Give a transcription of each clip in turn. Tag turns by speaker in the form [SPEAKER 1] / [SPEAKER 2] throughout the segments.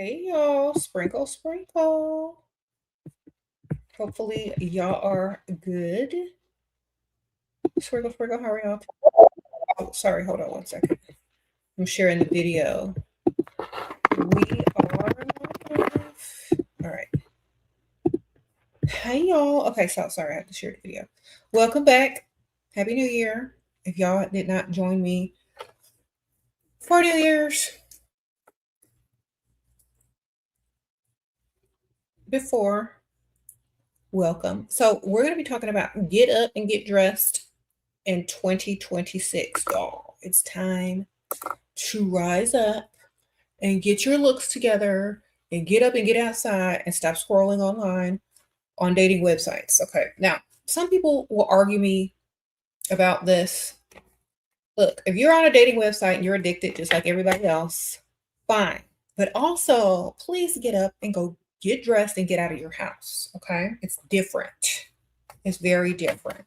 [SPEAKER 1] Hey y'all, sprinkle, sprinkle. Hopefully y'all are good. Sprinkle, sprinkle, how are y'all? Oh, sorry, hold on one second. I'm sharing the video. We are live. All right. Hey y'all. Okay, so sorry, I have to share the video. Welcome back. Happy New Year. If y'all did not join me for New Year's before, welcome. So we're going to be talking about get up and get dressed in 2026, y'all. It's time to rise up and get your looks together and get up and get outside and stop scrolling online on dating websites. Okay. Now, some people will argue me about this. Look, if you're on a dating website and you're addicted just like everybody else, fine. But also, please get up and go get dressed and get out of your house. Okay. It's different. It's very different.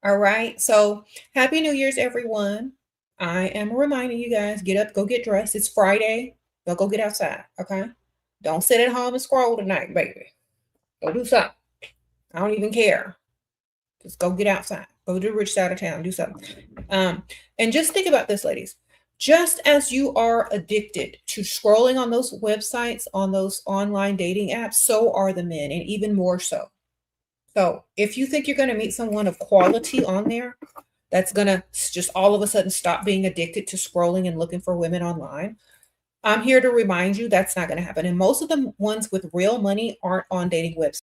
[SPEAKER 1] All right. So, happy New Year's, everyone. I am reminding you guys get up, go get dressed. It's Friday. Go get outside. Okay. Don't sit at home and scroll tonight, baby. Go do something. I don't even care. Just go get outside. Go to the rich side of town. Do something. And just think about this, ladies. Just as you are addicted to scrolling on those websites, on those online dating apps, so are the men, and even more so. So if you think you're going to meet someone of quality on there, that's going to just all of a sudden stop being addicted to scrolling and looking for women online, I'm here to remind you that's not going to happen. And most of the ones with real money aren't on dating websites.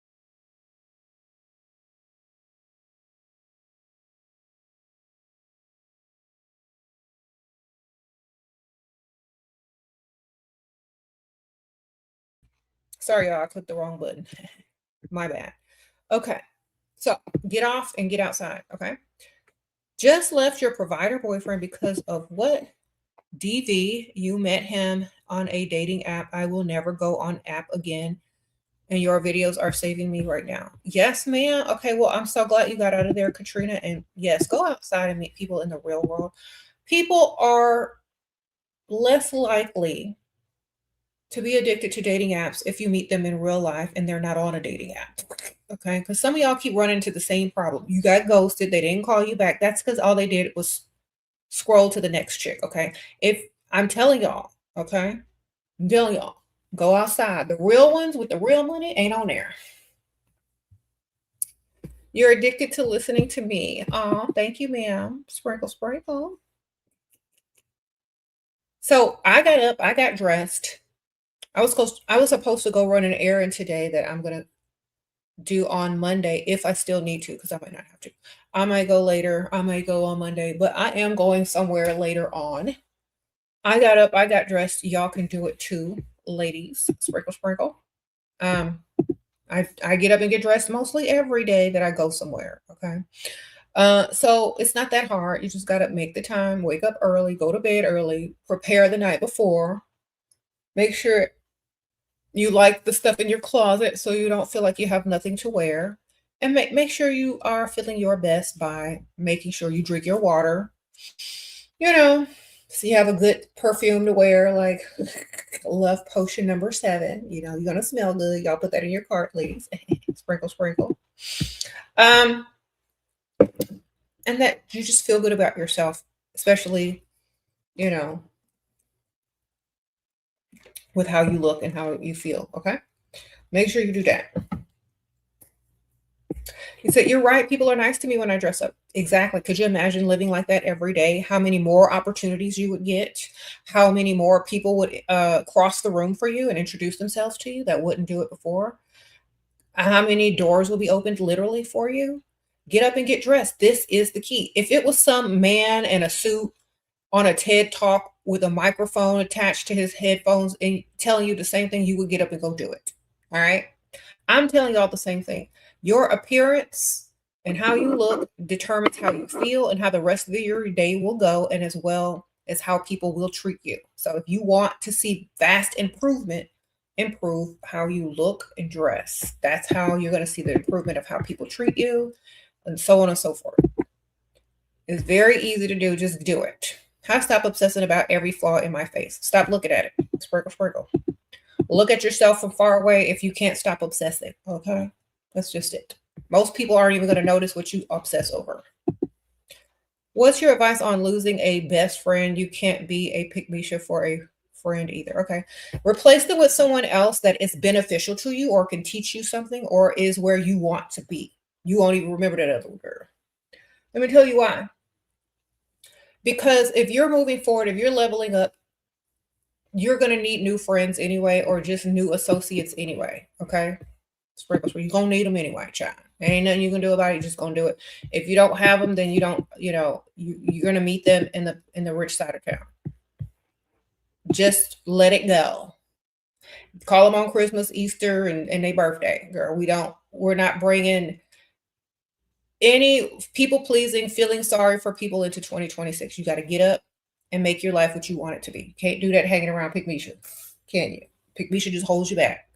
[SPEAKER 1] Sorry, y'all, I clicked the wrong button. My bad. Okay. So get off and get outside. Okay. Just left your provider boyfriend because of what? DV, you met him on a dating app. I will never go on app again. And your videos are saving me right now. Yes, ma'am. Okay, well, I'm so glad you got out of there, Katrina. And yes, go outside and meet people in the real world. People are less likely to be addicted to dating apps if you meet them in real life and they're not on a dating app. Okay, because some of y'all keep running into the same problem. You got ghosted, they didn't call you back. That's because all they did was scroll to the next chick. Okay, if I'm telling y'all, okay, I'm telling y'all, go outside. The real ones with the real money ain't on there. You're addicted to listening to me. Oh, thank you, ma'am. Sprinkle, sprinkle. So I got up, I got dressed. I was supposed to go run an errand today that I'm gonna do on Monday if I still need to, because I might not have to. I might go later. I might go on Monday, but I am going somewhere later on. I got up, I got dressed. Y'all can do it too, ladies. Sprinkle, sprinkle. I get up and get dressed mostly every day that I go somewhere. Okay. So it's not that hard. You just gotta make the time, wake up early, go to bed early, prepare the night before, make sure you like the stuff in your closet so you don't feel like you have nothing to wear. And make sure you are feeling your best by making sure you drink your water. You know, so you have a good perfume to wear, like Love Potion number 7. You know, you're gonna smell good. Y'all put that in your cart, ladies. Sprinkle, sprinkle. Um, and that you just feel good about yourself, especially, you know, with how you look and how you feel. Okay. Make sure you do that. You said, you're right. People are nice to me when I dress up. Exactly. Could you imagine living like that every day? How many more opportunities you would get? How many more people would cross the room for you and introduce themselves to you that wouldn't do it before? How many doors will be opened literally for you? Get up and get dressed. This is the key. If it was some man in a suit on a TED talk with a microphone attached to his headphones and telling you the same thing, you would get up and go do it. All right. I'm telling y'all the same thing. Your appearance and how you look determines how you feel and how the rest of your day will go, and as well as how people will treat you. So if you want to see vast improvement, improve how you look and dress. That's how you're going to see the improvement of how people treat you, and so on and so forth. It's very easy to do. Just do it. How to stop obsessing about every flaw in my face. Stop looking at it. Sprinkle, sprinkle. Look at yourself from far away if you can't stop obsessing. Okay. That's just it. Most people aren't even going to notice what you obsess over. What's your advice on losing a best friend? You can't be a pick-me-shit for a friend either. Okay. Replace them with someone else that is beneficial to you or can teach you something or is where you want to be. You won't even remember that other girl. Let me tell you why. Because if you're moving forward, if you're leveling up, you're going to need new friends anyway, or just new associates anyway. Okay. Sprinkles, you're going to need them anyway, child. There ain't nothing you can do about it. You're just going to do it. If you don't have them, then you don't, you're going to meet them in the rich side of town. Just let it go. Call them on Christmas, Easter, and their birthday, girl. We're not bringing any people pleasing, feeling sorry for people into 2026. You got to get up and make your life what you want it to be. You can't do that hanging around Pick-me-shit, can you? Pick-me-shit just holds you back.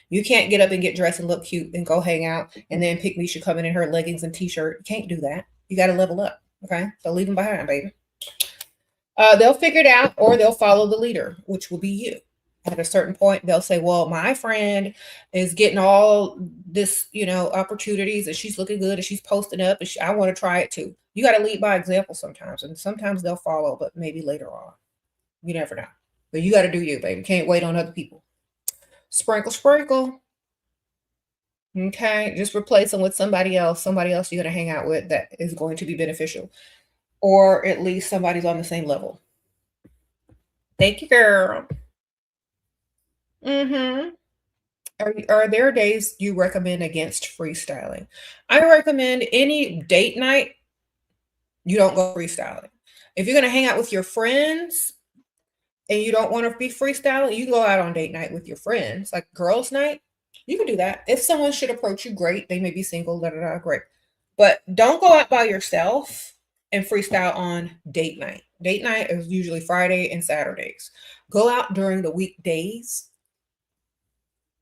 [SPEAKER 1] You can't get up and get dressed and look cute and go hang out and then Pick-me-shit come in her leggings and t-shirt. You can't do that. You got to level up. Okay. So leave them behind, baby. They'll figure it out or they'll follow the leader, which will be you. At a certain point, they'll say, well, my friend is getting all this, opportunities and she's looking good and she's posting up and I want to try it too. You got to lead by example sometimes. And sometimes they'll follow, but maybe later on. You never know. But you got to do you, baby. Can't wait on other people. Sprinkle, sprinkle. Okay. Just replace them with somebody else you're going to hang out with that is going to be beneficial. Or at least somebody's on the same level. Thank you, girl. Mm-hmm. Are there days you recommend against freestyling? I recommend any date night, you don't go freestyling. If you're going to hang out with your friends and you don't want to be freestyling, you can go out on date night with your friends, like girls' night. You can do that. If someone should approach you, great. They may be single, great. But don't go out by yourself and freestyle on date night. Date night is usually Friday and Saturdays. Go out during the weekdays,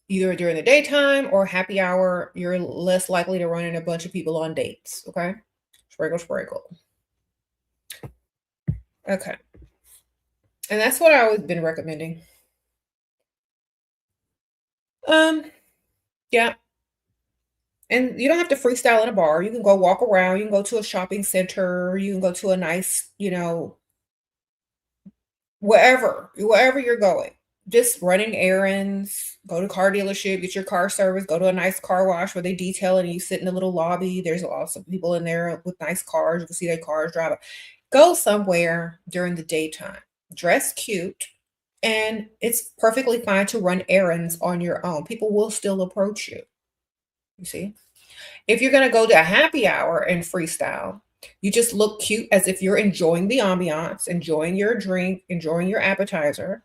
[SPEAKER 1] either during the daytime or happy hour. You're less likely to run into a bunch of people on dates. Okay. Sprinkle, sprinkle. Okay. And that's what I've always been recommending. Yeah. And you don't have to freestyle in a bar. You can go walk around. You can go to a shopping center. You can go to a nice, wherever you're going. Just running errands, go to car dealership, get your car service, go to a nice car wash where they detail and you sit in the little lobby. There's lots of people in there with nice cars. You can see their cars drive. Go somewhere during the daytime. Dress cute. And it's perfectly fine to run errands on your own. People will still approach you. You see? If you're going to go to a happy hour and freestyle, you just look cute as if you're enjoying the ambiance, enjoying your drink, enjoying your appetizer.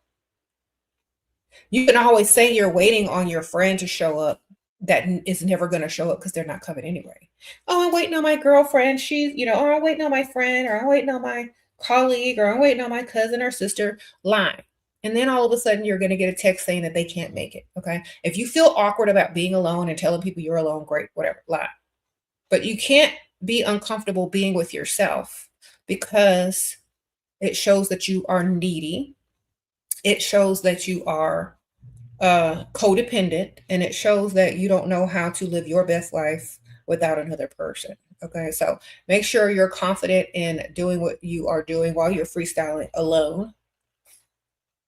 [SPEAKER 1] You can always say you're waiting on your friend to show up that is never going to show up because they're not coming anyway. Oh, I'm waiting on my girlfriend. She's, oh, I'm waiting on my friend, or I'm waiting on my colleague, or I'm waiting on my cousin or sister. Lie. And then all of a sudden you're going to get a text saying that they can't make it. Okay. If you feel awkward about being alone and telling people you're alone, great, whatever, lie. But you can't be uncomfortable being with yourself because it shows that you are needy. It shows that you are codependent, and it shows that you don't know how to live your best life without another person. Okay, so make sure you're confident in doing what you are doing while you're freestyling alone,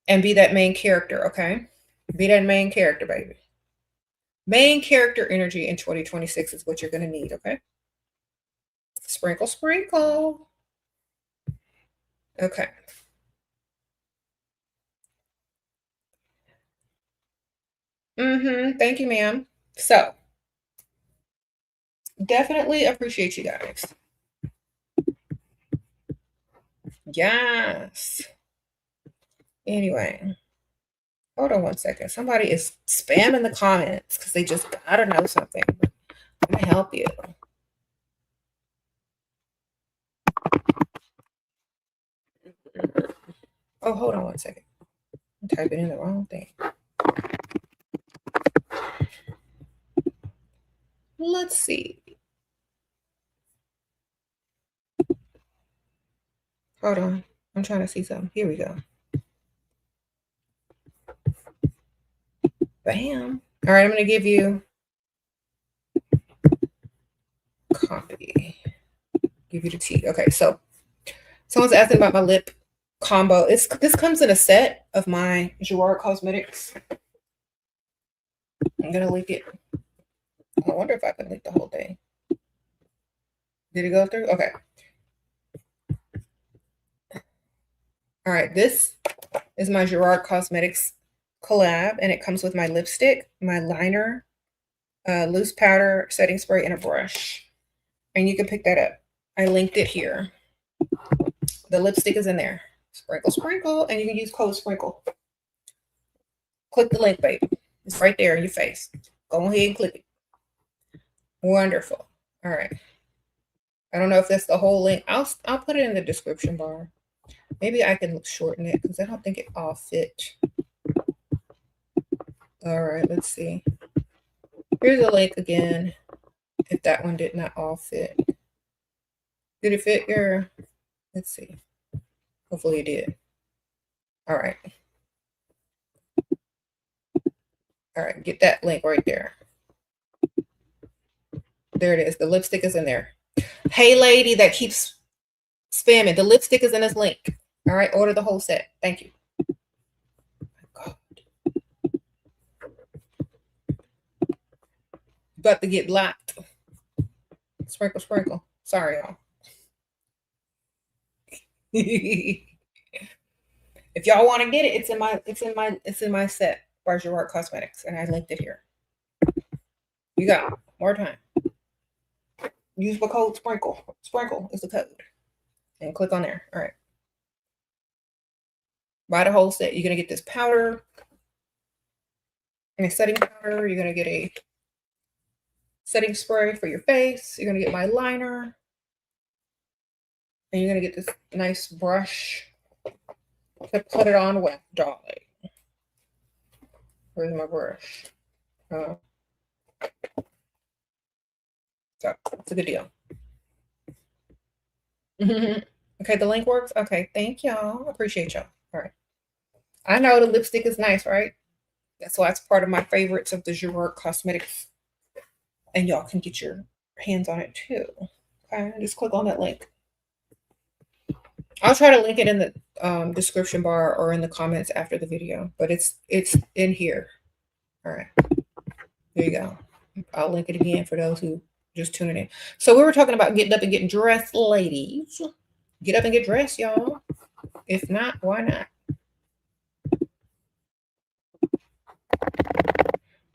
[SPEAKER 1] and be that main character. Okay, be that main character, baby. Main character energy in 2026 is what you're going to need. Okay, sprinkle, sprinkle. Okay. Thank you, ma'am. So, definitely appreciate you guys. Yes. Anyway, hold on one second. Somebody is spamming the comments because they just gotta know something. I'm gonna help you. Oh, hold on one second. I'm typing in the wrong thing. Let's see. Hold on. I'm trying to see something. Here we go. Bam. All right, I'm going to give you copy. Give you the tea. Okay, so someone's asking about my lip combo. This comes in a set of my Gerard Cosmetics. I'm going to link it. I wonder if I can link the whole thing. Did it go through? Okay. All right, this is my Gerard Cosmetics collab, and it comes with my lipstick, my liner, loose powder, setting spray, and a brush. And you can pick that up. I linked it here. The lipstick is in there. Sprinkle, sprinkle, and you can use code SPRINKLE. Click the link, baby. It's right there in your face. Go ahead and click it. Wonderful. All right. I don't know if that's the whole link. I'll put it in the description bar. Maybe I can shorten it because I don't think it all fit. All right, let's see. Here's a link again. If that one did not all fit. Did it fit your? Let's see. Hopefully it did. All right. All right, get that link right there. There it is. The lipstick is in there. Hey, lady that keeps spamming. The lipstick is in this link. All right, order the whole set. Thank you. God. About to get locked. Sprinkle, sprinkle. Sorry, y'all. If y'all want to get it, it's in my set by Gerard Cosmetics, and I linked it here. You got it. More time. Use my code SPRINKLE. SPRINKLE is the code. And click on there. All right. Buy the whole set. You're going to get this powder and a setting powder. You're going to get a setting spray for your face. You're going to get my liner. And you're going to get this nice brush to put it on with, darling. Where's my brush? So it's a good deal. Okay, the link works. Okay, thank y'all. Appreciate y'all. All right. I know the lipstick is nice, right? That's why it's part of my favorites of the Gerard Cosmetics. And y'all can get your hands on it too. Okay, just click on that link. I'll try to link it in the description bar or in the comments after the video, but it's in here. All right, there you go. I'll link it again for those who just tuning in. So we were talking about getting up and getting dressed, ladies. Get up and get dressed, y'all. If not, why not?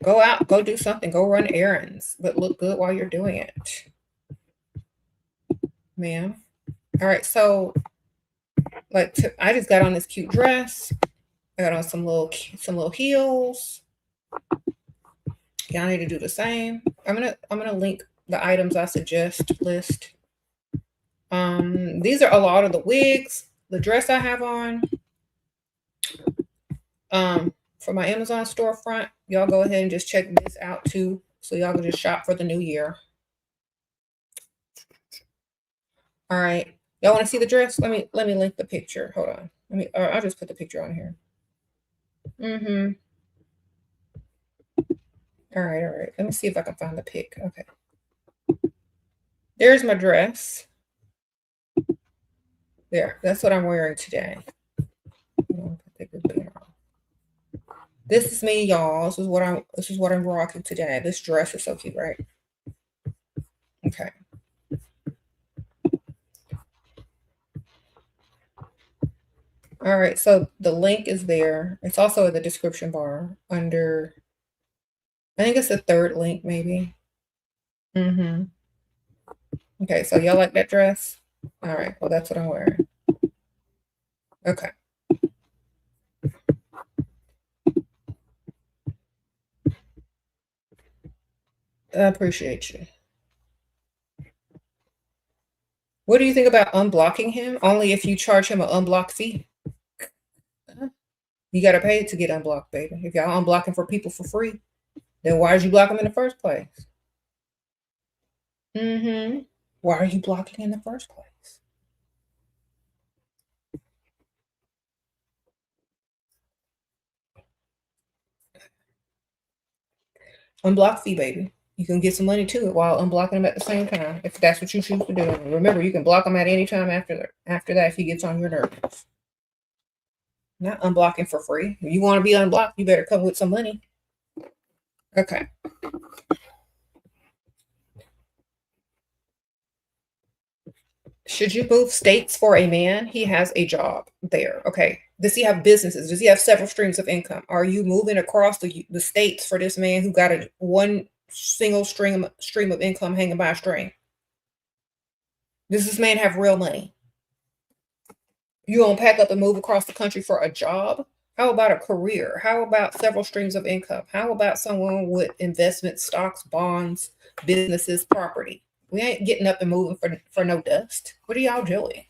[SPEAKER 1] Go out, go do something, go run errands, but look good while you're doing it. Ma'am. All right, so like I just got on this cute dress. I got on some little heels. Y'all need to do the same. I'm gonna link the items I suggest list. These are a lot of the wigs, the dress I have on. For my Amazon storefront, y'all go ahead and just check this out too. So y'all can just shop for the new year. All right. Y'all want to see the dress? Let me link the picture. Hold on. I'll just put the picture on here. All right. Let me see if I can find the pic. Okay. There's my dress. There. That's what I'm wearing today. This is me, y'all. This is what I'm rocking today. This dress is so cute, right? Okay. All right, so the link is there. It's also in the description bar under, I think it's the third link, maybe. Okay, so y'all like that dress? All right, well, that's what I'm wearing. Okay. I appreciate you. What do you think about unblocking him? Only if you charge him an unblock fee. You got to pay to get unblocked, baby. If y'all unblocking for people for free, then why did you block them in the first place? Why are you blocking in the first place? Unblock fee, baby. You can get some money to it while unblocking them at the same time, if that's what you choose to do. And remember, you can block them at any time after that if he gets on your nerves. Not unblocking for free. If you want to be unblocked, you better come with some money. Okay. Should you move states for a man? He has a job there. Okay. Does he have businesses? Does he have several streams of income? Are you moving across the states for this man who got one single stream of income hanging by a string? Does this man have real money? You gonna pack up and move across the country for a job? How about a career? How about several streams of income? How about someone with investments, stocks, bonds, businesses, property? We ain't getting up and moving for no dust. What are y'all doing?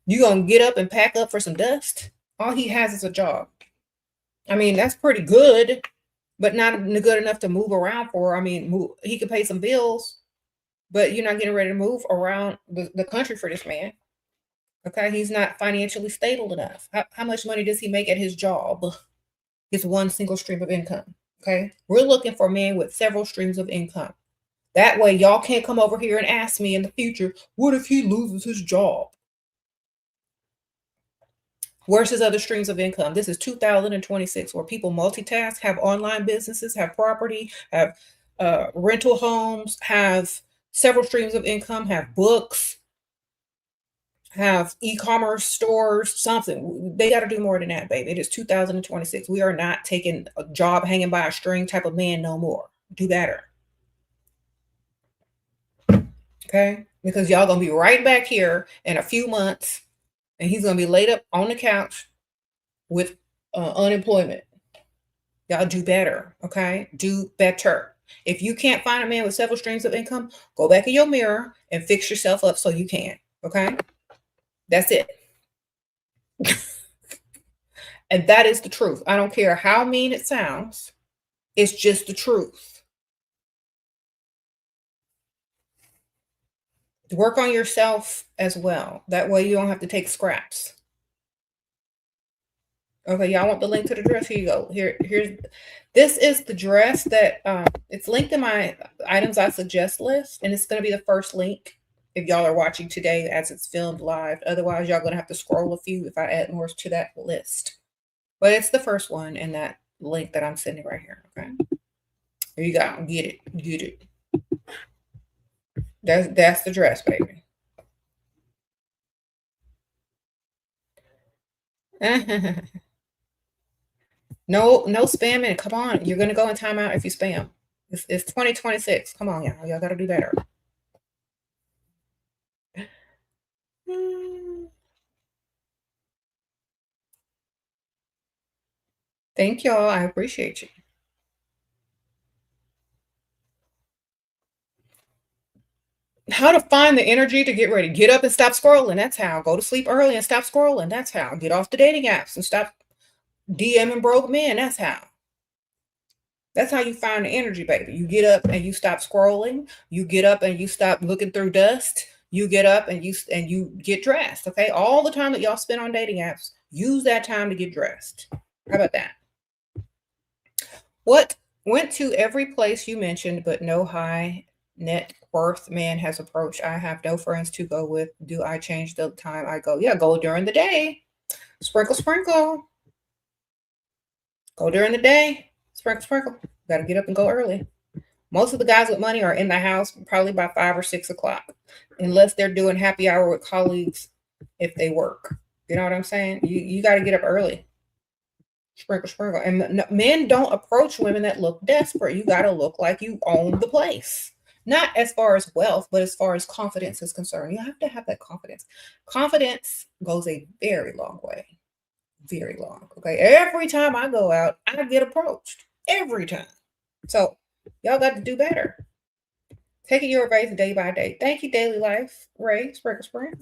[SPEAKER 1] You gonna get up and pack up for some dust? All he has is a job. I mean, that's pretty good, but not good enough to move around for. I mean, he can pay some bills, but you're not getting ready to move around the country for this man. Okay, he's not financially stable enough. How much money does he make at his job? His one single stream of income. Okay, we're looking for men with several streams of income. That way, y'all can't come over here and ask me in the future, what if he loses his job? Where's his other streams of income? This is 2026, where people multitask, have online businesses, have property, have rental homes, have several streams of income, have books, have e-commerce stores, something. They got to do more than that, baby. It is 2026. We are not taking a job hanging by a string type of man no more. Do better. Okay? Because y'all going to be right back here in a few months, and he's going to be laid up on the couch with unemployment. Y'all do better. Okay? Do better. If you can't find a man with several streams of income, go back in your mirror and fix yourself up so you can. Okay? That's it. And that is the truth. I don't care how mean it sounds. It's just the truth. Work on yourself as well. That way you don't have to take scraps. Okay, y'all want the link to the dress? Here you go. This is the dress that it's linked in my items I suggest list, and it's going to be the first link if y'all are watching today as it's filmed live. Otherwise, y'all going to have to scroll a few if I add more to that list. But it's the first one in that link that I'm sending right here. Okay, here you go. Get it. That's the dress, baby. No spamming. Come on, you're gonna go in timeout if you spam. It's 2026. Come on, y'all gotta do better. Thank y'all. I appreciate you. How to find the energy to get ready. Get up and stop scrolling. That's how. Go to sleep early and stop scrolling. That's how. Get off the dating apps and stop DMing broke men. That's how. That's how you find the energy, baby. You get up and you stop scrolling. You get up and you stop looking through dust. You get up and you get dressed. Okay. All the time that y'all spend on dating apps, use that time to get dressed. How about that? What went to every place you mentioned, but no high net worth man has approached? I have no friends to go with. Do I change the time I go? Yeah, go during the day. Sprinkle. Go during the day. Sprinkle. Got to get up and go early. Most of the guys with money are in the house probably by 5 or 6 o'clock, unless they're doing happy hour with colleagues if they work. You know what I'm saying? You got to get up early. Sprinkle. And men don't approach women that look desperate. You got to look like you own the place. Not as far as wealth, but as far as confidence is concerned. You have to have that confidence. Confidence goes a very long way. Very long. Okay. Every time I go out, I get approached. Every time. So y'all got to do better. Taking your advice day by day. Thank you, Daily Life. Ray, Sprinkle.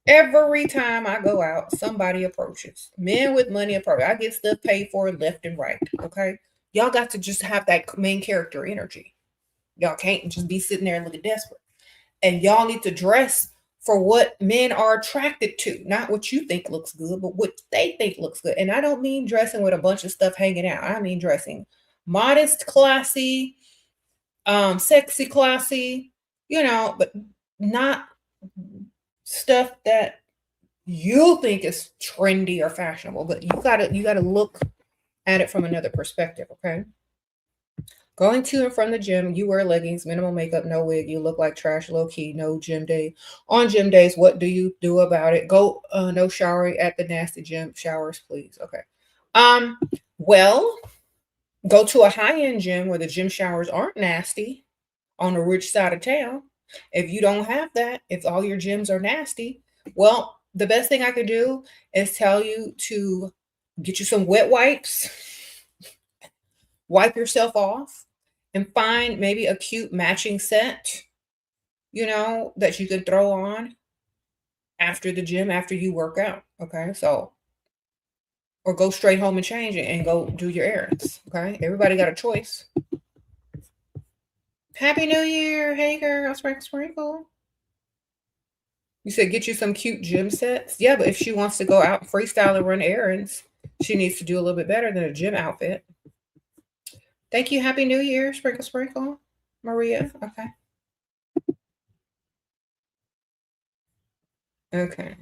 [SPEAKER 1] Every time I go out, somebody approaches. Men with money approach. I get stuff paid for left and right. Okay. Y'all got to just have that main character energy. Y'all can't just be sitting there and looking desperate. And y'all need to dress for what men are attracted to, not what you think looks good, but what they think looks good. And I don't mean dressing with a bunch of stuff hanging out. I mean dressing modest, classy, sexy, classy, you know, but not stuff that you think is trendy or fashionable, but you gotta look at it from another perspective, okay? Going to and from the gym, you wear leggings, minimal makeup, no wig, you look like trash, low key, no gym day. On gym days, what do you do about it? Go, no showering at the nasty gym. Showers, please. Okay. Um, well, go to a high-end gym where the gym showers aren't nasty on the rich side of town. If you don't have that, if all your gyms are nasty, well, the best thing I could do is tell you to get you some wet wipes, wipe yourself off, and find maybe a cute matching set, you know, that you can throw on after the gym, after you work out. Okay. So, or go straight home and change it and go do your errands. Okay. Everybody got a choice. Happy New Year. Hey, girl. Sprinkle, sprinkle. You said get you some cute gym sets. Yeah, but if she wants to go out and freestyle and run errands, she needs to do a little bit better than a gym outfit. Thank you. Happy New Year. Sprinkle, sprinkle. Maria. Okay. Okay.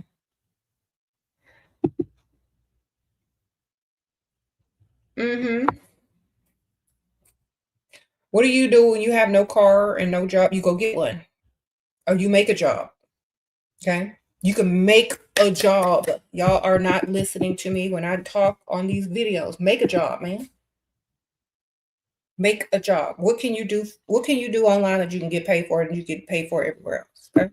[SPEAKER 1] Mm-hmm. What do you do when you have no car and no job? You go get one, or you make a job. Okay. You can make a job. Y'all are not listening to me when I talk on these videos. Make a job, man. Make a job. What can you do? What can you do online that you can get paid for and you get paid for everywhere else? Okay.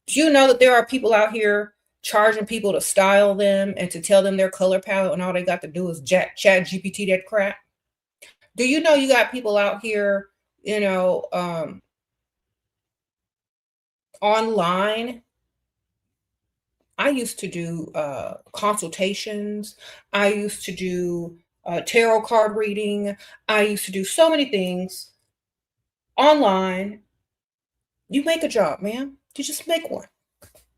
[SPEAKER 1] Do you know that there are people out here charging people to style them and to tell them their color palette, and all they got to do is chat GPT that crap? Do you know you got people out here, you know, online? I used to do consultations. I used to do tarot card reading. I used to do so many things online. You make a job, man. You just make one.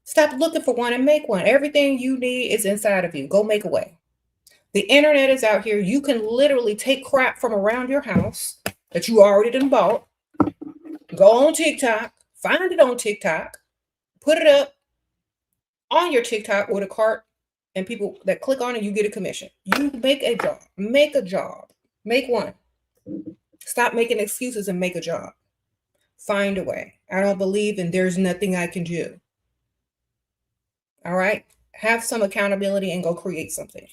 [SPEAKER 1] Stop looking for one and make one. Everything you need is inside of you. Go make a way. The internet is out here. You can literally take crap from around your house that you already done bought. Go on TikTok, find it on TikTok, put it up on your TikTok with a cart, and people that click on it, you get a commission. You make a job. Make a job. Make one. Stop making excuses and make a job. Find a way. I don't believe in there's nothing I can do. All right? Have some accountability and go create something.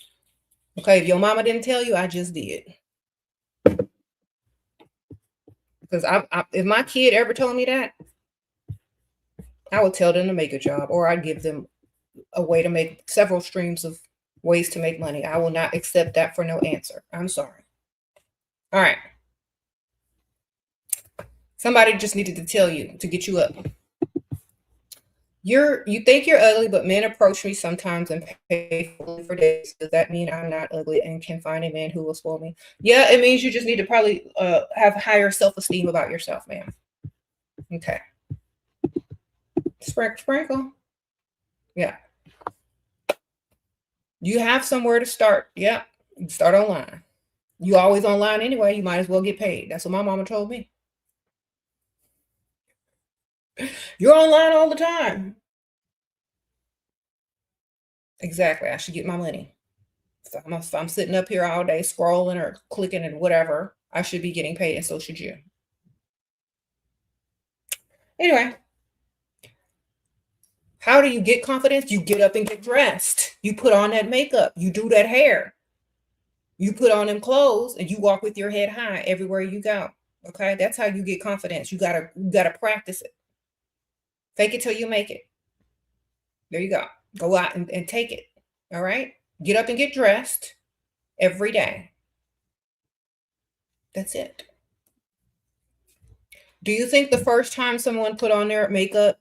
[SPEAKER 1] Okay, if your mama didn't tell you, I just did. Because if my kid ever told me that, I would tell them to make a job, or I'd give them a way to make several streams of ways to make money. I will not accept that for no answer. I'm sorry. All right. Somebody just needed to tell you to get you up. You think you're ugly, but men approach me sometimes and pay for days. Does that mean I'm not ugly and can find a man who will spoil me? Yeah, it means you just need to probably have higher self-esteem about yourself, man. Okay. Sprinkle, sprinkle. Yeah. You have somewhere to start. Yeah. Start online. You always online anyway. You might as well get paid. That's what my mama told me. You're online all the time. Exactly. I should get my money. So if I'm sitting up here all day scrolling or clicking and whatever, I should be getting paid, and so should you. Anyway, how do you get confidence? You get up and get dressed. You put on that makeup. You do that hair. You put on them clothes and you walk with your head high everywhere you go. Okay, that's how you get confidence. You gotta practice it. Fake it till you make it. There you go. Go out and take it. All right. Get up and get dressed every day. That's it. Do you think the first time someone put on their makeup,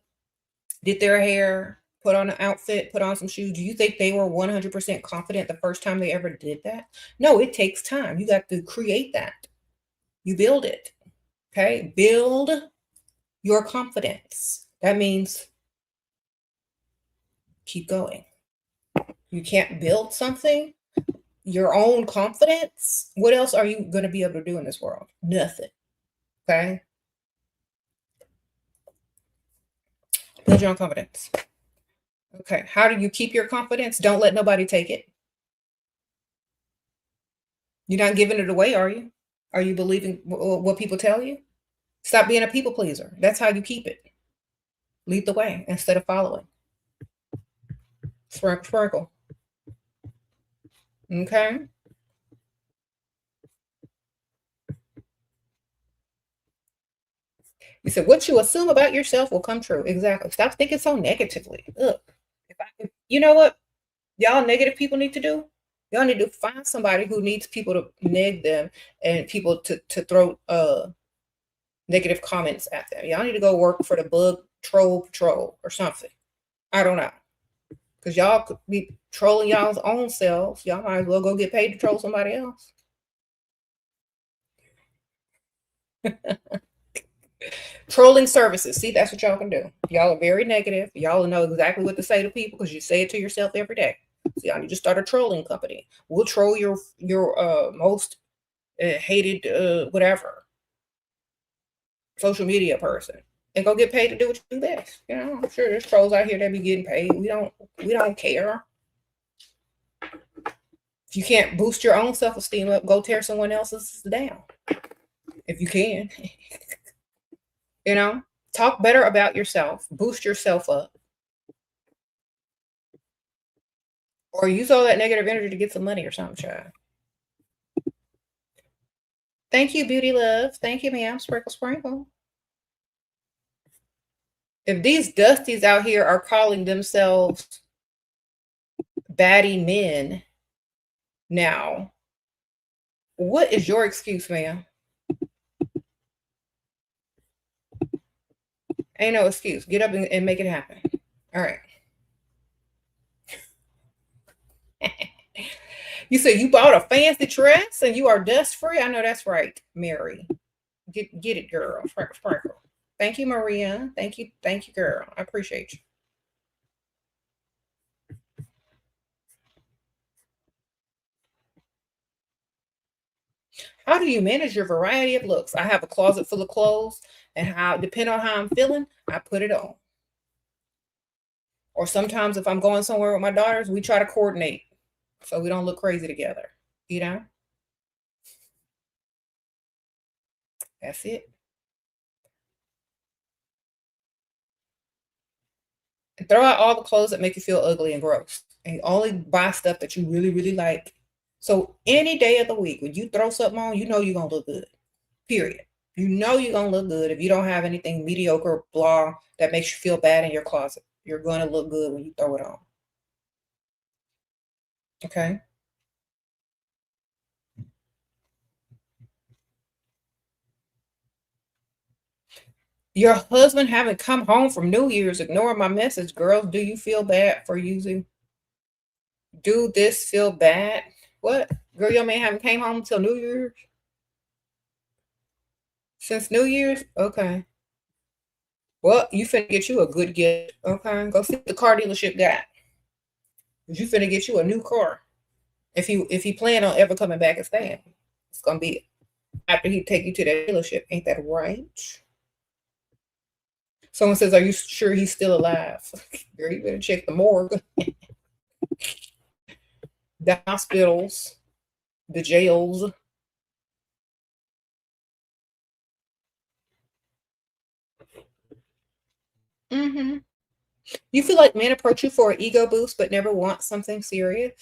[SPEAKER 1] did their hair, put on an outfit, put on some shoes, do you think they were 100% confident the first time they ever did that? No, it takes time. You got to create that. You build it. Okay. Build your confidence. That means keep going. You can't build something your own confidence, what else are you going to be able to do in this world? Nothing. Okay. Build your own confidence. Okay. How do you keep your confidence? Don't let nobody take it. You're not giving it away, are you? Are you believing what people tell you? Stop being a people pleaser. That's how you keep it. Lead the way instead of following. Sprinkle, sprinkle. Okay. You said what you assume about yourself will come true. Exactly. Stop thinking so negatively. Ugh. You know what y'all negative people need to do? Y'all need to find somebody who needs people to neg them and people to throw negative comments at them. Y'all need to go work for the bug troll patrol or something. I don't know. Because y'all could be trolling y'all's own selves. Y'all might as well go get paid to troll somebody else. Trolling services. See, that's what y'all can do. Y'all are very negative. Y'all know exactly what to say to people because you say it to yourself every day. So y'all need to start a trolling company. We'll troll your most hated whatever social media person and go get paid to do what you do best. You know, I'm sure there's trolls out here that be getting paid. We don't care. If you can't boost your own self-esteem up, go tear someone else's down. If you can. You know, talk better about yourself, boost yourself up. Or use all that negative energy to get some money or something, child. Thank you, Beauty Love. Thank you, ma'am. Sprinkle, sprinkle. If these dusties out here are calling themselves baddie men now, what is your excuse, ma'am? Ain't no excuse. Get up and make it happen. All right. You said you bought a fancy dress and you are dust free. I know that's right, Mary. Get it, girl. Sprinkle, sprinkle. Thank you, Maria. Thank you, girl. I appreciate you. How do you manage your variety of looks? I have a closet full of clothes, and how depending on how I'm feeling, I put it on. Or sometimes if I'm going somewhere with my daughters, we try to coordinate so we don't look crazy together. You know? That's it. And throw out all the clothes that make you feel ugly and gross. And only buy stuff that you really, really like. So any day of the week, when you throw something on, you know you're going to look good. Period. You know you're going to look good if you don't have anything mediocre, blah, that makes you feel bad in your closet. You're going to look good when you throw it on. Okay? Your husband haven't come home from New Year's. Ignore my message, girls. Do you feel bad for using? Do this feel bad? What? Girl, your man haven't came home until New Year's? Since New Year's? Okay. Well, you finna get you a good gift. Okay. Go see what the car dealership got. You finna get you a new car. If he plan on ever coming back and staying. It's gonna be after he take you to that dealership. Ain't that right? Someone says, are you sure he's still alive? Girl, you better check the morgue. The hospitals, the jails. Mm-hmm. You feel like men approach you for an ego boost but never want something serious?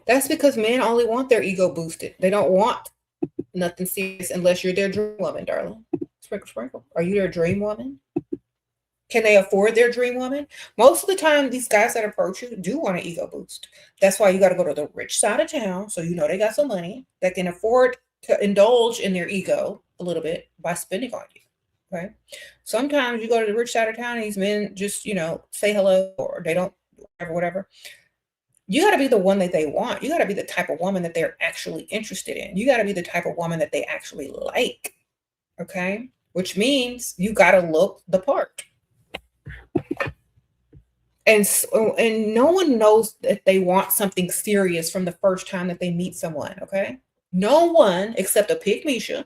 [SPEAKER 1] That's because men only want their ego boosted. They don't want nothing serious unless you're their dream woman, darling. Sprinkle, sprinkle. Are you their dream woman? Can they afford their dream woman? Most of the time, these guys that approach you do want an ego boost. That's why you got to go to the rich side of town so you know they got some money that can afford to indulge in their ego a little bit by spending on you. Okay. Sometimes you go to the rich side of town and these men just, say hello or they don't, whatever. You got to be the one that they want. You got to be the type of woman that they're actually interested in. You got to be the type of woman that they actually like. Okay. Which means you got to look the part. And no one knows that they want something serious from the first time that they meet someone, okay? No one except a pig Misha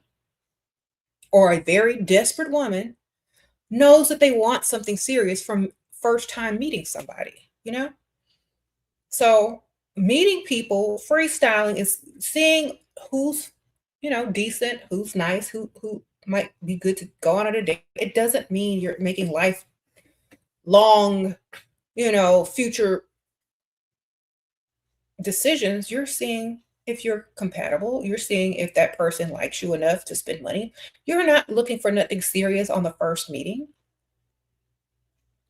[SPEAKER 1] or a very desperate woman knows that they want something serious from first time meeting somebody, you know? So meeting people, freestyling is seeing who's, decent, who's nice, who might be good to go on a date. It doesn't mean you're making lifelong, future decisions. You're seeing if you're compatible. You're seeing if that person likes you enough to spend money. You're not looking for nothing serious on the first meeting.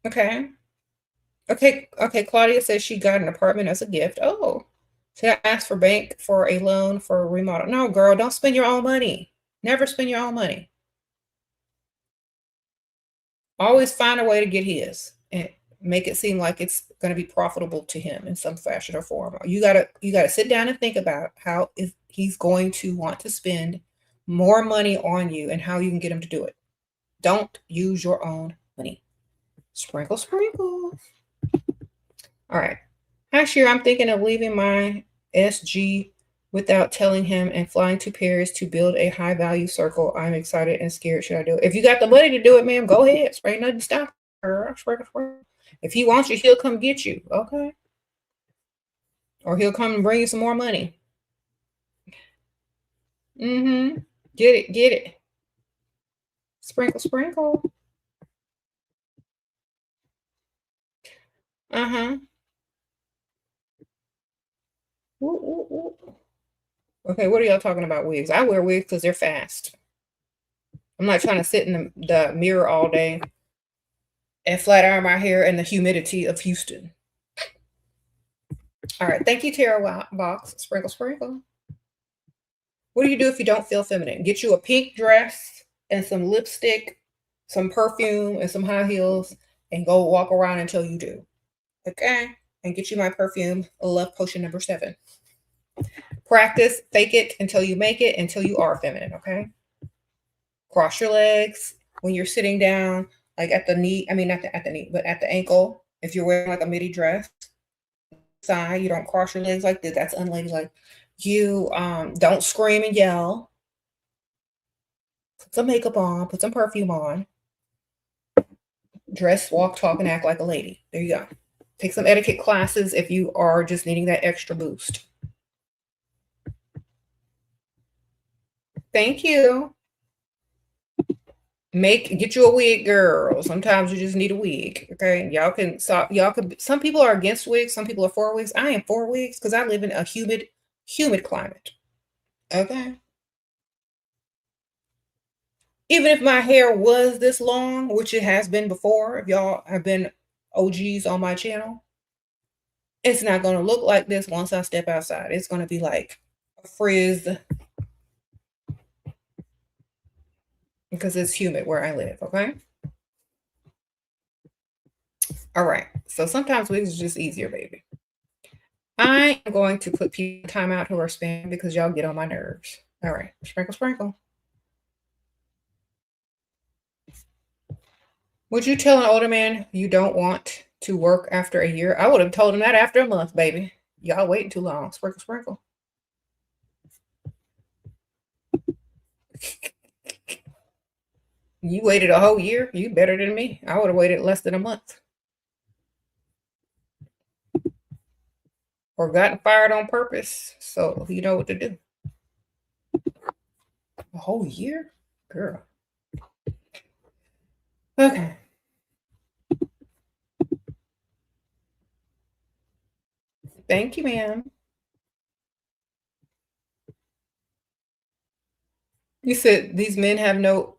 [SPEAKER 1] Okay. Okay. Claudia says she got an apartment as a gift. Oh, should I ask for bank for a loan for a remodel? No, girl, don't spend your own money. Never spend your own money. Always find a way to get his and make it seem like it's going to be profitable to him in some fashion or form. You gotta sit down and think about how if he's going to want to spend more money on you and how you can get him to do it. Don't use your own money. Sprinkle, sprinkle. All right. Hi, Sheer. I'm thinking of leaving my SG without telling him and flying to Paris to build a high value circle. I'm excited and scared. Should I do it? If you got the money to do it, ma'am, go ahead. Ain't nothing to stop her. If he wants you, he'll come get you. Okay. Or he'll come and bring you some more money. Mm-hmm. Get it. Get it. Sprinkle, sprinkle. Uh-huh. Ooh, ooh, ooh. Okay, what are y'all talking about wigs? I wear wigs because they're fast. I'm not trying to sit in the mirror all day and flat iron my hair in the humidity of Houston. All right. Thank you, Tara Box. Sprinkle, sprinkle. What do you do if you don't feel feminine? Get you a pink dress and some lipstick, some perfume, and some high heels, and go walk around until you do. Okay? And get you my perfume, Love Potion number 7. Practice, fake it until you make it, until you are feminine, okay? Cross your legs when you're sitting down, like at the knee. I mean, not at the knee, but at the ankle. If you're wearing like a midi dress, side, you don't cross your legs like this. That's unladylike. You don't scream and yell. Put some makeup on, put some perfume on. Dress, walk, talk, and act like a lady. There you go. Take some etiquette classes if you are just needing that extra boost. Thank you. Get you a wig, girl. Sometimes you just need a wig. Okay. Some people are against wigs, some people are for wigs. I am for wigs because I live in a humid climate. Okay. Even if my hair was this long, which it has been before, if y'all have been OGs on my channel, it's not going to look like this once I step outside. It's going to be like a frizz because it's humid where I live, okay? All right. So sometimes wigs is just easier, baby. I am going to put people in timeout who are spamming because y'all get on my nerves. All right. Sprinkle, sprinkle. Would you tell an older man you don't want to work after a year? I would have told him that after a month, baby. Y'all waiting too long. Sprinkle, sprinkle. You waited a whole year? You better than me. I would have waited less than a month. Or gotten fired on purpose. So you know what to do. A whole year? Girl. Okay. Thank you, ma'am. You said these men have no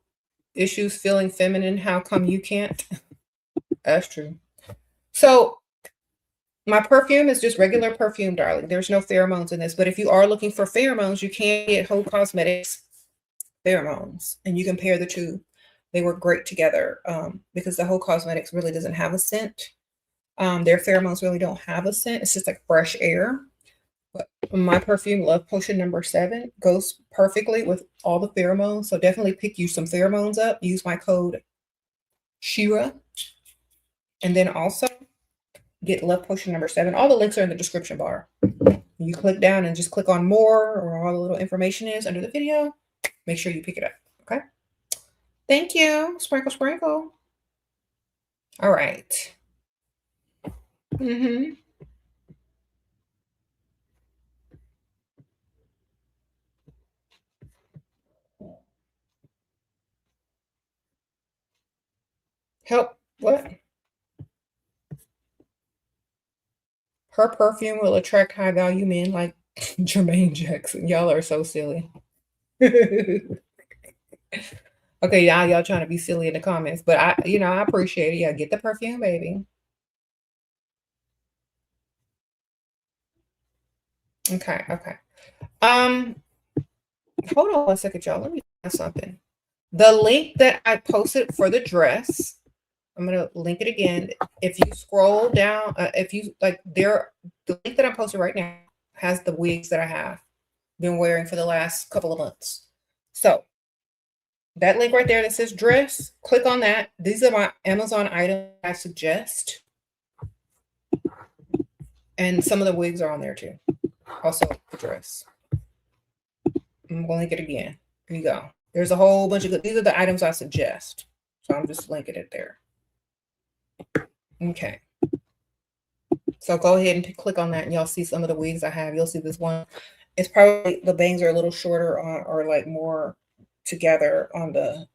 [SPEAKER 1] issues feeling feminine. How come you can't? That's true. So my perfume is just regular perfume, darling. There's no pheromones in this. But if you are looking for pheromones, you can get Whole Cosmetics pheromones. And you can pair the two. They work great together because the Whole Cosmetics really doesn't have a scent. Their pheromones really don't have a scent. It's just like fresh air. But my perfume, Love Potion number 7, goes perfectly with all the pheromones. So definitely pick you some pheromones up. Use my code Shira. And then also get Love Potion number 7. All the links are in the description bar. You click down and just click on more, or all the little information is under the video. Make sure you pick it up. Okay. Thank you. Sprinkle, sprinkle. All right. Help. What? Her perfume will attract high value men like Jermaine Jackson. Y'all are so silly. Okay, y'all trying to be silly in the comments, but I appreciate it. Yeah, get the perfume, baby. Okay. Hold on one second, y'all. Let me find something. The link that I posted for the dress, I'm gonna link it again. If you scroll down, if you like, the link that I'm posting right now has the wigs that I have been wearing for the last couple of months. So that link right there that says dress, click on that. These are my Amazon items I suggest. And some of the wigs are on there too. Also the dress. I'm gonna link it again. Here you go. There's a whole bunch of these are the items I suggest. So I'm just linking it there. Okay. So go ahead and click on that and y'all see some of the wigs I have. You'll see this one. It's probably the bangs are a little shorter or like more together on the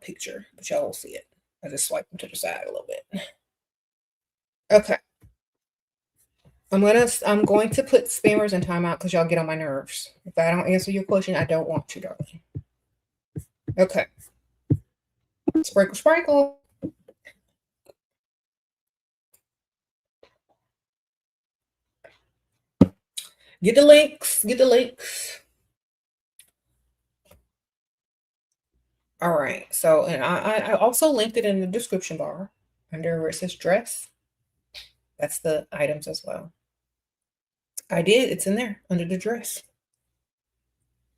[SPEAKER 1] picture, but y'all will see it. I just swipe them to the side a little bit. Okay. I'm going to put spammers in timeout because y'all get on my nerves. If I don't answer your question, I don't want to, darling. Okay. Sprinkle, sprinkle. Get the links. Get the links. All right. So, and I also linked it in the description bar under where it says dress. That's the items as well. I did. It's in there under the dress.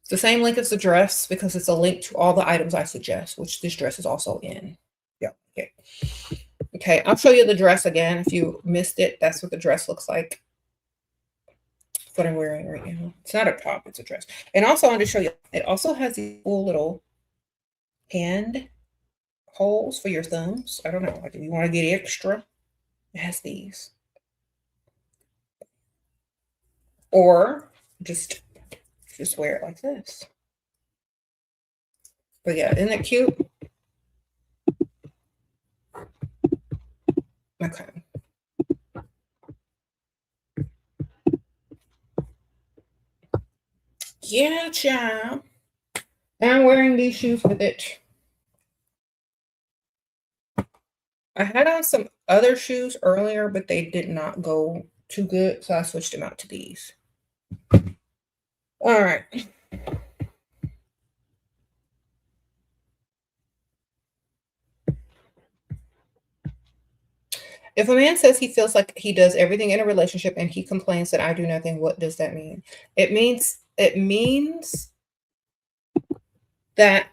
[SPEAKER 1] It's the same link as the dress because it's a link to all the items I suggest, which this dress is also in. Yeah. Okay. Okay. I'll show you the dress again. If you missed it, that's what the dress looks like. That's what I'm wearing right now. It's not a top, it's a dress. And also I want to show you, it also has these cool little hand holes for your thumbs. I don't know, like if you want to get extra, it has these. Or just wear it like this. But yeah, isn't it cute? Okay. Yeah, child. And I'm wearing these shoes with it. I had on some other shoes earlier, but they did not go too good, so I switched them out to these. All right. If a man says he feels like he does everything in a relationship and he complains that I do nothing, what does that mean? It means that,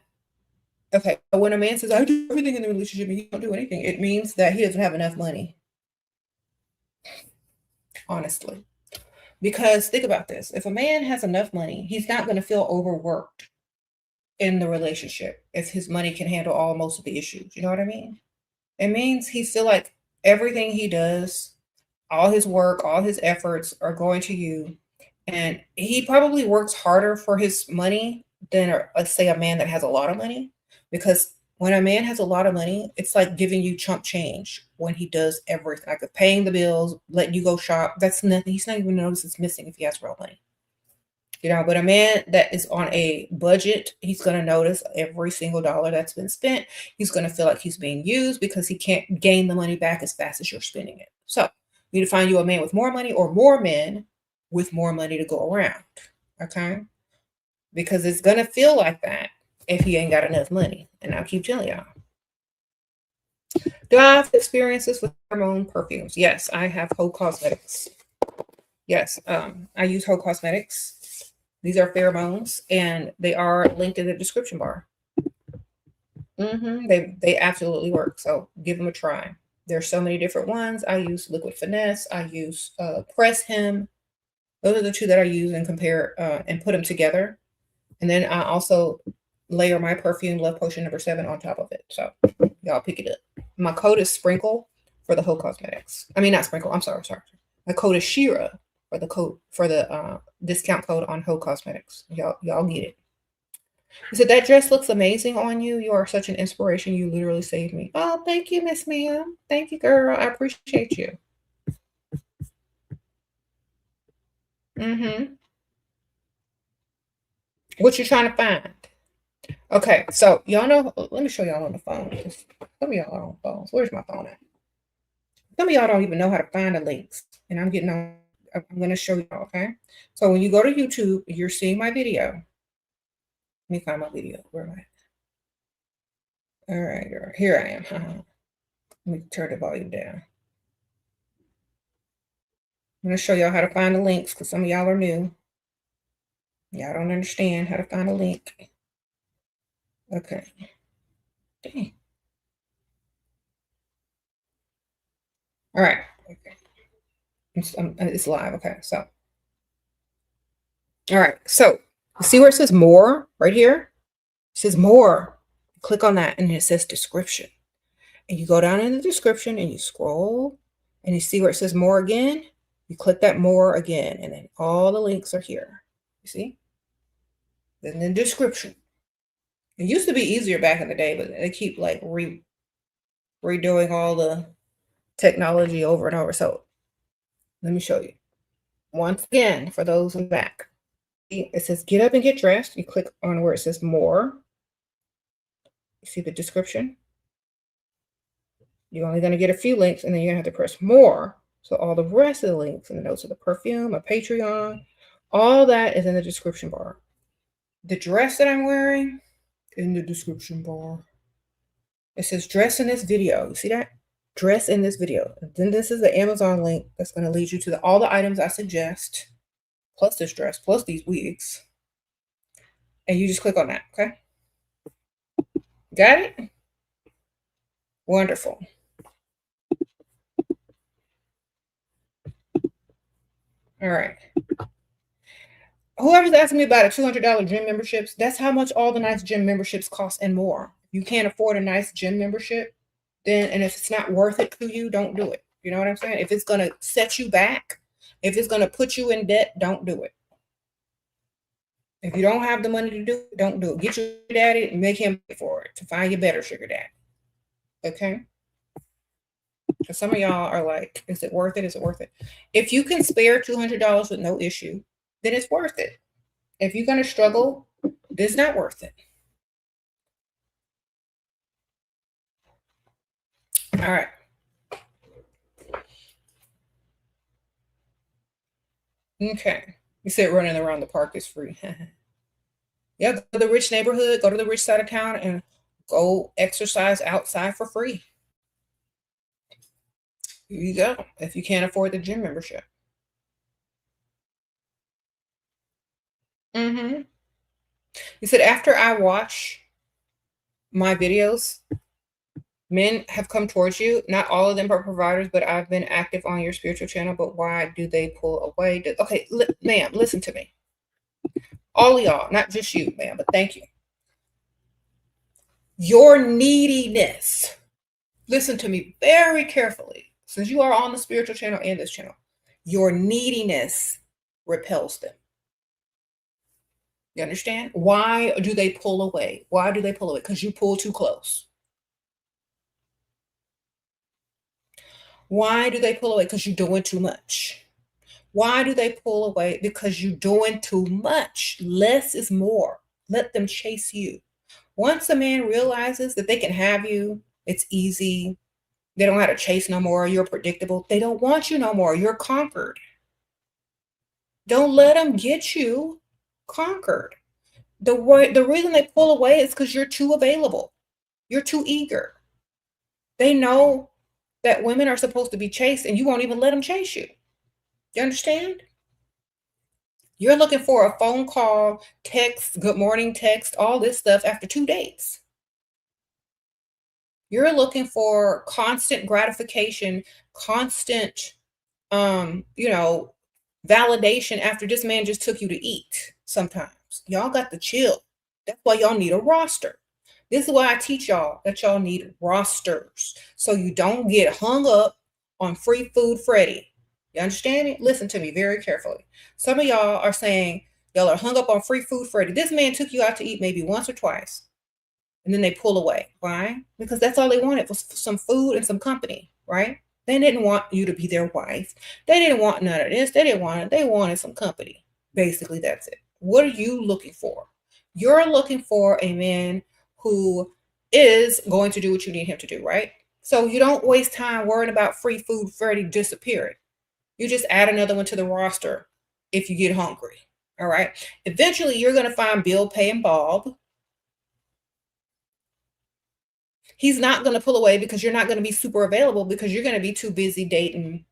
[SPEAKER 1] okay, when a man says I do everything in the relationship and he don't do anything, it means that he doesn't have enough money. Honestly. Because think about this. If a man has enough money, he's not going to feel overworked in the relationship if his money can handle most of the issues. You know what I mean? It means he feel like everything he does, all his work, all his efforts are going to you. And he probably works harder for his money than, let's say, a man that has a lot of money. Because when a man has a lot of money, it's like giving you chump change when he does everything, like paying the bills, letting you go shop. That's nothing. He's not even notice it's missing if he has real money. You know, but a man that is on a budget, he's going to notice every single dollar that's been spent. He's going to feel like he's being used because he can't gain the money back as fast as you're spending it. So you need to find you a man with more money or more men with more money to go around. Okay? Because it's going to feel like that if he ain't got enough money. And I'll keep telling y'all. Do I have experiences with hormone perfumes? Yes, I have Ho Cosmetics. Yes, I use Ho Cosmetics. These are pheromones, and they are linked in the description bar. They absolutely work, so give them a try. There's so many different ones. I use Liquid Finesse. I use Press Him. Those are the two that I use and compare and put them together. And then I also layer my Perfume Love Potion number 7 on top of it. So y'all pick it up. My code is Sprinkle for the Whole Cosmetics. I mean, not Sprinkle. I'm sorry. My code is Shira for the discount code on Whole Cosmetics. Y'all get it. He said, that dress looks amazing on you. You are such an inspiration. You literally saved me. Oh, thank you, Miss Ma'am. Thank you, girl. I appreciate you. What you trying to find? Okay, so y'all know, let me show y'all on the phone. Some of y'all are on phones. Where's my phone at? Some of y'all don't even know how to find the links. And I'm going to show y'all, okay? So when you go to YouTube, you're seeing my video. Let me find my video. Where am I? All right, girl. Here I am. Let me turn the volume down. I'm going to show y'all how to find the links because some of y'all are new. Y'all don't understand how to find a link. Okay. Dang. All right. Okay. It's live. Okay. So. All right. So see where it says more right here? It says more. Click on that and it says description. And you go down in the description and you scroll and you see where it says more again. You click that more again and then all the links are here. You see? Then the description. It used to be easier back in the day, but they keep like redoing all the technology over and over. So let me show you. Once again, for those in the back, it says get up and get dressed. You click on where it says more. You see the description? You're only going to get a few links and then you're going to have to press more. So all the rest of the links and the notes of the perfume, a Patreon, all that is in the description bar. The dress that I'm wearing in the description bar. It says dress in this video. You see that? Dress in this video. And then this is the Amazon link that's going to lead you to all the items I suggest, plus this dress, plus these wigs. And you just click on that, okay? Got it? Wonderful. All right. Whoever's asking me about a $200 gym memberships, that's how much all the nice gym memberships cost and more. You can't afford a nice gym membership, then, and if it's not worth it to you, don't do it. You know what I'm saying? If it's going to set you back, if it's going to put you in debt, don't do it. If you don't have the money to do it, don't do it. Get your daddy and make him pay for it to find your better sugar daddy. Okay? Because some of y'all are like, is it worth it? Is it worth it? If you can spare $200 with no issue, then it's worth it. If you're going to struggle, it's not worth it. All right. Okay. You said running around the park is free. Yeah, go to the rich neighborhood, go to the rich side of town, and go exercise outside for free. Here you go, if you can't afford the gym membership. You said, after I watch my videos, men have come towards you. Not all of them are providers, but I've been active on your spiritual channel. But why do they pull away? Okay, ma'am, listen to me. All of y'all, not just you, ma'am, but thank you. Your neediness. Listen to me very carefully. Since you are on the spiritual channel and this channel, your neediness repels them. You understand? Why do they pull away? Why do they pull away? Because you pull too close. Why do they pull away? Because you're doing too much. Why do they pull away? Because you're doing too much. Less is more. Let them chase you. Once a man realizes that they can have you, it's easy. They don't have to chase no more. You're predictable. They don't want you no more. You're conquered. Don't let them get you conquered. The reason they pull away is because you're too available. You're too eager. They know that women are supposed to be chased and you won't even let them chase you. You understand? You're looking for a phone call, text, good morning text, all this stuff after 2 dates. You're looking for constant gratification, constant, you know, validation after this man just took you to eat sometimes. Y'all got to chill. That's why y'all need a roster. This is why I teach y'all that y'all need rosters so you don't get hung up on free food Freddy. You understand it? Listen to me very carefully. Some of y'all are saying y'all are hung up on free food Freddy. This man took you out to eat maybe once or twice and then they pull away. Why? Because that's all they wanted was some food and some company, right? They didn't want you to be their wife. They didn't want none of this. They didn't want it. They wanted some company. Basically, that's it. What are you looking for? You're looking for a man who is going to do what you need him to do, right? So you don't waste time worrying about free food Freddy disappearing. You just add another one to the roster if you get hungry. All right. Eventually, you're going to find Bill, Pay, and Bob. He's not going to pull away because you're not going to be super available because you're going to be too busy dating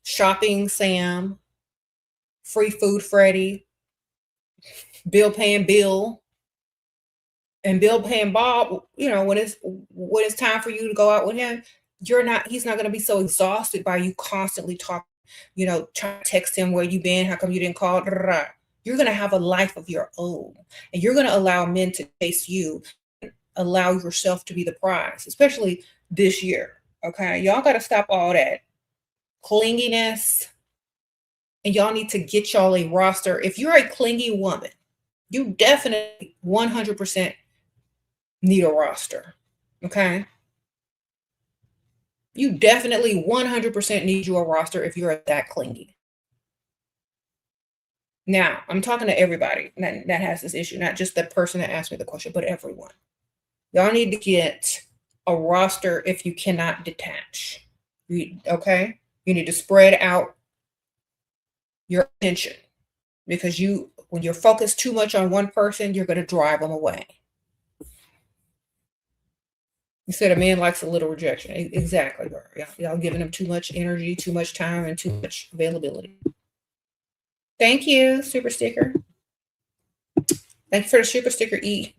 [SPEAKER 1] Shopping Sam, Free Food Freddy, Bill paying Bill, and Bill paying Bob. You know, when it's time for you to go out with him, he's not going to be so exhausted by you constantly talking, you know, trying to text him where you been, how come you didn't call. You're going to have a life of your own, and you're going to allow men to chase you, allow yourself to be the prize, especially this year. Okay, y'all got to stop all that clinginess, and y'all need to get y'all a roster. If you're a clingy woman, you definitely 100% need a roster. Okay, you definitely 100% need you a roster if you're that clingy. Now, I'm talking to everybody that has this issue, not just the person that asked me the question, but everyone. Y'all need to get a roster if you cannot detach. Okay? You need to spread out your attention because when you're focused too much on one person, you're going to drive them away. You said a man likes a little rejection. Exactly, girl. Y'all giving him too much energy, too much time, and too much availability. Thank you, super sticker. Thank you for the super sticker, E.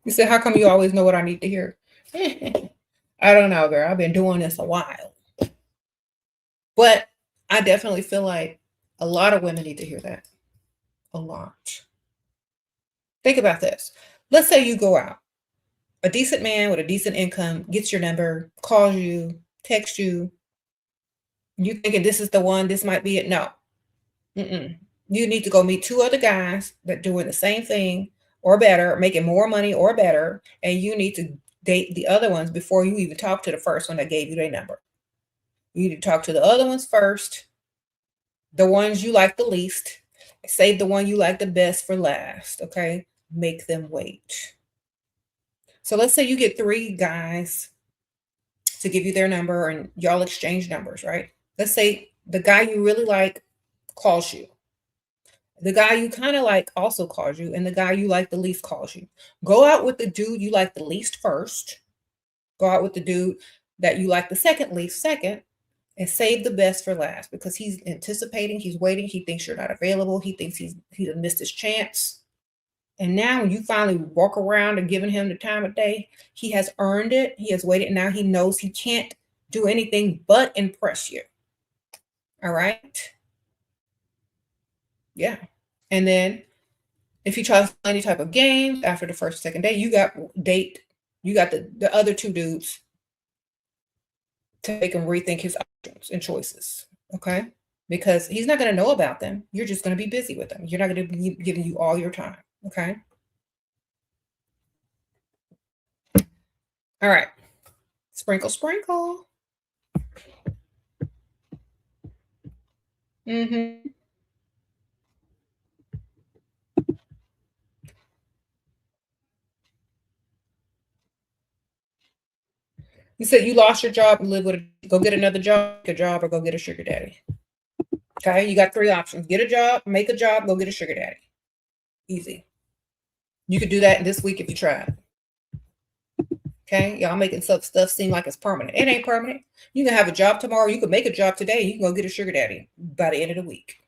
[SPEAKER 1] You said, how come you always know what I need to hear? I don't know, girl. I've been doing this a while. But I definitely feel like a lot of women need to hear that. A lot. Think about this. Let's say you go out. A decent man with a decent income gets your number, calls you, texts you. You thinking this is the one, this might be it. No. You need to go meet 2 other guys that doing the same thing or better, making more money or better, and you need to date the other ones before you even talk to the first one that gave you their number. You need to talk to the other ones first, the ones you like the least, save the one you like the best for last, okay? Make them wait. So let's say you get 3 guys to give you their number and y'all exchange numbers, right? Let's say the guy you really like calls you. The guy you kind of like also calls you, and the guy you like the least calls you. Go out with the dude you like the least first. Go out with the dude that you like the second least second, and save the best for last because he's anticipating, he's waiting, he thinks you're not available, he thinks he's missed his chance. And now when you finally walk around and giving him the time of day, he has earned it. He has waited. Now he knows he can't do anything but impress you. All right. Yeah. And then if he tries any type of games after the first, second day, you got the other 2 dudes to make him rethink his options and choices. Okay. Because he's not going to know about them. You're just going to be busy with them. You're not going to be giving you all your time. Okay. All right. Sprinkle, sprinkle. Mm-hmm. You said you lost your job and go get another job, or go get a sugar daddy. Okay, you got 3 options. Get a job, make a job, go get a sugar daddy. Easy. You could do that this week if you tried. Okay, y'all making stuff seem like it's permanent. It ain't permanent. You can have a job tomorrow. You can make a job today. You can go get a sugar daddy by the end of the week.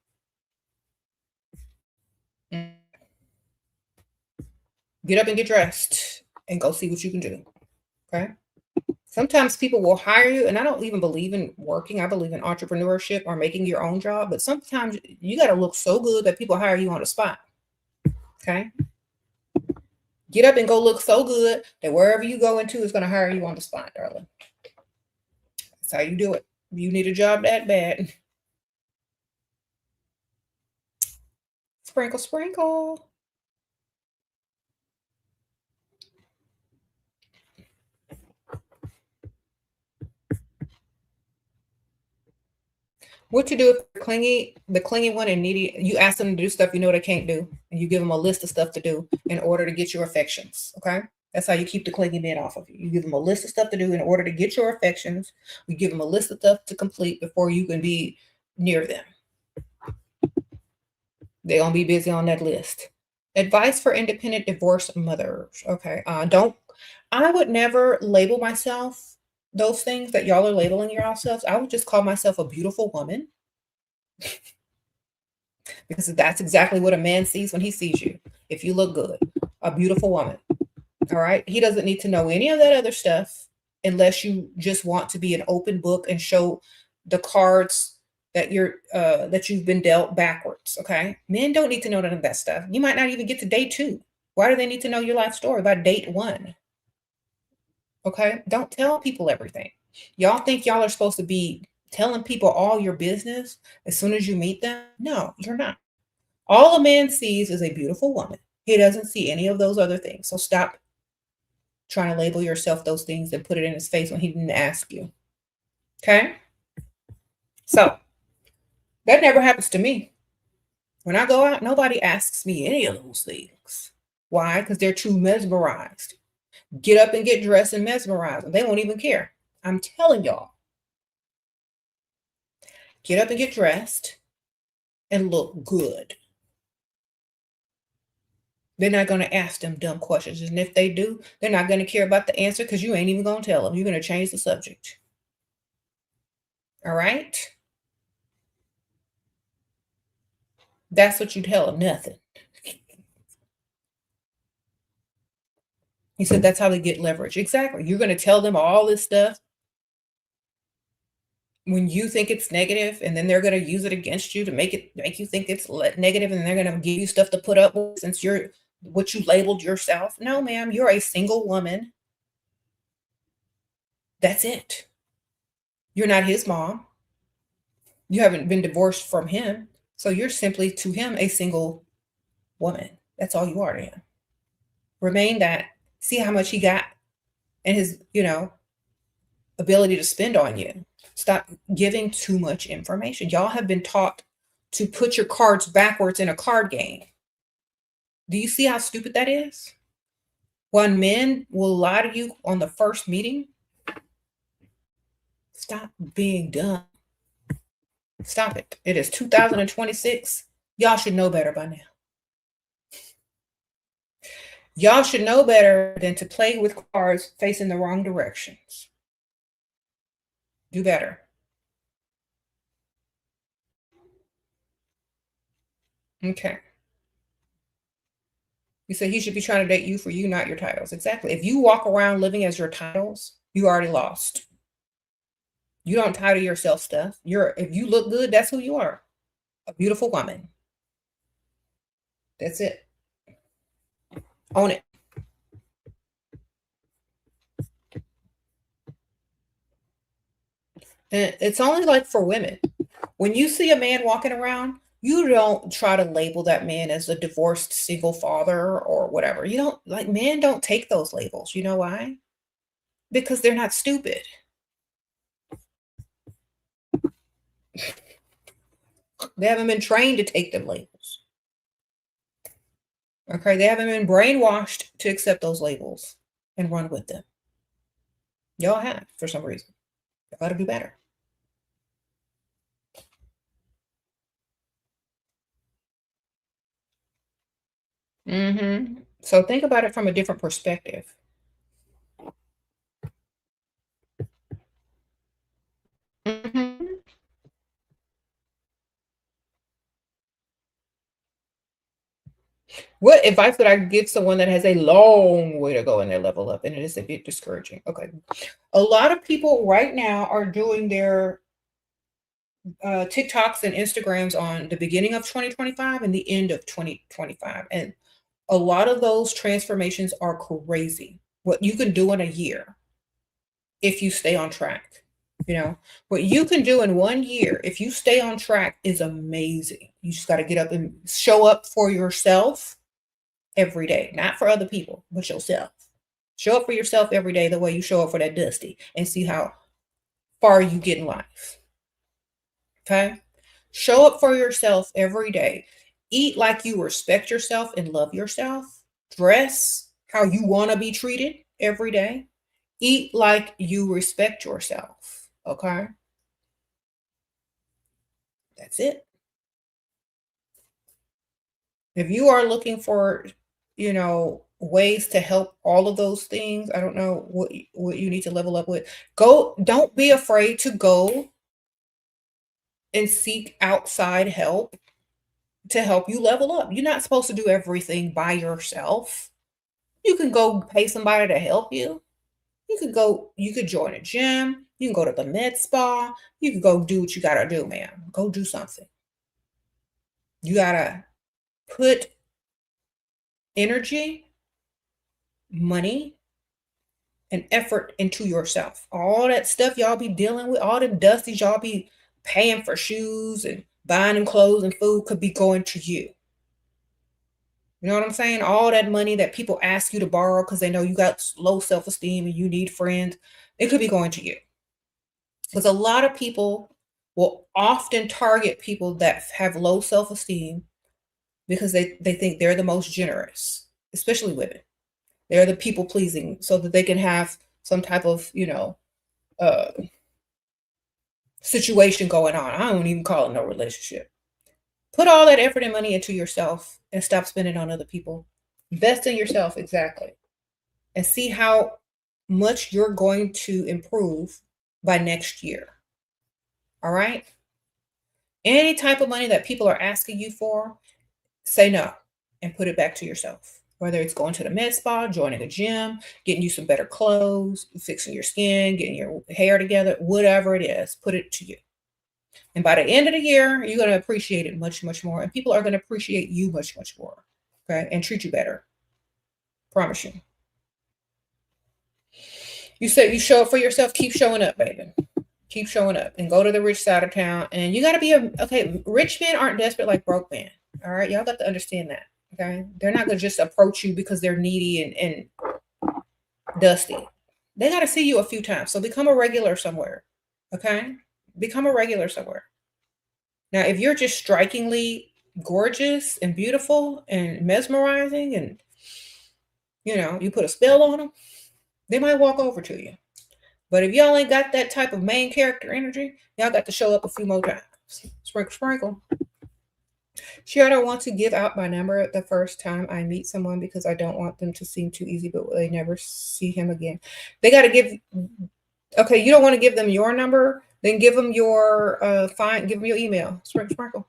[SPEAKER 1] Get up and get dressed and go see what you can do. Okay. Sometimes people will hire you, and I don't even believe in working. I believe in entrepreneurship or making your own job. But sometimes you got to look so good that people hire you on the spot. Okay. Get up and go look so good that wherever you go into is going to hire you on the spot, darling. That's how you do it. You need a job that bad. Sprinkle, sprinkle. What you do if they're clingy, the clingy one and needy, you ask them to do stuff you know they can't do, and you give them a list of stuff to do in order to get your affections. Okay. That's how you keep the clingy men off of you. You give them a list of stuff to do in order to get your affections. You give them a list of stuff to complete before you can be near them. They're going to be busy on that list. Advice for independent divorced mothers. Okay. I would never label myself those things that y'all are labeling yourselves. I would just call myself a beautiful woman because that's exactly what a man sees when he sees you. If you look good, a beautiful woman. All right. He doesn't need to know any of that other stuff unless you just want to be an open book and show the cards that you've been dealt backwards. Okay. Men don't need to know none of that stuff. You might not even get to day 2. Why do they need to know your life story by date 1? Okay. Don't tell people everything. Y'all think y'all are supposed to be telling people all your business as soon as you meet them? No, you're not. All a man sees is a beautiful woman. He doesn't see any of those other things. So stop trying to label yourself those things and put it in his face when he didn't ask you. Okay? So that never happens to me. When I go out, nobody asks me any of those things. Why? Because they're too mesmerized. Get up and get dressed and mesmerize them. They won't even care. I'm telling y'all. Get up and get dressed and look good. They're not going to ask them dumb questions. And if they do, they're not going to care about the answer because you ain't even going to tell them. You're going to change the subject. All right? That's what you tell them. Nothing. He said that's how they get leverage. Exactly. You're going to tell them all this stuff when you think it's negative, and then they're going to use it against you to make you think it's negative, and they're going to give you stuff to put up with since you're what you labeled yourself. No, ma'am, you're a single woman. That's it. You're not his mom. You haven't been divorced from him. So you're simply to him a single woman. That's all you are to him. Remain that. See how much he got and his, ability to spend on you. Stop giving too much information. Y'all have been taught to put your cards backwards in a card game. Do you see how stupid that is? When men will lie to you on the first meeting, stop being dumb. Stop it. It is 2026. Y'all should know better by now. Y'all should know better than to play with cards facing the wrong directions. Do better. Okay. You say he should be trying to date you for you, not your titles. Exactly. If you walk around living as your titles, you already lost. You don't title yourself stuff. If you look good, that's who you are. A beautiful woman. That's it. Own it. And it's only like for women. When you see a man walking around, you don't try to label that man as a divorced single father or whatever. You don't like men don't take those labels. You know why? Because they're not stupid. They haven't been trained to take them labels. Okay, they haven't been brainwashed to accept those labels and run with them. Y'all have for some reason. You got to do better. So think about it from a different perspective. Mhm. What advice would I give someone that has a long way to go in their level up and it is a bit discouraging? Okay. A lot of people right now are doing their TikToks and Instagrams on the beginning of 2025 and the end of 2025. And a lot of those transformations are crazy. What you can do in a year if you stay on track. You know, what you can do in 1 year if you stay on track is amazing. You just got to get up and show up for yourself every day, not for other people, but yourself. Show up for yourself every day the way you show up for that Dusty and see how far you get in life. Okay? Show up for yourself every day. Eat like you respect yourself and love yourself. Dress how you want to be treated every day. Eat like you respect yourself. Okay? That's it. If you are looking for, ways to help all of those things, I don't know what you need to level up with. Don't be afraid to go and seek outside help to help you level up. You're not supposed to do everything by yourself. You can go pay somebody to help you. You could join a gym. You can go to the med spa. You can go do what you gotta do, man. Go do something. You gotta put energy, money, and effort into yourself. All that stuff y'all be dealing with, all the dusties y'all be paying for shoes and buying them clothes and food could be going to you. You know what I'm saying? All that money that people ask you to borrow because they know you got low self-esteem and you need friends, it could be going to you. Because a lot of people will often target people that have low self-esteem because they think they're the most generous, especially women. They're the people pleasing so that they can have some type of, uh, situation going on. I don't even call it no relationship. Put all that effort and money into yourself and stop spending on other people. Invest in yourself, exactly. And see how much you're going to improve by next year. All right? Any type of money that people are asking you for, say no and put it back to yourself. Whether it's going to the med spa, joining a gym, getting you some better clothes, fixing your skin, getting your hair together, whatever it is, put it to you. And by the end of the year, you're going to appreciate it much, much more. And people are going to appreciate you much, much more. Okay. And treat you better. Promise you. You said you show up for yourself. Keep showing up, baby. Keep showing up and go to the rich side of town. And you got to be okay. Rich men aren't desperate like broke men. All right. Y'all got to understand that. Okay. They're not going to just approach you because they're needy and dusty. They got to see you a few times. So become a regular somewhere. Okay. Become a regular somewhere. Now, if you're just strikingly gorgeous and beautiful and mesmerizing and, you put a spell on them, they might walk over to you. But if y'all ain't got that type of main character energy, y'all got to show up a few more times. Sprinkle, sprinkle. Gerard, I want to give out my number the first time I meet someone because I don't want them to seem too easy, but they never see him again. They got to okay, you don't want to give them your number, then give them your, give them your email. Sprinkle, sprinkle.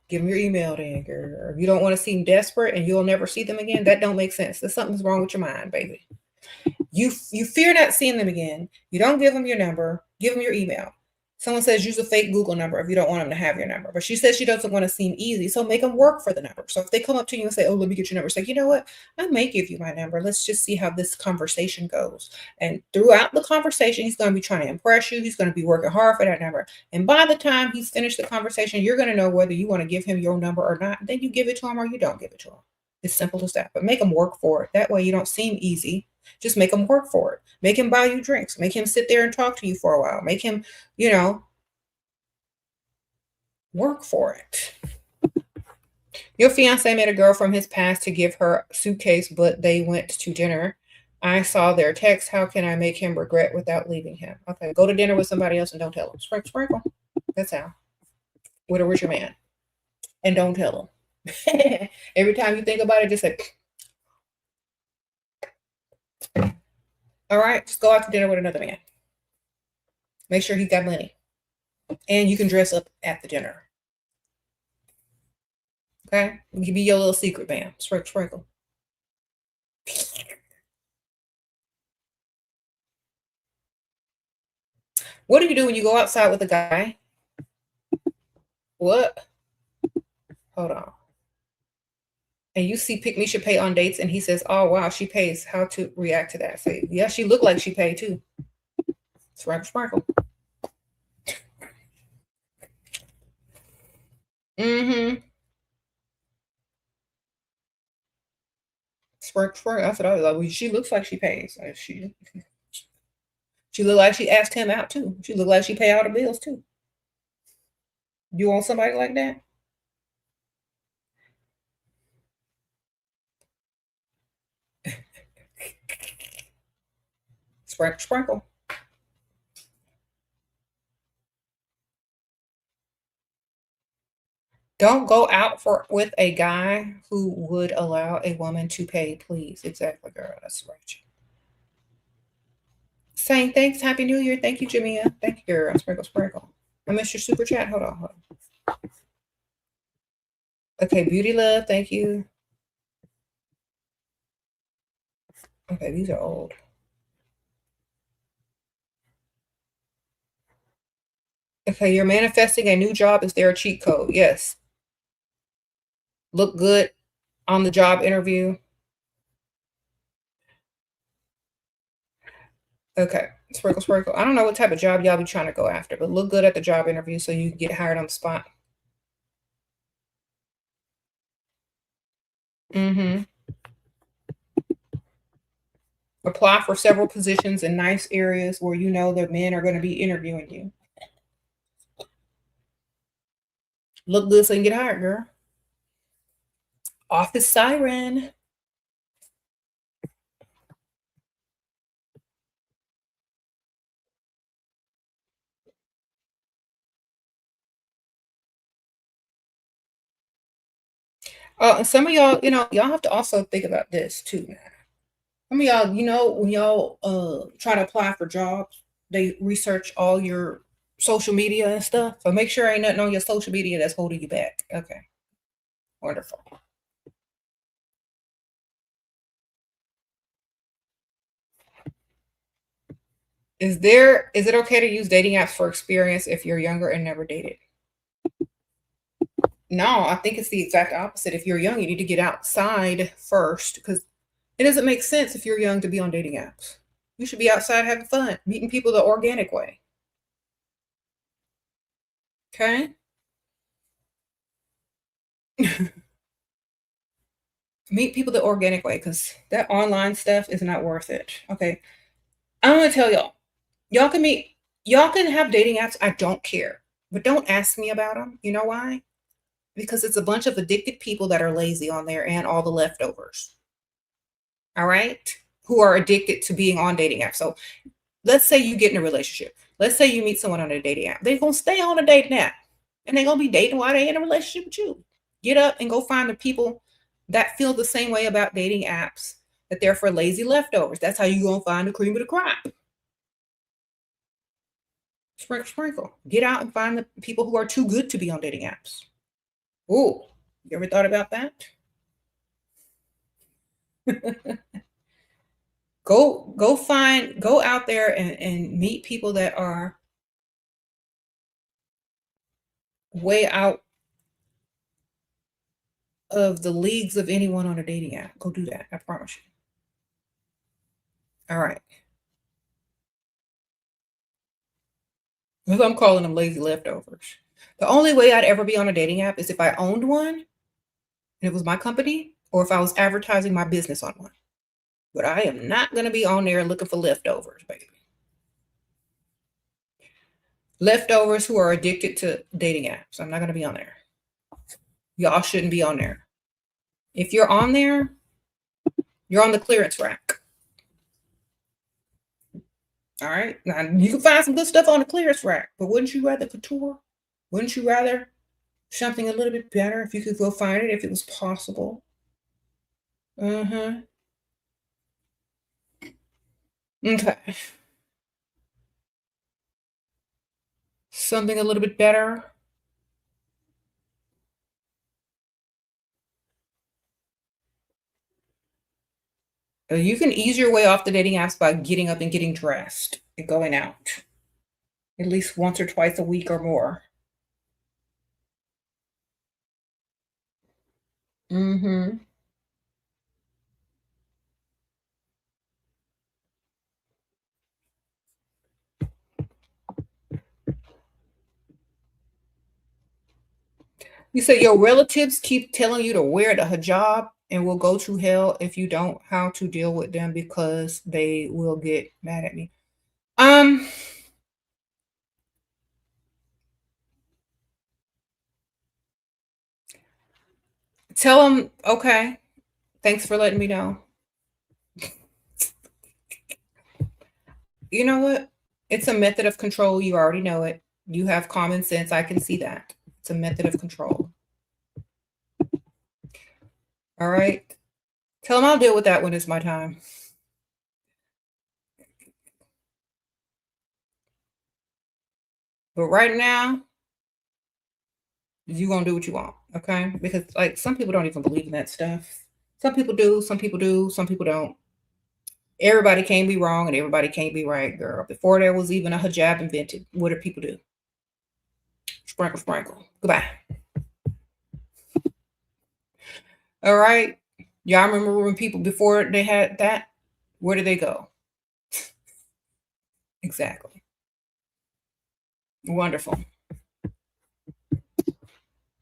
[SPEAKER 1] Give them your email then, girl. If you don't want to seem desperate and you'll never see them again, that don't make sense. There's something's wrong with your mind, baby. You fear not seeing them again. You don't give them your number. Give them your email. Someone says use a fake Google number if you don't want them to have your number. But she says she doesn't want to seem easy. So make them work for the number. So if they come up to you and say, oh, let me get your number. Say, you know what? I may give you my number. Let's just see how this conversation goes. And throughout the conversation, he's going to be trying to impress you. He's going to be working hard for that number. And by the time he's finished the conversation, you're going to know whether you want to give him your number or not. Then you give it to him or you don't give it to him. It's simple as that. But make them work for it. That way you don't seem easy. Just make him work for it. Make him buy you drinks. Make him sit there and talk to you for a while. Make him, work for it. Your fiance met a girl from his past to give her a suitcase, but they went to dinner. I saw their text. How can I make him regret without leaving him? Okay, go to dinner with somebody else and don't tell him. Sprinkle, sprinkle. That's how. With a richer man. And don't tell him. Every time you think about it, just say, all right, just go out to dinner with another man. Make sure he's got money. And you can dress up at the dinner. Okay? It can be your little secret, bam. Sprinkle, sprinkle. What do you do when you go outside with a guy? What? Hold on. And you see Pick Me Should Pay on dates, and he says, "Oh wow, she pays." How to react to that? Say, "Yeah, she looked like she paid too." Sprinkle, sprinkle. Mm-hmm. Sprinkle, sprinkle. That's what I was like. Well, she looks like she pays. She looked like she asked him out too. She looked like she paid all the bills too. You want somebody like that? Sprinkle, sprinkle. Don't go out for with a guy who would allow a woman to pay, please. Exactly, girl. That's right. Saying thanks, Happy New Year. Thank you, Jamia. Thank you, girl. Sprinkle, sprinkle. I missed your super chat. Hold on, hold on. Okay, Beauty Love, thank you. Okay, these are old. Okay, you're manifesting a new job. Is there a cheat code? Yes. Look good on the job interview. Okay, sprinkle, sprinkle. I don't know what type of job y'all be trying to go after, but look good at the job interview so you can get hired on the spot. Mm-hmm. Apply for several positions in nice areas where you know that men are going to be interviewing you. Look good so you can get hired, girl. Office siren. And some of y'all, y'all have to also think about this too. Now. Some of y'all, when y'all try to apply for jobs, they research all your social media and stuff. So make sure ain't nothing on your social media that's holding you back. Okay. Wonderful. Is it okay to use dating apps for experience if you're younger and never dated? No, I think it's the exact opposite. If you're young, you need to get outside first because it doesn't make sense if you're young to be on dating apps. You should be outside having fun, meeting people the organic way. Okay? Meet people the organic way because that online stuff is not worth it. Okay. I'm gonna tell y'all can have dating apps. I don't care. But don't ask me about them. You know why? Because it's a bunch of addicted people that are lazy on there and all the leftovers. All right? Who are addicted to being on dating apps. So let's say you get in a relationship. Let's say you meet someone on a dating app. They're gonna stay on a dating app and they're gonna be dating while they're in a relationship with you. Get up and go find the people that feel the same way about dating apps, that they're for lazy leftovers. That's how you gonna find the cream of the crop. Sprinkle, sprinkle. Get out and find the people who are too good to be on dating apps. Ooh, you ever thought about that? Go out there and meet people that are way out of the leagues of anyone on a dating app. Go do that. I promise you. All right. Because I'm calling them lazy leftovers. The only way I'd ever be on a dating app is if I owned one and it was my company, or if I was advertising my business on one. But I am not going to be on there looking for leftovers, baby. Leftovers who are addicted to dating apps. I'm not going to be on there. Y'all shouldn't be on there. If you're on there, you're on the clearance rack. All right. Now you can find some good stuff on the clearance rack, but wouldn't you rather couture? Wouldn't you rather something a little bit better if you could go find it if it was possible? Mm-hmm. Okay. Something a little bit better. So you can ease your way off the dating apps by getting up and getting dressed and going out at least once or twice a week or more. Mm-hmm. You say your relatives keep telling you to wear the hijab and will go to hell if you don't. How to deal with them because they will get mad at me. Um, Tell them okay. Thanks for letting me know. You know what? It's a method of control. You already know it. You have common sense. I can see that. It's a method of control. All right. Tell them I'll deal with that when it's my time. But right now, you gonna do what you want, okay? Because like some people don't even believe in that stuff. Some people do, some people do, some people don't. Everybody can't be wrong and everybody can't be right, girl. Before there was even a hijab invented, what did people do? Sprinkle, sprinkle. Goodbye. All right. Y'all remember when people before they had that? Where did they go? Exactly. Wonderful.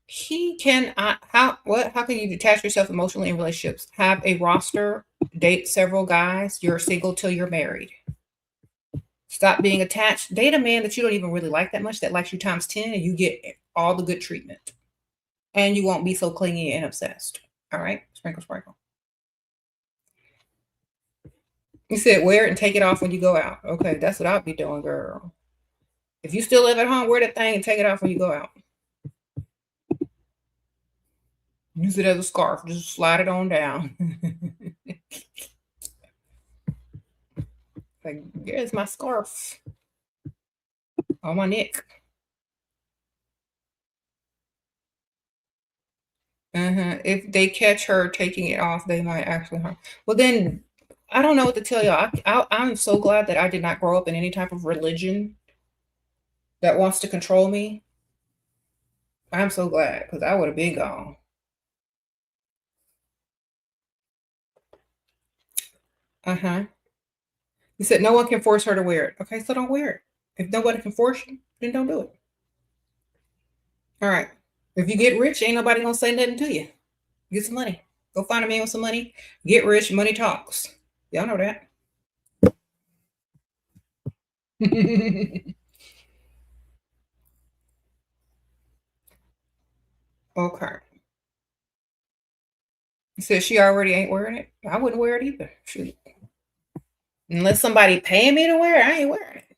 [SPEAKER 1] He can how can you detach yourself emotionally in relationships? Have a roster, date several guys, you're single till you're married. Stop being attached. Date a man that you don't even really like that much, that likes you times 10, and you get all the good treatment. And you won't be so clingy and obsessed. All right? Sprinkle, sprinkle. You said wear it and take it off when you go out. Okay, that's what I'll be doing, girl. If you still live at home, wear that thing and take it off when you go out. Use it as a scarf. Just slide it on down. Like, here's my scarf on my neck. If they catch her taking it off, they might actually harm. Well, then I don't know what to tell you. I'm so glad that I did not grow up in any type of religion that wants to control me. I'm so glad because I would have been gone. Uh huh. You said no one can force her to wear it. Okay, so don't wear it. If nobody can force you, then don't do it. All right. If you get rich, ain't nobody gonna say nothing to you. Get some money. Go find a man with some money. Get rich. Money talks. Y'all know that. Okay. You said she already ain't wearing it. I wouldn't wear it either. Shoot. Unless somebody paying me to wear it, I ain't wearing it.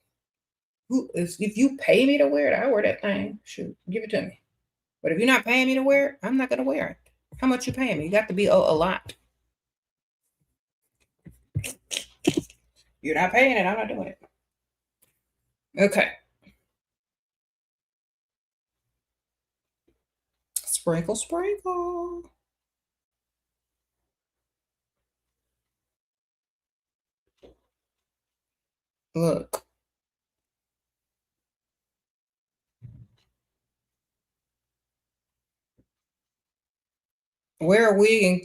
[SPEAKER 1] If you pay me to wear it, I wear that thing. Shoot, give it to me. But if you're not paying me to wear it, I'm not gonna wear it. How much you paying me? You got to be a lot. You're not paying it. I'm not doing it. Okay. Sprinkle, sprinkle. Look. Wear a wig and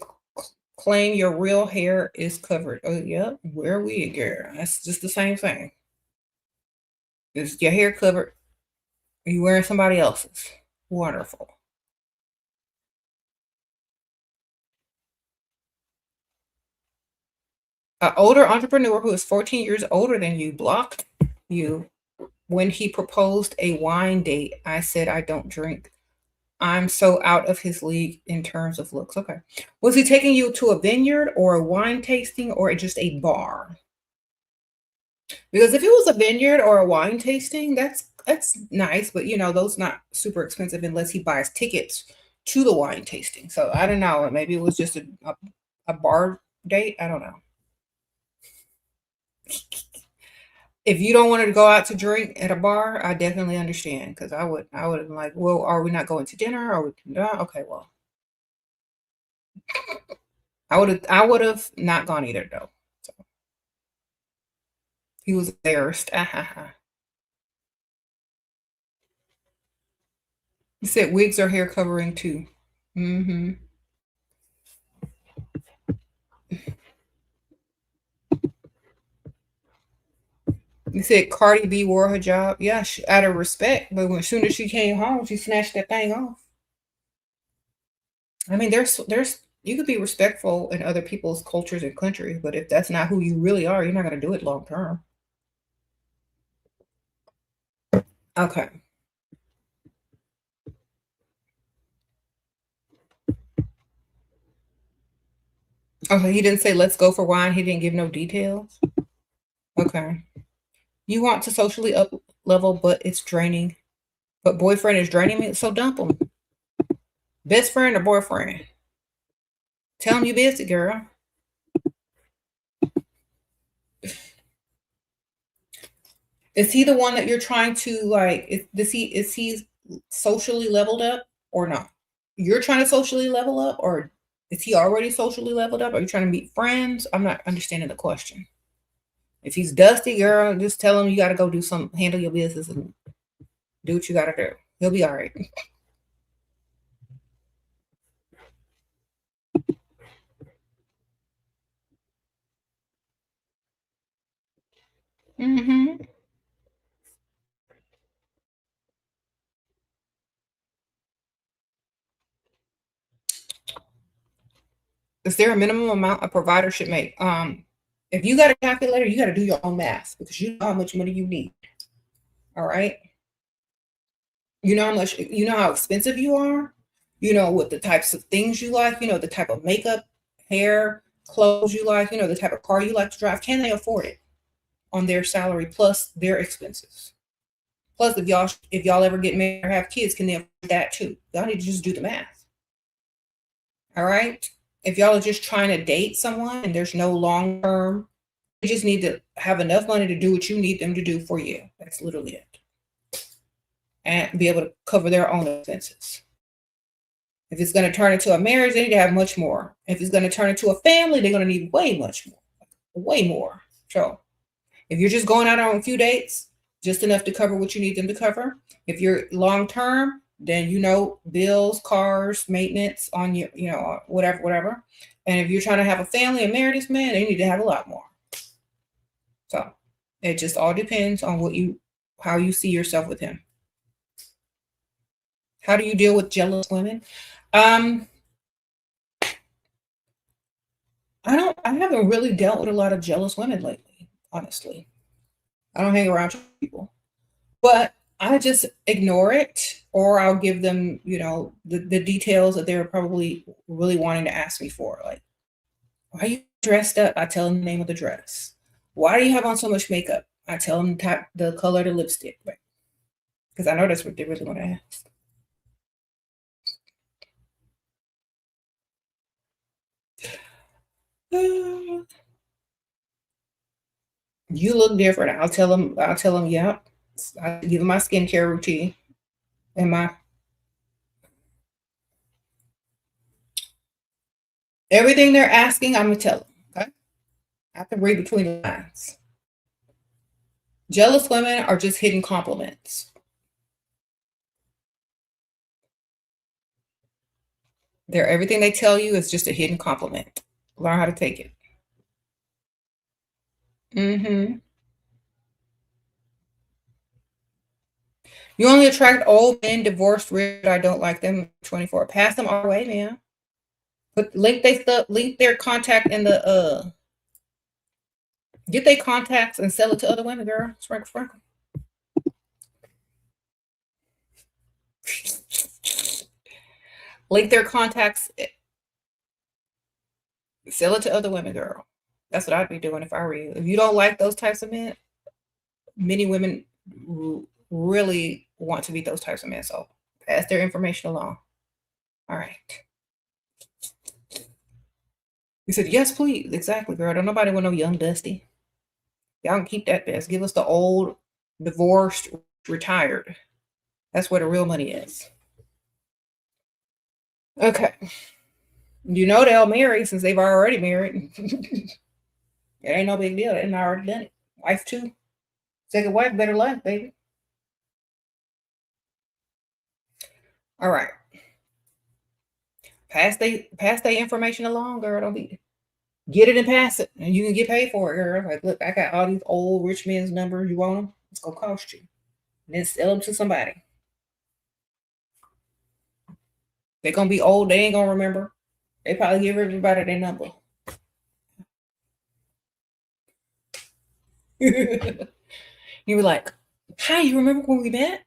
[SPEAKER 1] claim your real hair is covered. Oh, yeah. Wear a wig, girl. That's just the same thing. Is your hair covered? Are you wearing somebody else's? Wonderful. An older entrepreneur who is 14 years older than you blocked you when he proposed a wine date. I said, I don't drink. I'm so out of his league in terms of looks. Okay. Was he taking you to a vineyard or a wine tasting or just a bar? Because if it was a vineyard or a wine tasting, that's nice, but those not super expensive unless he buys tickets to the wine tasting. So I don't know. Maybe it was just a bar date. I don't know. If you don't want to go out to drink at a bar, I definitely understand because I would have been like, well, are we not going to dinner? Or no? Okay, well, I would have not gone either though. He was embarrassed. He said wigs are hair covering too. Mm-hmm. He said Cardi B wore her job. Yeah, out of respect. But as soon as she came home, she snatched that thing off. I mean, there's you could be respectful in other people's cultures and countries, but if that's not who you really are, you're not going to do it long term. Okay. Okay, he didn't say let's go for wine. He didn't give no details. Okay. You want to socially up level, but it's draining. But boyfriend is draining me, so dump him. Best friend or boyfriend? Tell him you busy, girl. Is he the one that you're trying to like? Is he socially leveled up or not? You're trying to socially level up, or is he already socially leveled up? Are you trying to meet friends? I'm not understanding the question. If he's dusty, girl, just tell him you got to go do some, handle your business and do what you got to do. He'll be all right. Mm-hmm. Is there a minimum amount a provider should make? If you got a calculator, you got to do your own math because you know how much money you need. All right. You know how much, you know how expensive you are. You know what the types of things you like. You know the type of makeup, hair, clothes you like. You know the type of car you like to drive. Can they afford it on their salary plus their expenses? Plus, if y'all ever get married or have kids, can they afford that too? Y'all need to just do the math. All right. If y'all are just trying to date someone and there's no long term, you just need to have enough money to do what you need them to do for you. That's literally it. And be able to cover their own expenses. If it's going to turn into a marriage, they need to have much more. If it's going to turn into a family, they're going to need way much more. Way more. So if you're just going out on a few dates, just enough to cover what you need them to cover. If you're long term, then you know bills, cars, maintenance on your, whatever. And if you're trying to have a family and marry this man, they need to have a lot more. So it just all depends on how you see yourself with him. How do you deal with jealous women? I haven't really dealt with a lot of jealous women lately, honestly. I don't hang around people. But I just ignore it, or I'll give them, the details that they're probably really wanting to ask me for. Like, why are you dressed up? I tell them the name of the dress. Why do you have on so much makeup? I tell them the color of the lipstick. Because I know that's what they really want to ask. You look different. I'll tell them, yeah. I give them my skincare routine and everything they're asking, I'm gonna tell them. Okay. I have to read between the lines. Jealous women are just hidden compliments. Everything they tell you is just a hidden compliment. Learn how to take it. Mm-hmm. You only attract old men, divorced, rich. I don't like them. 24. Pass them our way, man. But link their contact in the get their contacts and sell it to other women, girl. Sprinkle. Link their contacts, sell it to other women, girl. That's what I'd be doing if I were you. If you don't like those types of men, many women really want to meet those types of men. So pass their information along. All right. He said, yes, please. Exactly, girl. Don't nobody want no young Dusty. Y'all can keep that best. Give us the old, divorced, retired. That's where the real money is. Okay. You know they'll marry since they've already married. It ain't no big deal. They've already done it. Wife too. Second wife, better life, baby. All right. Pass they information along, girl. Don't be get it and pass it, and you can get paid for it, girl. Like, look, I got all these old rich men's numbers. You want them? It's gonna cost you. And then sell them to somebody. They're gonna be old. They ain't gonna remember. They probably give everybody their number. You were like, "Hi, you remember when we met?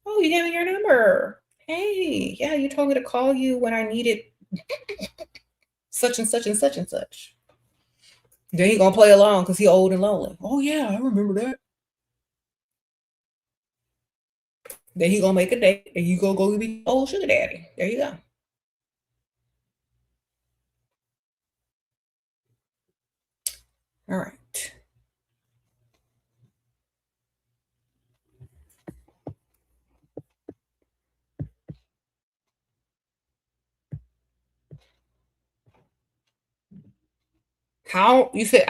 [SPEAKER 1] Oh, you gave me your number. Hey, yeah, you told me to call you when I needed such and such and such and such." Then he gonna play along because he old and lonely. Oh yeah, I remember that. Then he gonna make a date and you go be old sugar daddy. There you go. All right. How you said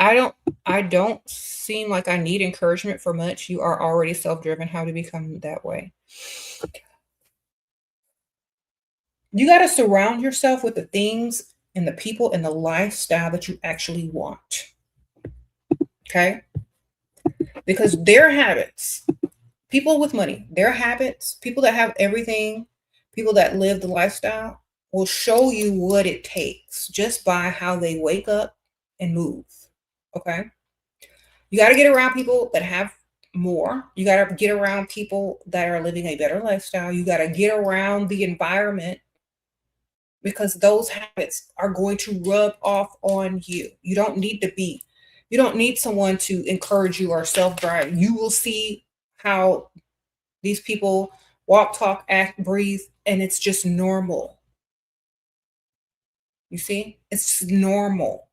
[SPEAKER 1] I don't seem like I need encouragement for much. You are already self-driven. How to become that way? You got to surround yourself with the things and the people and the lifestyle that you actually want. Okay? Because their habits, people with money, their habits, people that have everything, people that live the lifestyle will show you what it takes just by how they wake up and move. Okay? You got to get around people that have more. You got to get around people that are living a better lifestyle. You got to get around the environment because those habits are going to rub off on you. You don't need someone to encourage you or self-drive. You will see how these people walk, talk, act, breathe, and it's just normal. You see? It's normal.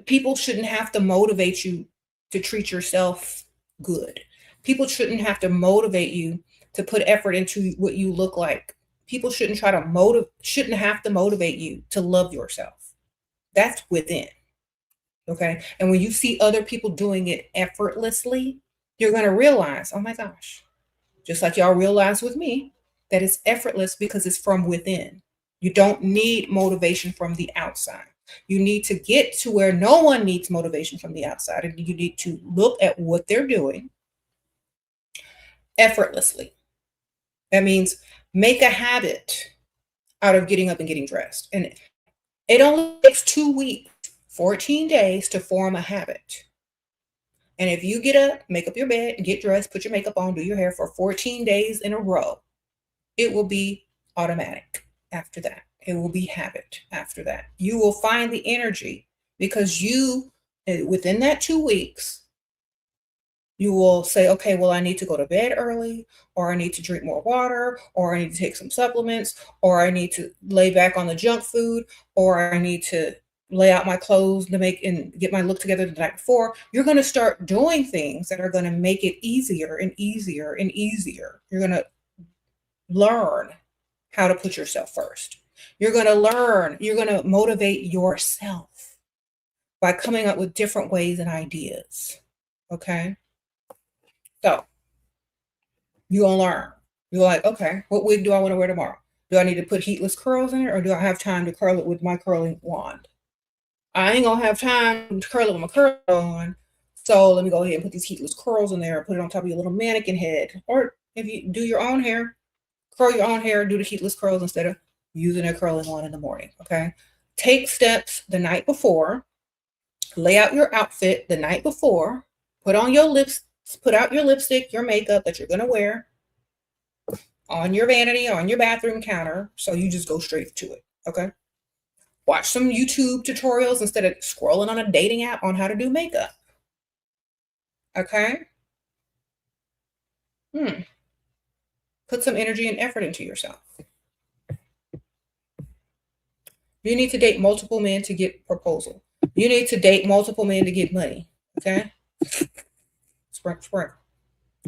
[SPEAKER 1] People shouldn't have to motivate you to treat yourself good. People shouldn't have to motivate you to put effort into what you look like. People shouldn't have to motivate you to love yourself. That's within. Okay? And when you see other people doing it effortlessly, you're going to realize, "Oh my gosh." Just like y'all realize with me that it's effortless because it's from within. You don't need motivation from the outside. You need to get to where no one needs motivation from the outside. And you need to look at what they're doing effortlessly. That means make a habit out of getting up and getting dressed. And it only takes 2 weeks, 14 days to form a habit. And if you get up, make up your bed, get dressed, put your makeup on, do your hair for 14 days in a row, it will be automatic after that. It will be habit after that. You will find the energy because within that 2 weeks, you will say, "Okay, well, I need to go to bed early, or I need to drink more water, or I need to take some supplements, or I need to lay back on the junk food, or I need to lay out my clothes to make and get my look together the night before." You're going to start doing things that are going to make it easier and easier and easier. You're going to learn how to put yourself first. You're going to motivate yourself by coming up with different ways and ideas. Okay? So, you're going to learn. You're like, "Okay, what wig do I want to wear tomorrow? Do I need to put heatless curls in it, or do I have time to curl it with my curling wand? I ain't gonna have time to curl it with my curl on. So let me go ahead and put these heatless curls in there and put it on top of your little mannequin head." Or if you do your own hair, curl your own hair, do the heatless curls instead of using a curling one in the morning. Okay. Take steps the night before, lay out your outfit the night before, put out your lipstick, your makeup that you're gonna wear on your vanity, on your bathroom counter. So you just go straight to it. Okay. Watch some YouTube tutorials instead of scrolling on a dating app on how to do makeup. Okay? Put some energy and effort into yourself. You need to date multiple men to get proposal. You need to date multiple men to get money. Okay? Spring.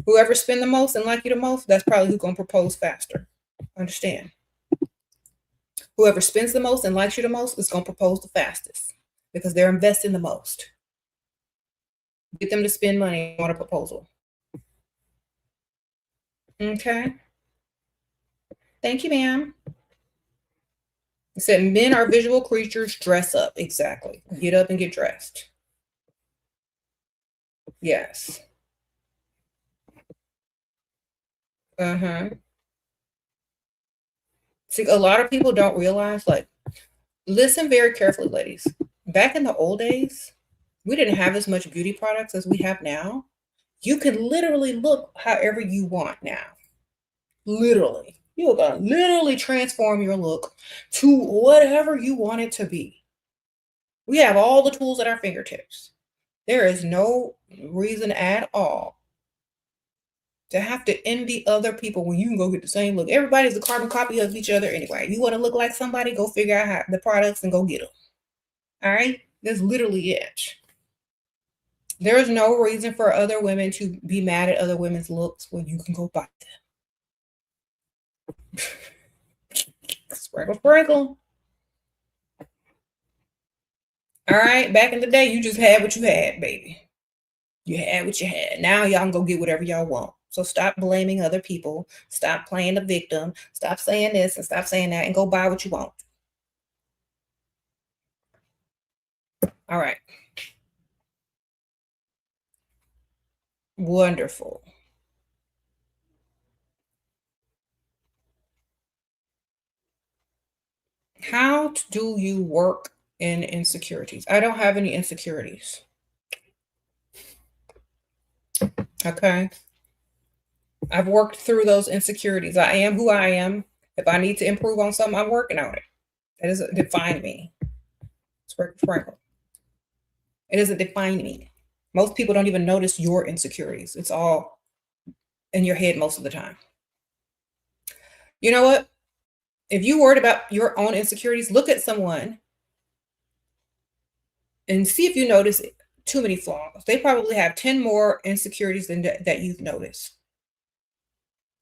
[SPEAKER 1] Whoever spend the most and like you the most, that's probably who's going to propose faster. Understand? Whoever spends the most and likes you the most is going to propose the fastest because they're investing the most. Get them to spend money on a proposal. Okay. Thank you, ma'am. It said men are visual creatures, dress up. Exactly. Get up and get dressed. Yes. Uh-huh. See, a lot of people don't realize, like, listen very carefully, ladies. Back in the old days, we didn't have as much beauty products as we have now. You can literally look however you want now. Literally. You're gonna literally transform your look to whatever you want it to be. We have all the tools at our fingertips. There is no reason at all to have to envy other people when you can go get the same look. Everybody's a carbon copy of each other anyway. You want to look like somebody, go figure out how the products and go get them. All right? That's literally it. There is no reason for other women to be mad at other women's looks when you can go buy them. Sprinkle, sprinkle. All right? Back in the day, you just had what you had, baby. You had what you had. Now y'all can go get whatever y'all want. So stop blaming other people. Stop playing the victim. Stop saying this and stop saying that and go buy what you want. All right. Wonderful. How do you work in insecurities? I don't have any insecurities. Okay. I've worked through those insecurities. I am who I am. If I need to improve on something, I'm working on it. That doesn't define me. Sprinkle, sprinkle. It doesn't define me. Most people don't even notice your insecurities. It's all in your head most of the time. You know what? If you worried about your own insecurities, look at someone and see if you notice too many flaws. They probably have 10 more insecurities than that you've noticed.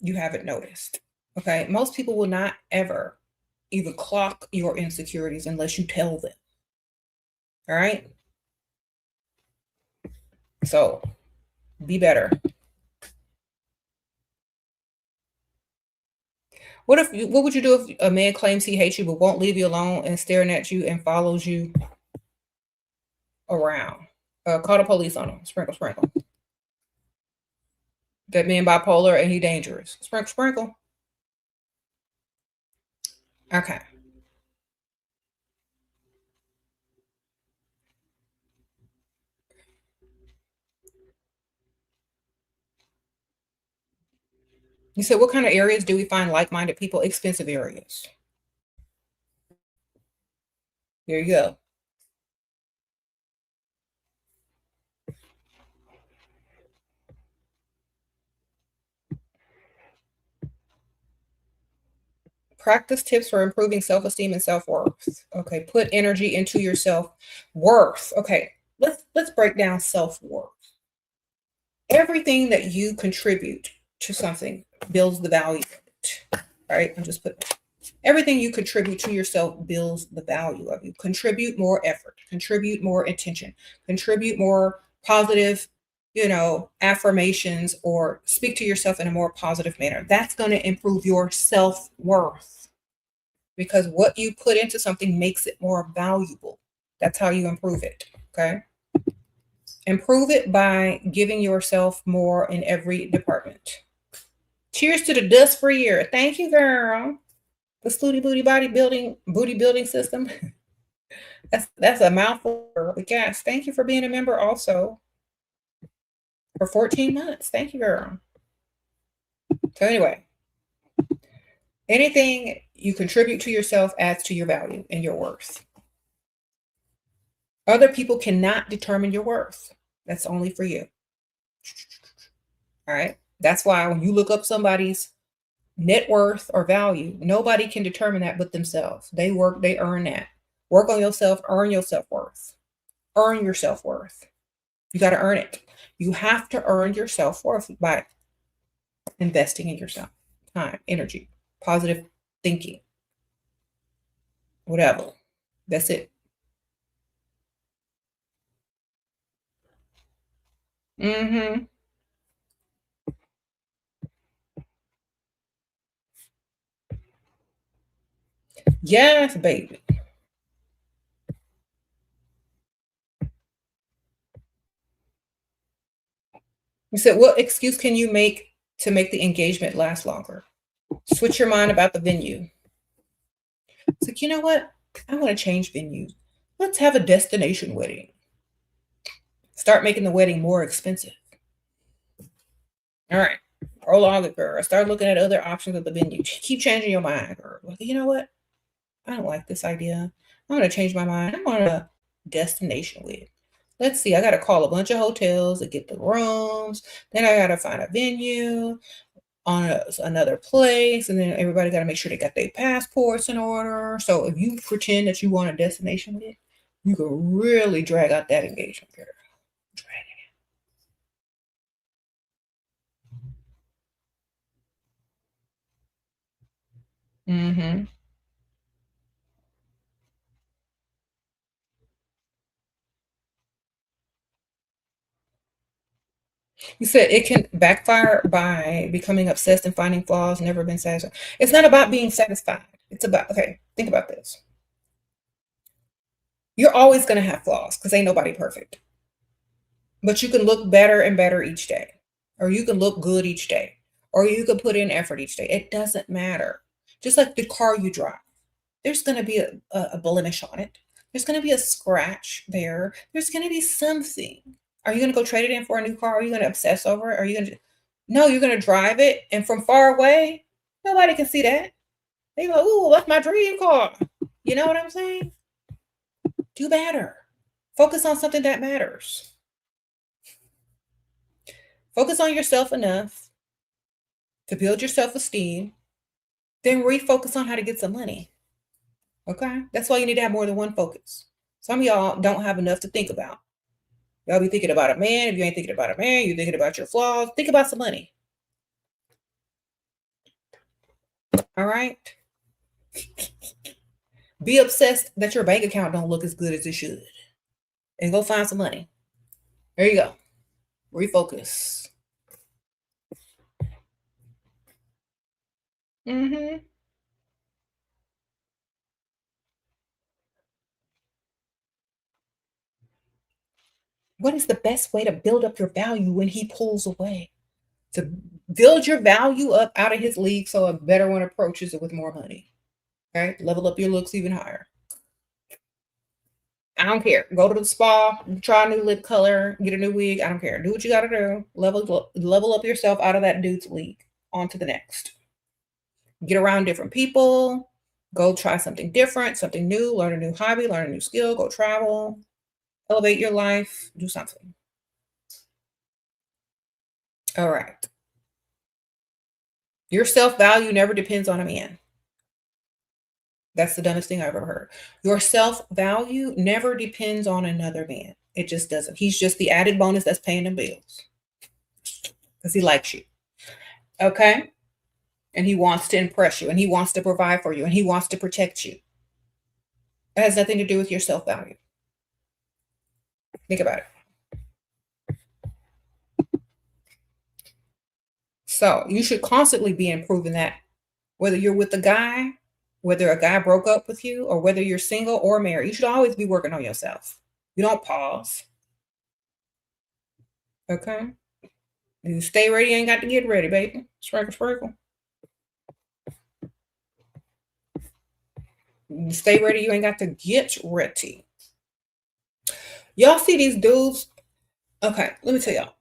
[SPEAKER 1] You haven't noticed. Okay. Most people will not ever even clock your insecurities unless you tell them. All right. So be better. What would you do if a man claims he hates you but won't leave you alone and staring at you and follows you around? Call the police on him. Sprinkle, sprinkle. That man bipolar and he dangerous. Sprinkle, sprinkle. Okay. You said, what kind of areas do we find like-minded people? Expensive areas. There you go. Practice tips for improving self-esteem and self-worth. Okay, put energy into your self-worth. Okay, let's break down self-worth. Everything that you contribute to something builds the value of it. All right, I'm just putting everything you contribute to yourself builds the value of you. Contribute more effort, contribute more attention, contribute more positive, affirmations, or speak to yourself in a more positive manner. That's going to improve your self-worth because what you put into something makes it more valuable. That's how you improve it. Okay. Improve it by giving yourself more in every department. Cheers to the dust-free year. Thank you, girl. The Snooty Booty booty building system. That's a mouthful. Yes. Thank you for being a member also for 14 months. Thank you, girl. So anyway, anything you contribute to yourself adds to your value and your worth. Other people cannot determine your worth. That's only for you. All right. That's why when you look up somebody's net worth or value, nobody can determine that but themselves. They earn that. Work on yourself, earn your self-worth. Earn your self-worth. You got to earn it. You have to earn your self-worth by investing in yourself. Time, energy, positive thinking, whatever. That's it. Mm-hmm. Yes, baby. You said, what excuse can you make to make the engagement last longer? Switch your mind about the venue. It's like, you know what? I want to change venues. Let's have a destination wedding. Start making the wedding more expensive. All right. Prolong it, girl. Start looking at other options of the venue. Keep changing your mind, girl. Like, you know what? I don't like this idea. I'm going to change my mind. I want a destination wedding. Let's see. I got to call a bunch of hotels to get the rooms. Then I got to find a venue on another place. And then everybody got to make sure they got their passports in order. So if you pretend that you want a destination wedding, you can really drag out that engagement, girl. Drag it. Mm-hmm. You said it can backfire by becoming obsessed and finding flaws, never been satisfied. It's not about being satisfied. It's about, okay, think about this. You're always going to have flaws because ain't nobody perfect. But you can look better and better each day, or you can look good each day, or you can put in effort each day. It doesn't matter. Just like the car you drive, there's going to be a blemish on it. There's going to be a scratch there. There's going to be something. Are you going to go trade it in for a new car? Are you going to obsess over it? Are you going to? No, you're going to drive it, and from far away, nobody can see that. They go, "Ooh, that's my dream car." You know what I'm saying? Do better. Focus on something that matters. Focus on yourself enough to build your self esteem, then refocus on how to get some money. Okay? That's why you need to have more than one focus. Some of y'all don't have enough to think about. Y'all be thinking about a man. If you ain't thinking about a man, you're thinking about your flaws. Think about some money. All right? Be obsessed that your bank account don't look as good as it should. And go find some money. There you go. Refocus. Mm-hmm. What is the best way to build up your value when he pulls away? To build your value up out of his league so a better one approaches it with more money. Okay? Level up your looks even higher. I don't care. Go to the spa, try a new lip color, get a new wig. I don't care. Do what you got to do. Level up yourself out of that dude's league. On to the next. Get around different people. Go try something different, something new. Learn a new hobby. Learn a new skill. Go travel. Elevate your life. Do something. All right. Your self value never depends on a man. That's the dumbest thing I've ever heard. Your self value never depends on another man. It just doesn't. He's just the added bonus that's paying the bills because he likes you. Okay. And he wants to impress you and he wants to provide for you and he wants to protect you. It has nothing to do with your self value. Think about it. So you should constantly be improving that, whether you're with a guy, whether a guy broke up with you, or whether you're single or married. You should always be working on yourself. You don't pause. Okay. You stay ready, ain't got to get ready, baby. Sprinkle, sprinkle. You stay ready, you ain't got to get ready. Y'all see these dudes? Okay, let me tell y'all.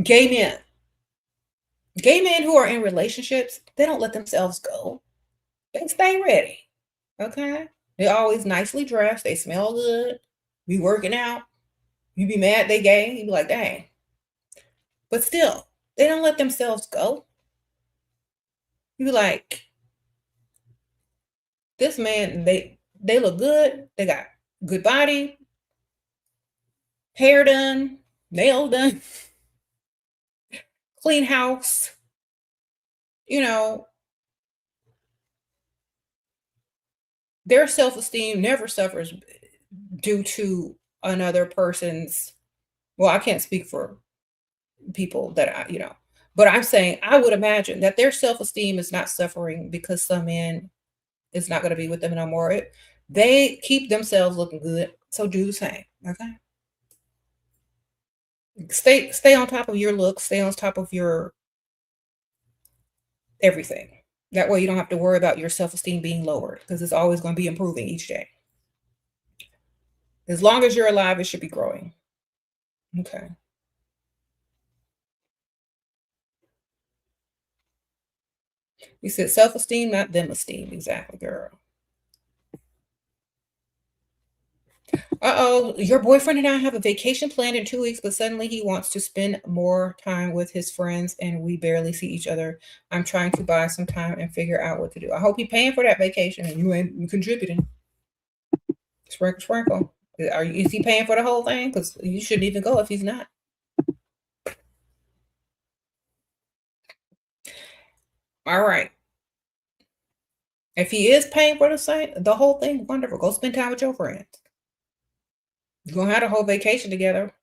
[SPEAKER 1] Gay men. Gay men who are in relationships, they don't let themselves go. They stay ready. Okay? They're always nicely dressed. They smell good. Be working out. You be mad they gay. You be like, dang. But still, they don't let themselves go. You be like, this man, they look good. They got good body, hair done, nails done, clean house. You know, their self-esteem never suffers due to another person's, well, I can't speak for people that but I'm saying I would imagine that their self-esteem is not suffering because some man is not going to be with them no more. They keep themselves looking good, so do the same. Okay, stay on top of your looks, stay on top of your everything. That way, you don't have to worry about your self-esteem being lowered because it's always going to be improving each day. As long as you're alive, it should be growing. Okay. You said self-esteem, not them esteem. Exactly, girl. Uh-oh, your boyfriend and I have a vacation planned in 2 weeks, but suddenly he wants to spend more time with his friends and we barely see each other. I'm trying to buy some time and figure out what to do. I hope he's paying for that vacation and you ain't contributing. Sprinkle, sprinkle. Is he paying for the whole thing? Because you shouldn't even go if he's not. All right. If he is paying for the whole thing, wonderful. Go spend time with your friends. You're gonna have a whole vacation together.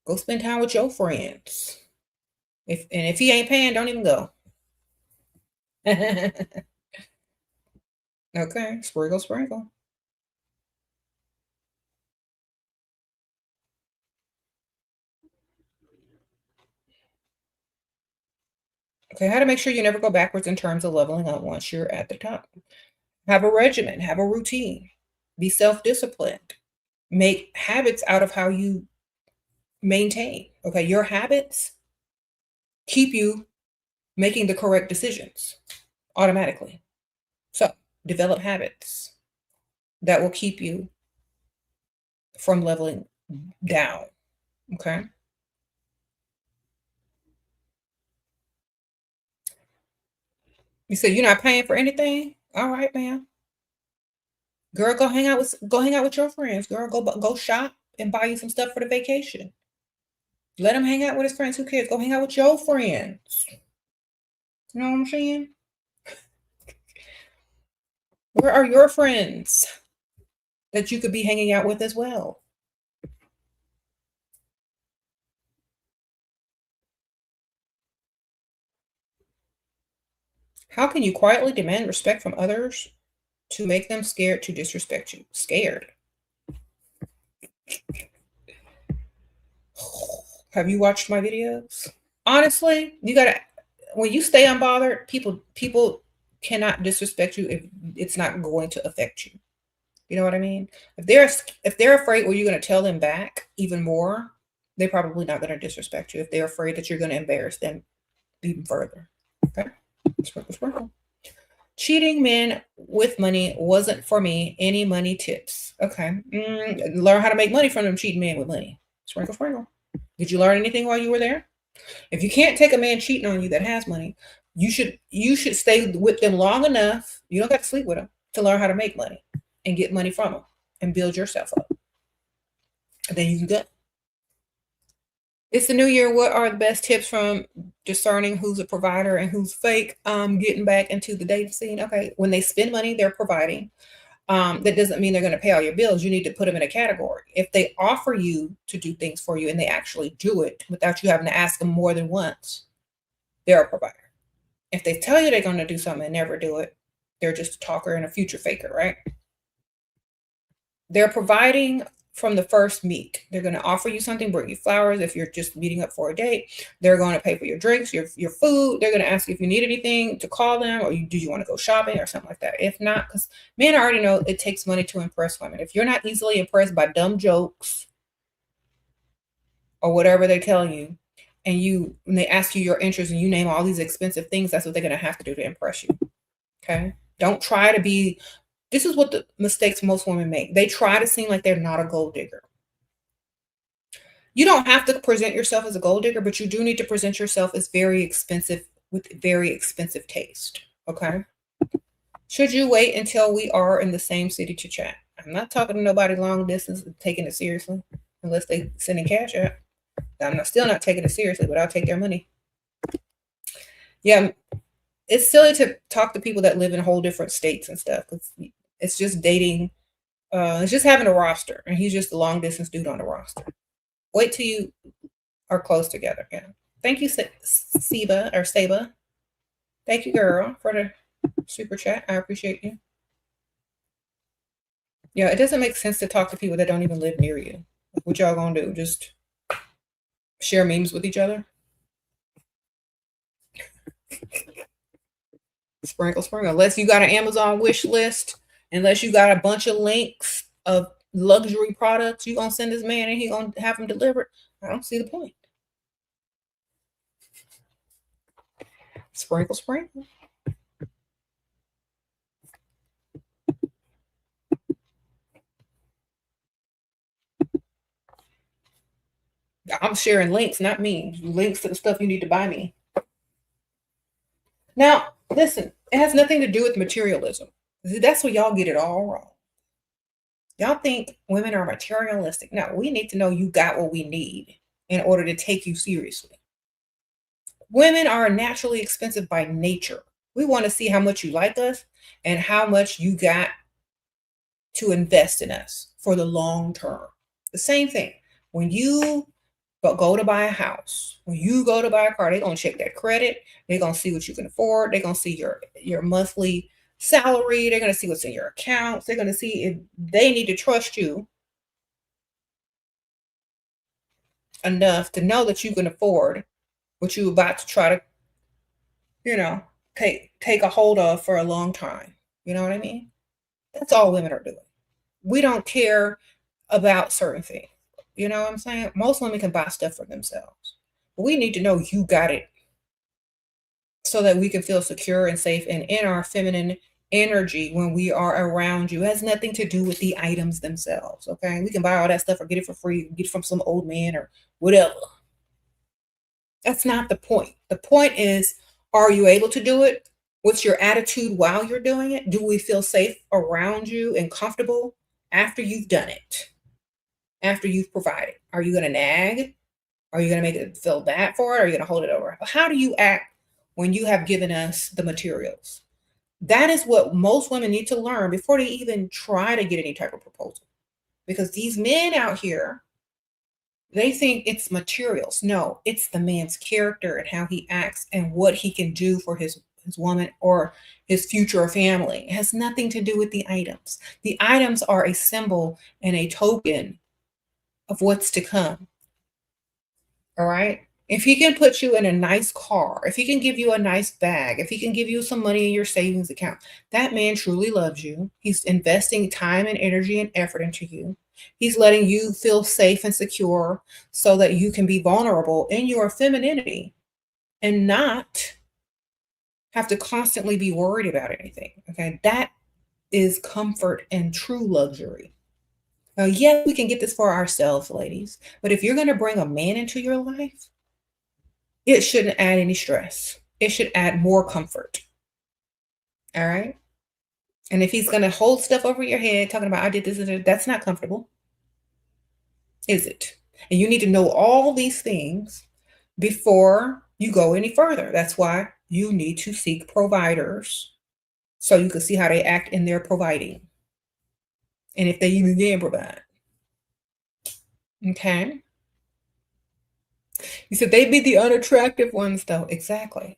[SPEAKER 1] Go spend time with your friends. If he ain't paying, don't even go. Okay, sprinkle, sprinkle. Okay, how to make sure you never go backwards in terms of leveling up once you're at the top. Have a regimen, have a routine, be self-disciplined, make habits out of how you maintain. Okay, your habits keep you making the correct decisions automatically. So develop habits that will keep you from leveling down. Okay. You said you're not paying for anything? All right, man. Girl, go hang out with your friends. Girl, go shop and buy you some stuff for the vacation. Let him hang out with his friends. Who cares? Go hang out with your friends. You know what I'm saying? Where are your friends that you could be hanging out with as well? How can you quietly demand respect from others to make them scared to disrespect you? Scared. Have you watched my videos? Honestly, you gotta when you stay unbothered, people cannot disrespect you if it's not going to affect you. You know what I mean? If they're afraid, well, you're gonna tell them back even more. They're probably not gonna disrespect you if they're afraid that you're gonna embarrass them even further. Okay, sprinkle, sprinkle. Cheating men with money wasn't for me. Any money tips? Okay, learn how to make money from them cheating men with money. Sprinkle, sprinkle. Did you learn anything while you were there? If you can't take a man cheating on you that has money, you should stay with them long enough. You don't got to sleep with them to learn how to make money and get money from them and build yourself up. And then you can go. It's the new year. What are the best tips from discerning who's a provider and who's fake? Getting back into the dating scene. Okay, when they spend money, they're providing. That doesn't mean they're going to pay all your bills. You need to put them in a category. If they offer you to do things for you and they actually do it without you having to ask them more than once, they're a provider. If they tell you they're going to do something and never do it, they're just a talker and a future faker, right? They're providing from the first meet. They're going to offer you something, bring you flowers if you're just meeting up for a date. They're going to pay for your drinks, your food. They're going to ask you if you need anything to call them or do you want to go shopping or something like that. If not, because men already know it takes money to impress women. If you're not easily impressed by dumb jokes or whatever they're telling you, and when they ask you your interest and you name all these expensive things, that's what they're going to have to do to impress you. Okay? Don't try to be this is what the mistakes most women make. They try to seem like they're not a gold digger. You don't have to present yourself as a gold digger, but you do need to present yourself as very expensive with very expensive taste. Okay. Should you wait until we are in the same city to chat? I'm not talking to nobody long distance and taking it seriously unless they sending cash out. Still not taking it seriously, but I'll take their money. Yeah, it's silly to talk to people that live in whole different states and stuff. It's just dating. It's just having a roster, and he's just the long distance dude on the roster. Wait till you are close together. Yeah. Thank you, Seba or Saba. Thank you, girl, for the super chat. I appreciate you. Yeah, it doesn't make sense to talk to people that don't even live near you. What y'all gonna do? Just share memes with each other? Sprinkle, sprinkle. Unless you got an Amazon wish list, unless you got a bunch of links of luxury products, you gonna send this man and he gonna have them delivered. I don't see the point. Sprinkle, sprinkle. I'm sharing links, not me. Links to the stuff you need to buy me. Now, listen, it has nothing to do with materialism. That's where y'all get it all wrong. Y'all think women are materialistic. No, we need to know you got what we need in order to take you seriously. Women are naturally expensive by nature. We want to see how much you like us and how much you got to invest in us for the long term. The same thing. When you go to buy a house, when you go to buy a car, they're going to check that credit. They're going to see what you can afford. They're going to see your monthly salary. They're going to see what's in your accounts. They're going to see if they need to trust you enough to know that you can afford what you're about to try to, take a hold of for a long time. You know what I mean? That's all women are doing. We don't care about certain things. You know what I'm saying? Most women can buy stuff for themselves. But we need to know you got it so that we can feel secure and safe and in our feminine energy when we are around you. It has nothing to do with the items themselves. Okay. We can buy all that stuff or get it for free, get it from some old man or whatever. That's not the point. The point is, are you able to do it? What's your attitude while you're doing it? Do we feel safe around you and comfortable after you've done it? After you've provided? Are you going to nag? Are you going to make it feel bad for it? Or are you going to hold it over? How do you act when you have given us the materials? That is what most women need to learn before they even try to get any type of proposal. Because these men out here, they think it's materials. No, it's the man's character and how he acts and what he can do for his woman or his future family. It has nothing to do with the items. The items are a symbol and a token of what's to come. All right. If he can put you in a nice car, if he can give you a nice bag, if he can give you some money in your savings account, that man truly loves you. He's investing time and energy and effort into you. He's letting you feel safe and secure so that you can be vulnerable in your femininity and not have to constantly be worried about anything. Okay. That is comfort and true luxury. Now, yes, we can get this for ourselves, ladies, but if you're going to bring a man into your life, it shouldn't add any stress. It should add more comfort. All right. And if he's going to hold stuff over your head, talking about, I did this, that's not comfortable. Is it? And you need to know all these things before you go any further. That's why you need to seek providers so you can see how they act in their providing. And if they even can provide. Okay. You said they'd be the unattractive ones, though. Exactly.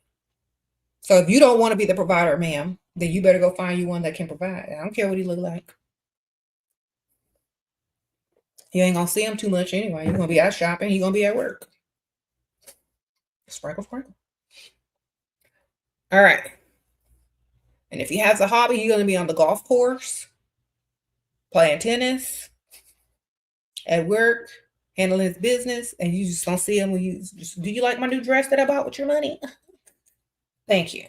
[SPEAKER 1] So if you don't want to be the provider, ma'am, then you better go find you one that can provide. I don't care what he look like. You ain't gonna see him too much anyway. You're gonna be out shopping. He's gonna be at work. Sprinkle, sprinkle. All right. And if he has a hobby, he's gonna be on the golf course, playing tennis, at work, handling his business, and you just don't see him when you just, do you like my new dress that I bought with your money? Thank you.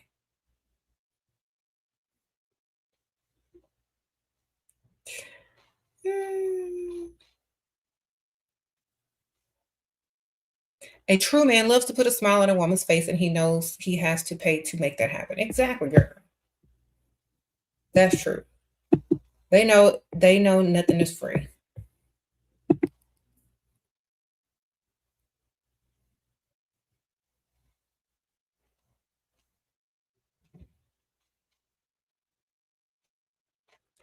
[SPEAKER 1] A true man loves to put a smile on a woman's face, and he knows he has to pay to make that happen. Exactly, girl. That's true. They know nothing is free.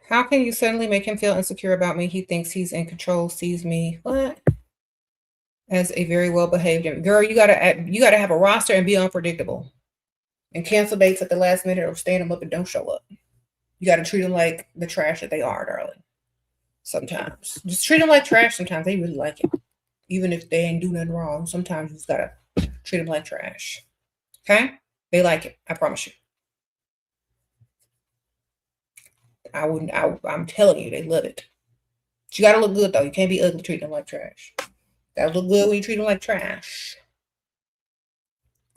[SPEAKER 1] How can you suddenly make him feel insecure about me? He thinks he's in control, sees me. What? as a very well behaved girl. You gotta have a roster and be unpredictable, and cancel dates at the last minute or stand them up and don't show up. You got to treat them like the trash that they are, darling. Sometimes just treat them like trash. Sometimes they really like it, even if they ain't do nothing wrong. Sometimes you just gotta treat them like trash. Okay, they like it. I promise you. I wouldn't. I'm telling you, they love it. But you gotta look good though. You can't be ugly treating them like trash. Gotta look good when you treat them like trash.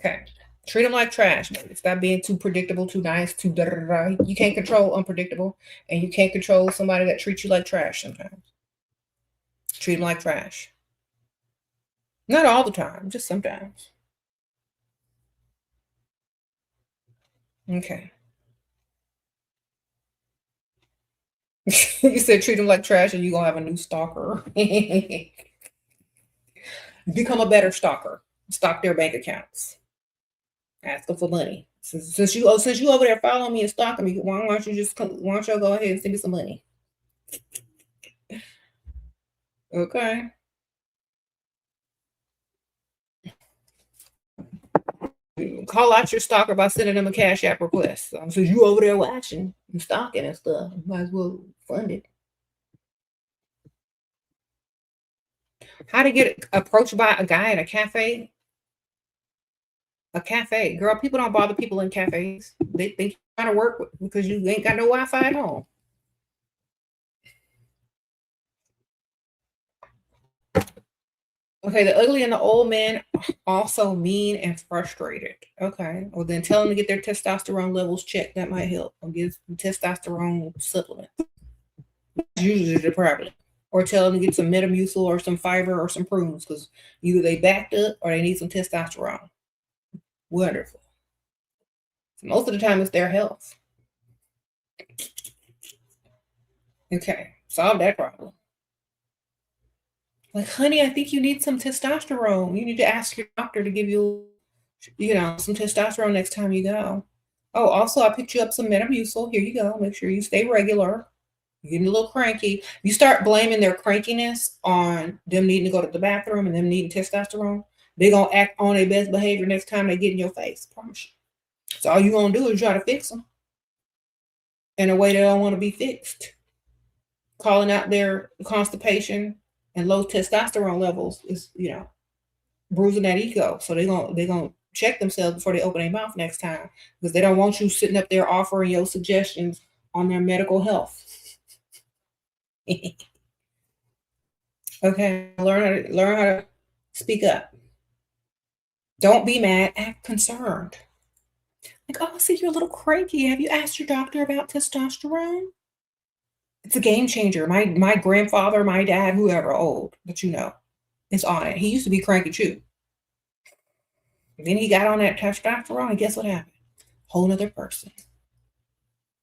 [SPEAKER 1] Okay. Treat them like trash, baby. Stop being too predictable, too nice, too da da da. You can't control unpredictable, and you can't control somebody that treats you like trash sometimes. Treat them like trash. Not all the time, just sometimes. Okay. You said treat them like trash and you're going to have a new stalker. Become a better stalker. Stalk their bank accounts. Ask them for money. Since you over there following me and stalking me, why don't you go ahead and send me some money? Okay. Call out your stalker by sending them a Cash App request. Since you over there watching and stalking and stuff, you might as well fund it. How to get approached by a guy in a cafe? A cafe, girl. People don't bother people in cafes. They think you're trying to work because you ain't got no Wi-Fi at home. Okay, the ugly and the old men also mean and frustrated. Okay, well then tell them to get their testosterone levels checked. That might help. Or get some testosterone supplement. Usually the problem. Or tell them to get some Metamucil or some fiber or some prunes because either they backed up or they need some testosterone. Wonderful. Most of the time, it's their health. Okay, solve that problem. Like, honey, I think you need some testosterone. You need to ask your doctor to give you, some testosterone next time you go. Oh, also, I picked you up some Metamucil. Here you go. Make sure you stay regular. You're getting a little cranky. You start blaming their crankiness on them needing to go to the bathroom and them needing testosterone. They're going to act on their best behavior next time they get in your face. I promise you. So all you're going to do is try to fix them in a way they don't want to be fixed. Calling out their constipation and low testosterone levels is, bruising that ego. So they're gonna check themselves before they open their mouth next time because they don't want you sitting up there offering your suggestions on their medical health. Okay, learn how to speak up. Don't be mad, act concerned. Like, oh, see, you're a little cranky. Have you asked your doctor about testosterone? It's a game changer. My grandfather, my dad, whoever old, but is on it. He used to be cranky too. And then he got on that testosterone, and guess what happened? Whole nother person.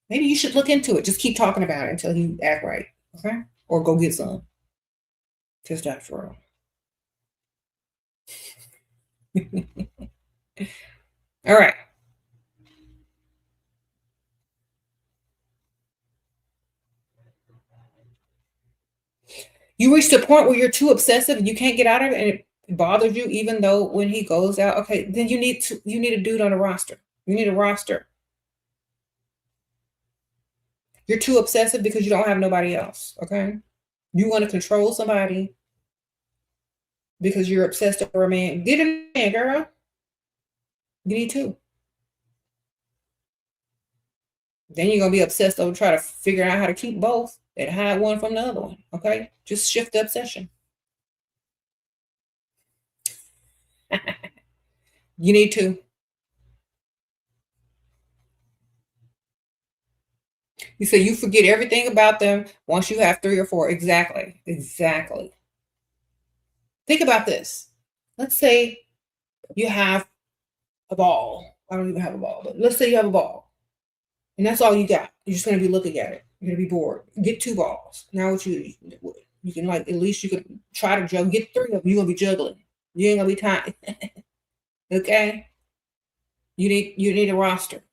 [SPEAKER 1] Maybe you should look into it. Just keep talking about it until you act right. Okay? Or go get some testosterone. All right. You reach the point where you're too obsessive and you can't get out of it and it bothers you even though when he goes out, okay, then you need a dude on a roster. You need a roster. You're too obsessive because you don't have nobody else, okay? You want to control somebody because you're obsessed over a man. Get a man, girl. You need two. Then you're going to be obsessed over trying to figure out how to keep both and hide one from the other one, okay? Just shift the obsession. You need to. You say you forget everything about them once you have 3 or 4. Exactly. Exactly. Think about this. Let's say you have a ball. I don't even have a ball, but let's say you have a ball. And that's all you got. You're just going to be looking at it. You're going to be bored. Get 2 balls. Now what you can at least you could try to juggle. Get 3 of them. You're going to be juggling. You ain't going to be tired. Okay? You need a roster.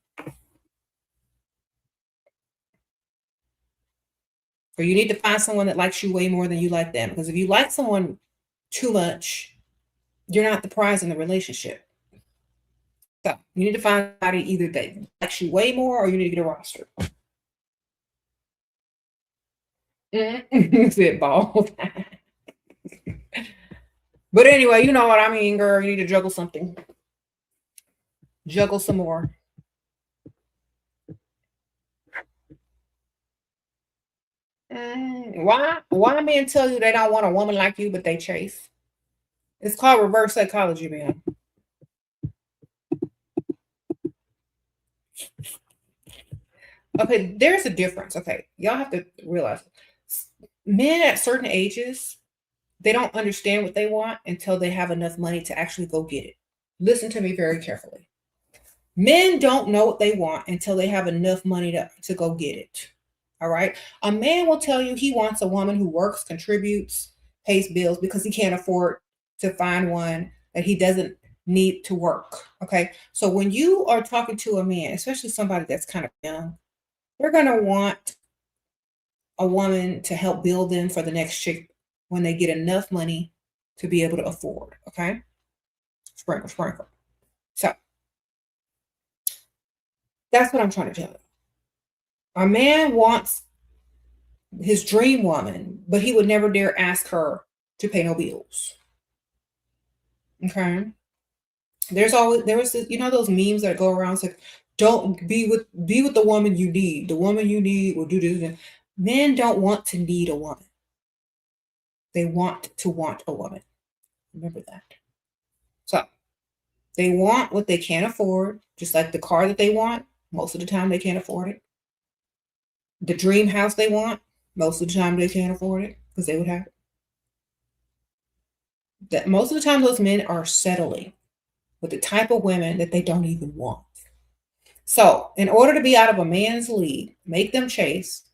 [SPEAKER 1] Or you need to find someone that likes you way more than you like them. Because if you like someone too much, You're not the prize in the relationship. So you need to find somebody either that likes you way more or you need to get a roster. Said bald. But anyway, you know what I mean, girl. You need to juggle something. Juggle some more. Why men tell you they don't want a woman like you, but they chase? It's called reverse psychology, man. Okay, there's a difference. Okay, y'all have to realize men at certain ages, they don't understand what they want until they have enough money to actually go get it. Listen to me very carefully. Men don't know what they want until they have enough money to go get it. All right. A man will tell you he wants a woman who works, contributes, pays bills because he can't afford to find one that he doesn't need to work. Okay. So when you are talking to a man, especially somebody that's kind of young, they're going to want a woman to help build them for the next chick when they get enough money to be able to afford. Okay. Sprinkle, sprinkle. So that's what I'm trying to tell you. A man wants his dream woman, but he would never dare ask her to pay no bills. Okay. There was this, those memes that go around. It's like, don't be with the woman you need. The woman you need will do this. Men don't want to need a woman. They want to want a woman. Remember that. So they want what they can't afford, just like the car that they want. Most of the time they can't afford it. The dream house they want, most of the time they can't afford it because they would have it. That most of the time those men are settling with the type of women that they don't even want. So, in order to be out of a man's league, make them chase.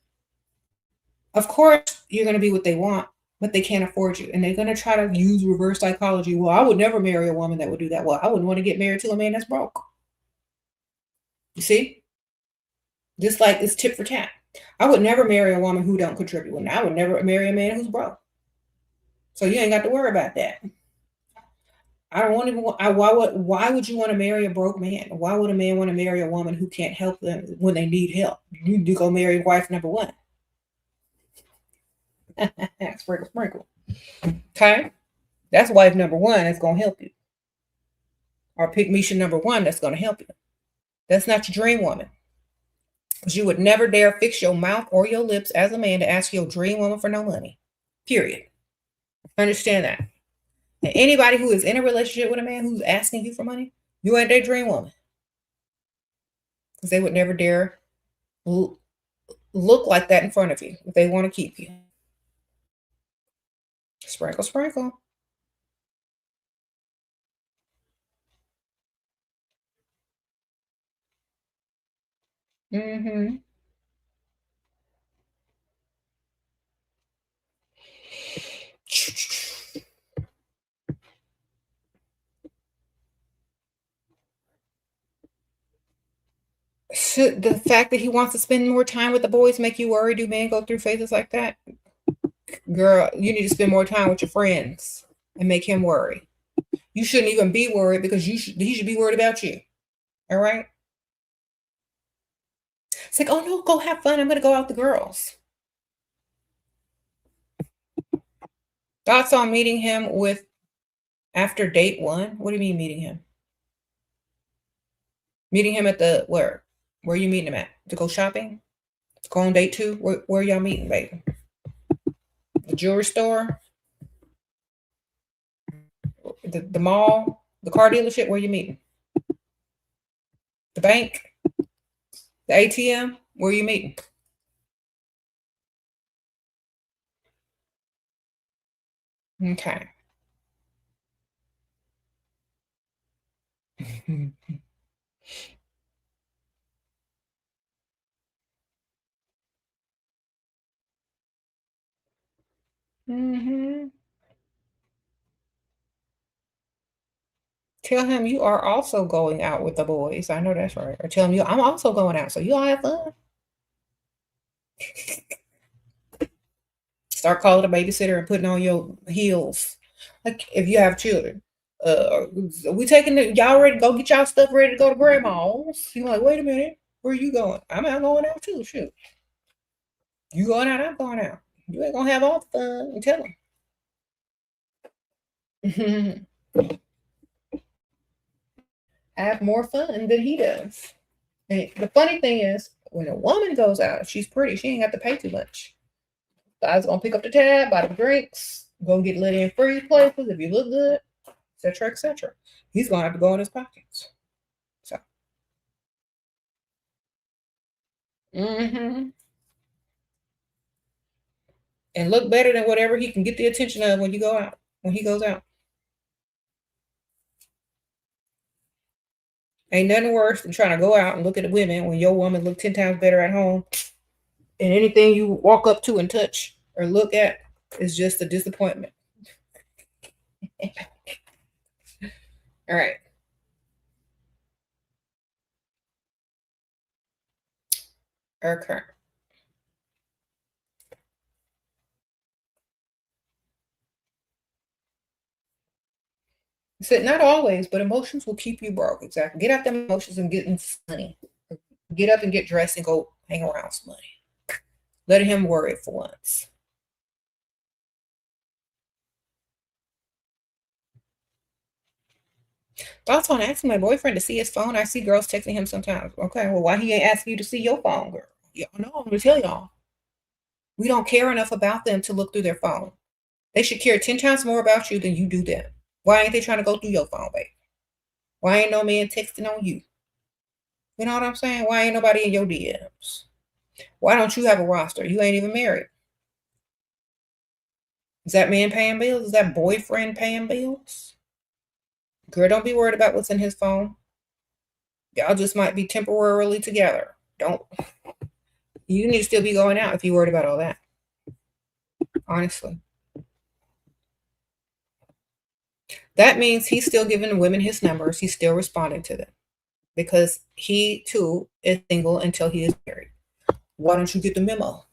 [SPEAKER 1] Of course, you're going to be what they want, but they can't afford you. And they're going to try to use reverse psychology. Well, I would never marry a woman that would do that. Well, I wouldn't want to get married to a man that's broke. You see? Just like it's tit for tat. I would never marry a woman who don't contribute. And I would never marry a man who's broke. So you ain't got to worry about that. I don't want to. Why would you want to marry a broke man? Why would a man want to marry a woman who can't help them when they need help? You need to go marry wife number one. Sprinkle, sprinkle. Okay, that's wife number one that's gonna help you, or pick Misha number one that's gonna help you. That's not your dream woman, because you would never dare fix your mouth or your lips as a man to ask your dream woman for no money. Period. Understand that. And anybody who is in a relationship with a man who's asking you for money, you ain't their dream woman. Because they would never dare look like that in front of you if they want to keep you. Sprinkle, sprinkle. Mm-hmm. Should the fact that he wants to spend more time with the boys make you worry? Do men go through phases like that? Girl, you need to spend more time with your friends and make him worry. You shouldn't even be worried because he should be worried about you. All right? It's like, oh no, go have fun. I'm gonna go out with the girls. Thoughts on meeting him with after date one? What do you mean meeting him? Meeting him at the where? Where are you meeting him at? To go shopping? To go on date two? Where y'all meeting, baby? The jewelry store? The mall? The car dealership? Where you meeting? The bank? The ATM? Where you meeting? Okay. Mm-hmm. Tell him you are also going out with the boys. I know that's right. Or tell him I'm also going out. So you all have fun. Start calling a babysitter and putting on your heels. Like if you have children. We taking y'all ready to go get y'all stuff ready to go to grandma's? You're like, wait a minute, where are you going? I'm out going out too. Shoot, you going out? I'm going out. You ain't gonna have all the fun. And tell him. Have more fun than he does. And the funny thing is, when a woman goes out, if she's pretty, she ain't got to pay too much. Guys gonna pick up the tab, buy the drinks, go get lit in free places if you look good, etc., etc. He's gonna have to go in his pockets. So, and look better than whatever he can get the attention of when you go out. When he goes out, ain't nothing worse than trying to go out and look at the women when your woman look 10 times better at home, and anything you walk up to and touch or look at is just a disappointment. All right. Okay. He said, not always, but emotions will keep you broke. Exactly. Get out them emotions and get money. Get up and get dressed and go hang around some money. Let him worry it for once. Also, I'm asking my boyfriend to see his phone. I see girls texting him sometimes. Okay, well, why he ain't asking you to see your phone, girl? Y'all know, I'm gonna tell y'all. We don't care enough about them to look through their phone. They should care 10 times more about you than you do them. Why ain't they trying to go through your phone, babe? Why ain't no man texting on you? You know what I'm saying? Why ain't nobody in your DMs? Why don't you have a roster? You ain't even married. Is that man paying bills? Is that boyfriend paying bills? Girl, don't be worried about what's in his phone. Y'all just might be temporarily together. Don't. You need to still be going out if you're worried about all that. Honestly. That means he's still giving women his numbers. He's still responding to them because he too is single until he is married. Why don't you get the memo?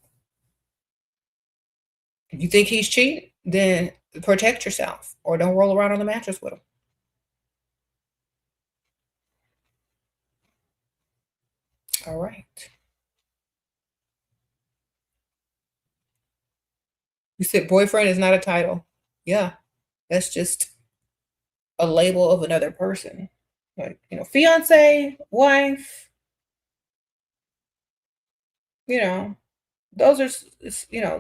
[SPEAKER 1] If you think he's cheating, then protect yourself or don't roll around on the mattress with him. All right. You said boyfriend is not a title. Yeah, that's just a label of another person. Like, fiance, wife, you know, those are,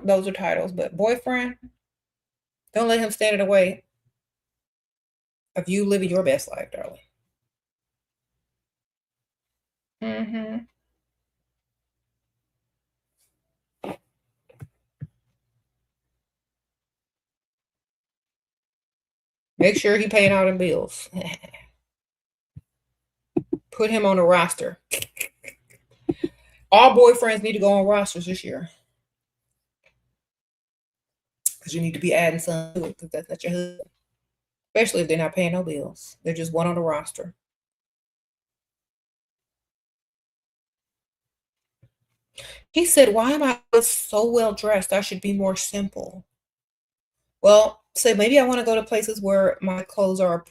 [SPEAKER 1] those are titles. But boyfriend, don't let him stand in the way of you living your best life, darling. Mm-hmm. Make sure he paying all the bills. Put him on a roster. All boyfriends need to go on rosters this year. Because you need to be adding some to it because that's not your husband. Especially if they're not paying no bills. They're just one on the roster. He said, why am I so well dressed? I should be more simple. Well, say maybe I want to go to places where my clothes are,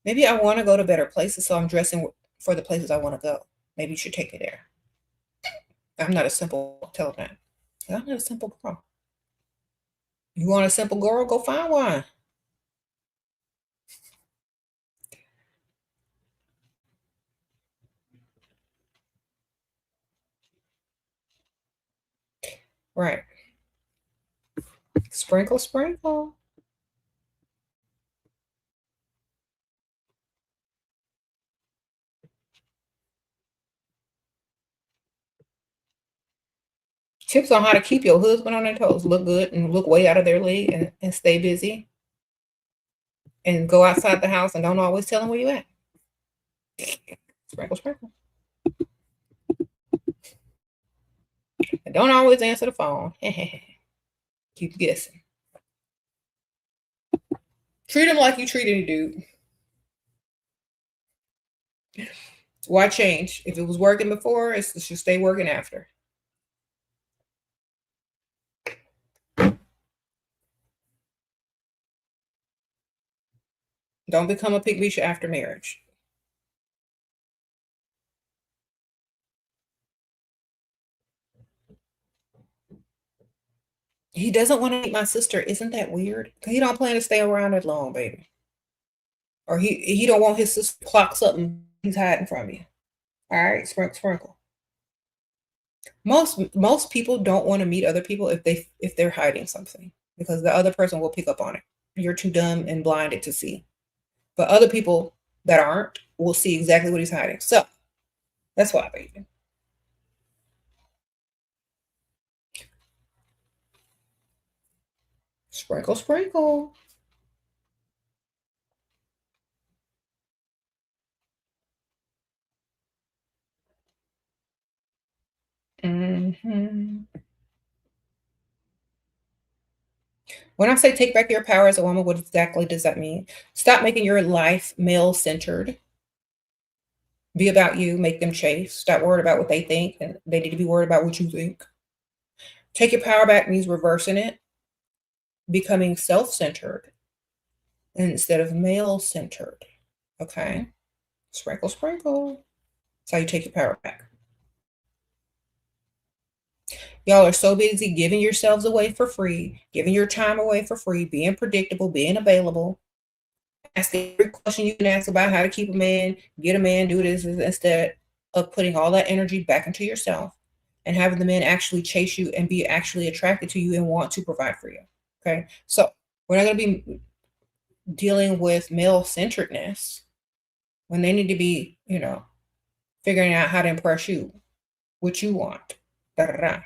[SPEAKER 1] maybe I want to go to better places, so I'm dressing for the places I want to go. Maybe you should take me there. I'm not a simple, tell them that. I'm not a simple girl. You want a simple girl? Go find one. Right. Sprinkle, sprinkle. Tips on how to keep your husband on their toes, look good and look way out of their league and stay busy and go outside the house and don't always tell them where you at. Sprinkle, sprinkle. And don't always answer the phone. Keep guessing. Treat him like you treat any dude. Why change? If it was working before, it should stay working after. Don't become a pygmy after marriage. He doesn't want to meet my sister. Isn't that weird? He don't plan to stay around that long, baby. Or he don't want his sister to clock something he's hiding from you. All right, sprinkle, sprinkle. Most people don't want to meet other people if they're hiding something because the other person will pick up on it. You're too dumb and blinded to see. But other people that aren't will see exactly what he's hiding. So that's why, baby. Sprinkle, sprinkle. Hmm. When I say take back your power as a woman, what exactly does that mean? Stop making your life male centered. Be about you, make them chase. Stop worried about what they think, and they need to be worried about what you think. Take your power back means reversing it, becoming self centered instead of male centered. Okay? Sprinkle, sprinkle. That's how you take your power back. Y'all are so busy giving yourselves away for free, giving your time away for free, being predictable, being available. Ask every question you can ask about how to keep a man, get a man, do this instead of putting all that energy back into yourself and having the men actually chase you and be actually attracted to you and want to provide for you. Okay. So we're not going to be dealing with male centeredness when they need to be, figuring out how to impress you, what you want. Da, da, da.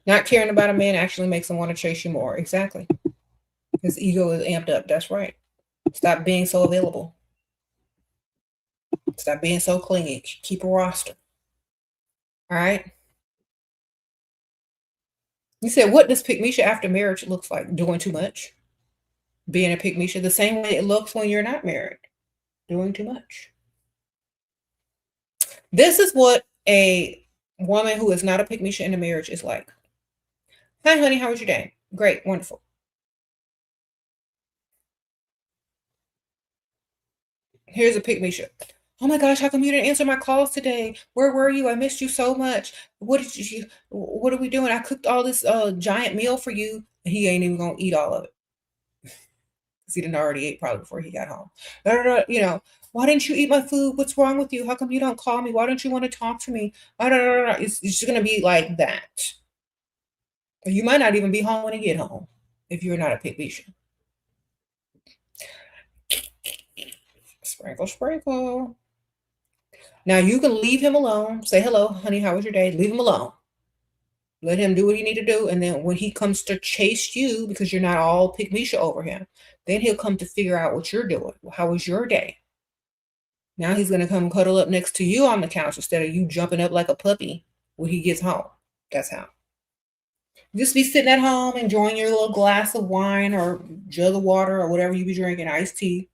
[SPEAKER 1] Not caring about a man actually makes them want to chase you more. Exactly. His ego is amped up. That's right. Stop being so available. Stop being so clingy. Keep a roster. All right. You said, what does pygmy after marriage looks like? Doing too much. Being a pygmy the same way it looks when you're not married. Doing too much. This is what a woman who is not a pygmy in a marriage is like. Hi, honey. How was your day? Great. Wonderful. Here's a pygmy. Oh my gosh, how come you didn't answer my calls today? Where were you? I missed you so much. What are we doing? I cooked all this giant meal for you. He ain't even gonna eat all of it. Because he didn't already ate probably before he got home. Why didn't you eat my food? What's wrong with you? How come you don't call me? Why don't you want to talk to me? It's just gonna be like that. You might not even be home when you get home if you're not a pygmy. Sprinkle, sprinkle. Now you can leave him alone. Say hello, honey. How was your day? Leave him alone. Let him do what he need to do. And then when he comes to chase you, because you're not all pygmy over him, then he'll come to figure out what you're doing. How was your day? Now he's going to come cuddle up next to you on the couch instead of you jumping up like a puppy when he gets home. That's how. Just be sitting at home enjoying your little glass of wine or jug of water or whatever you be drinking, iced tea.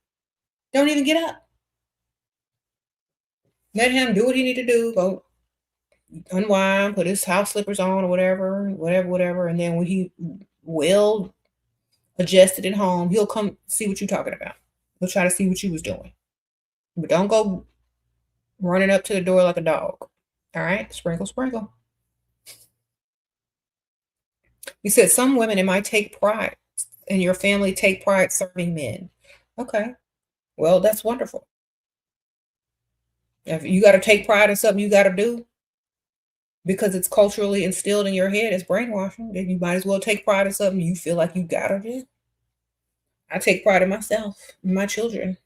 [SPEAKER 1] Don't even get up. Let him do what he need to do. Go unwind, put his house slippers on or whatever. And then when he well adjusted at home, he'll come see what you're talking about. He'll try to see what you was doing. But don't go running up to the door like a dog. All right? Sprinkle, sprinkle. You said some women in my take pride and your family take pride serving men. Okay. Well, that's wonderful. If you got to take pride in something you got to do because it's culturally instilled in your head, it's brainwashing, then you might as well take pride in something you feel like you got to do. I take pride in myself, in my children.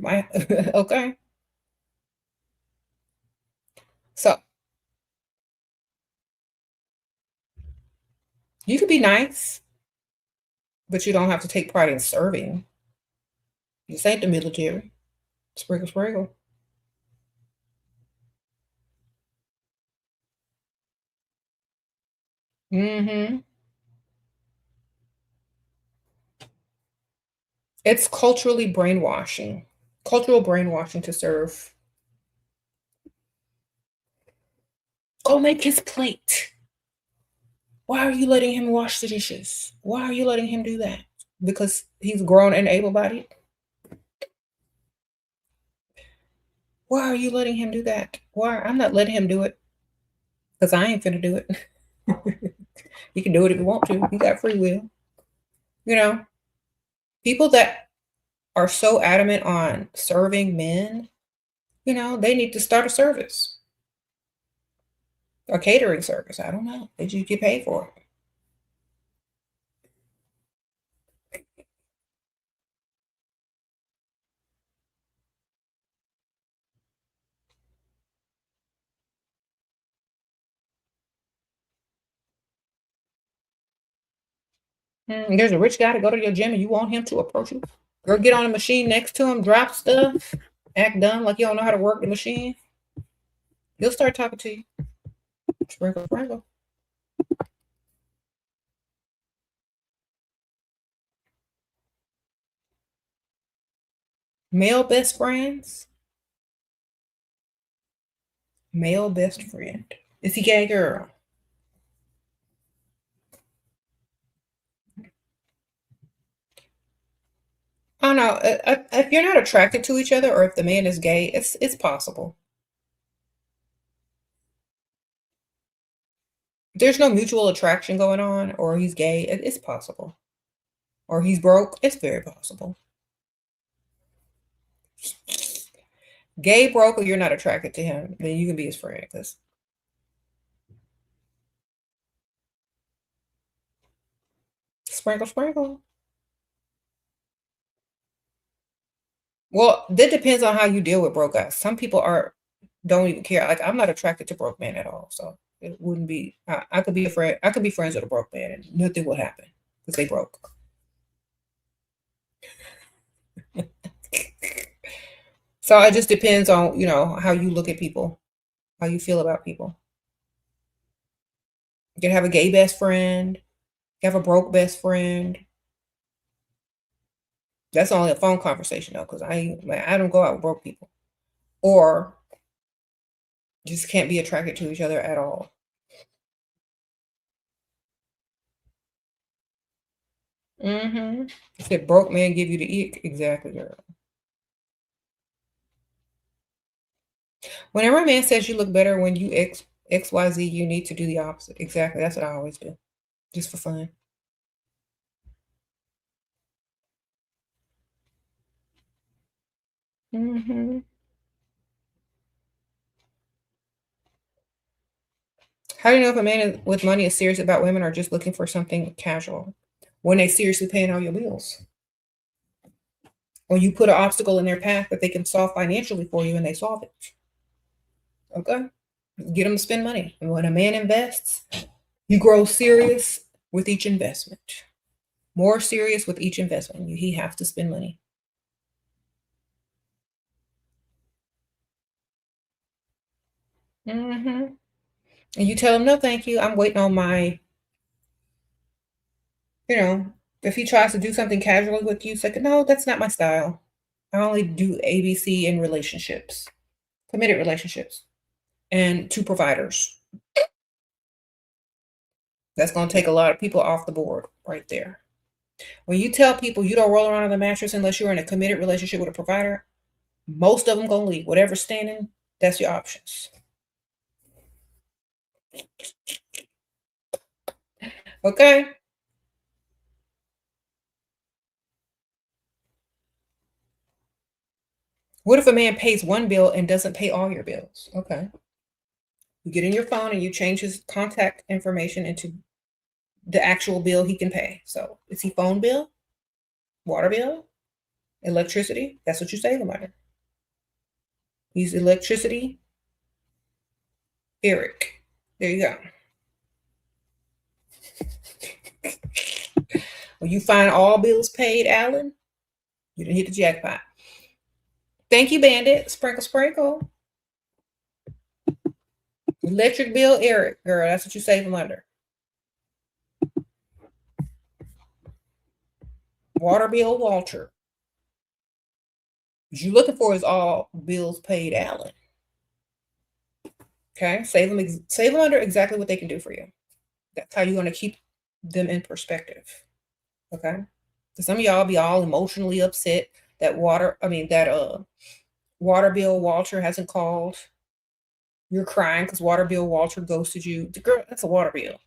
[SPEAKER 1] Okay. So you could be nice, but you don't have to take pride in serving. This ain't the military. Sprinkle, sprinkle. Mm-hmm. It's cultural brainwashing to serve. Go make his plate. Why are you letting him wash the dishes? Why are you letting him do that? Because he's grown and able-bodied? Why are you letting him do that? Why? I'm not letting him do it because I ain't finna do it. You can do it if you want to. You got free will. You know, people that are so adamant on serving men, they need to start a service, a catering service. I don't know. Did you get paid for it? There's a rich guy to go to your gym and you want him to approach you. Girl, get on a machine next to him, drop stuff, act dumb like you don't know how to work the machine. He'll start talking to you. Sprinkle, sprinkle. Male best friends. Male best friend. Is he gay, girl? I don't know. If you're not attracted to each other, or if the man is gay, it's possible. There's no mutual attraction going on, or he's gay. It's possible. Or he's broke. It's very possible. Gay, broke, or you're not attracted to him, then you can be his friend. Because sprinkle, sprinkle. Well, that depends on how you deal with broke guys. Some people don't even care. Like, I'm not attracted to broke men at all, so it wouldn't be. I could be a friend. I could be friends with a broke man, and nothing would happen because they broke. So it just depends on how you look at people, how you feel about people. You can have a gay best friend. You have a broke best friend. That's only a phone conversation though, because I don't go out with broke people, or just can't be attracted to each other at all. If broke man give you the ick, exactly, girl. Whenever a man says you look better when you XYZ, you need to do the opposite. Exactly. That's what I always do. Just for fun. hmm How do you know if a man with money is serious about women or just looking for something casual? When they seriously paying all your bills. Or you put an obstacle in their path that they can solve financially for you and they solve it. Okay? Get them to spend money. And when a man invests, you grow serious with each investment. More serious with each investment. He has to spend money. And you tell him, no, thank you. I'm waiting on my, if he tries to do something casually with you, it's like, no, that's not my style. I only do ABC in relationships, committed relationships, and two providers. That's going to take a lot of people off the board right there. When you tell people you don't roll around on the mattress unless you're in a committed relationship with a provider, most of them going to leave. Whatever's standing, that's your options. Okay? What if a man pays one bill and doesn't pay all your bills? Okay. You get in your phone and you change his contact information into the actual bill he can pay. So is he phone bill, water bill, electricity? That's what you save him under. He's electricity, Eric. There you go. When you find all bills paid, Alan, you didn't hit the jackpot. Thank you, Bandit. Sprinkle, sprinkle. Electric bill, Eric. Girl, that's what you save him under. Water bill, Walter. What you're looking for is all bills paid, Alan. Okay, save them under exactly what they can do for you. That's how you're going to keep them in perspective. Okay. So some of y'all be all emotionally upset that water bill Walter hasn't called. You're crying because water bill Walter ghosted you. The girl, that's a water bill.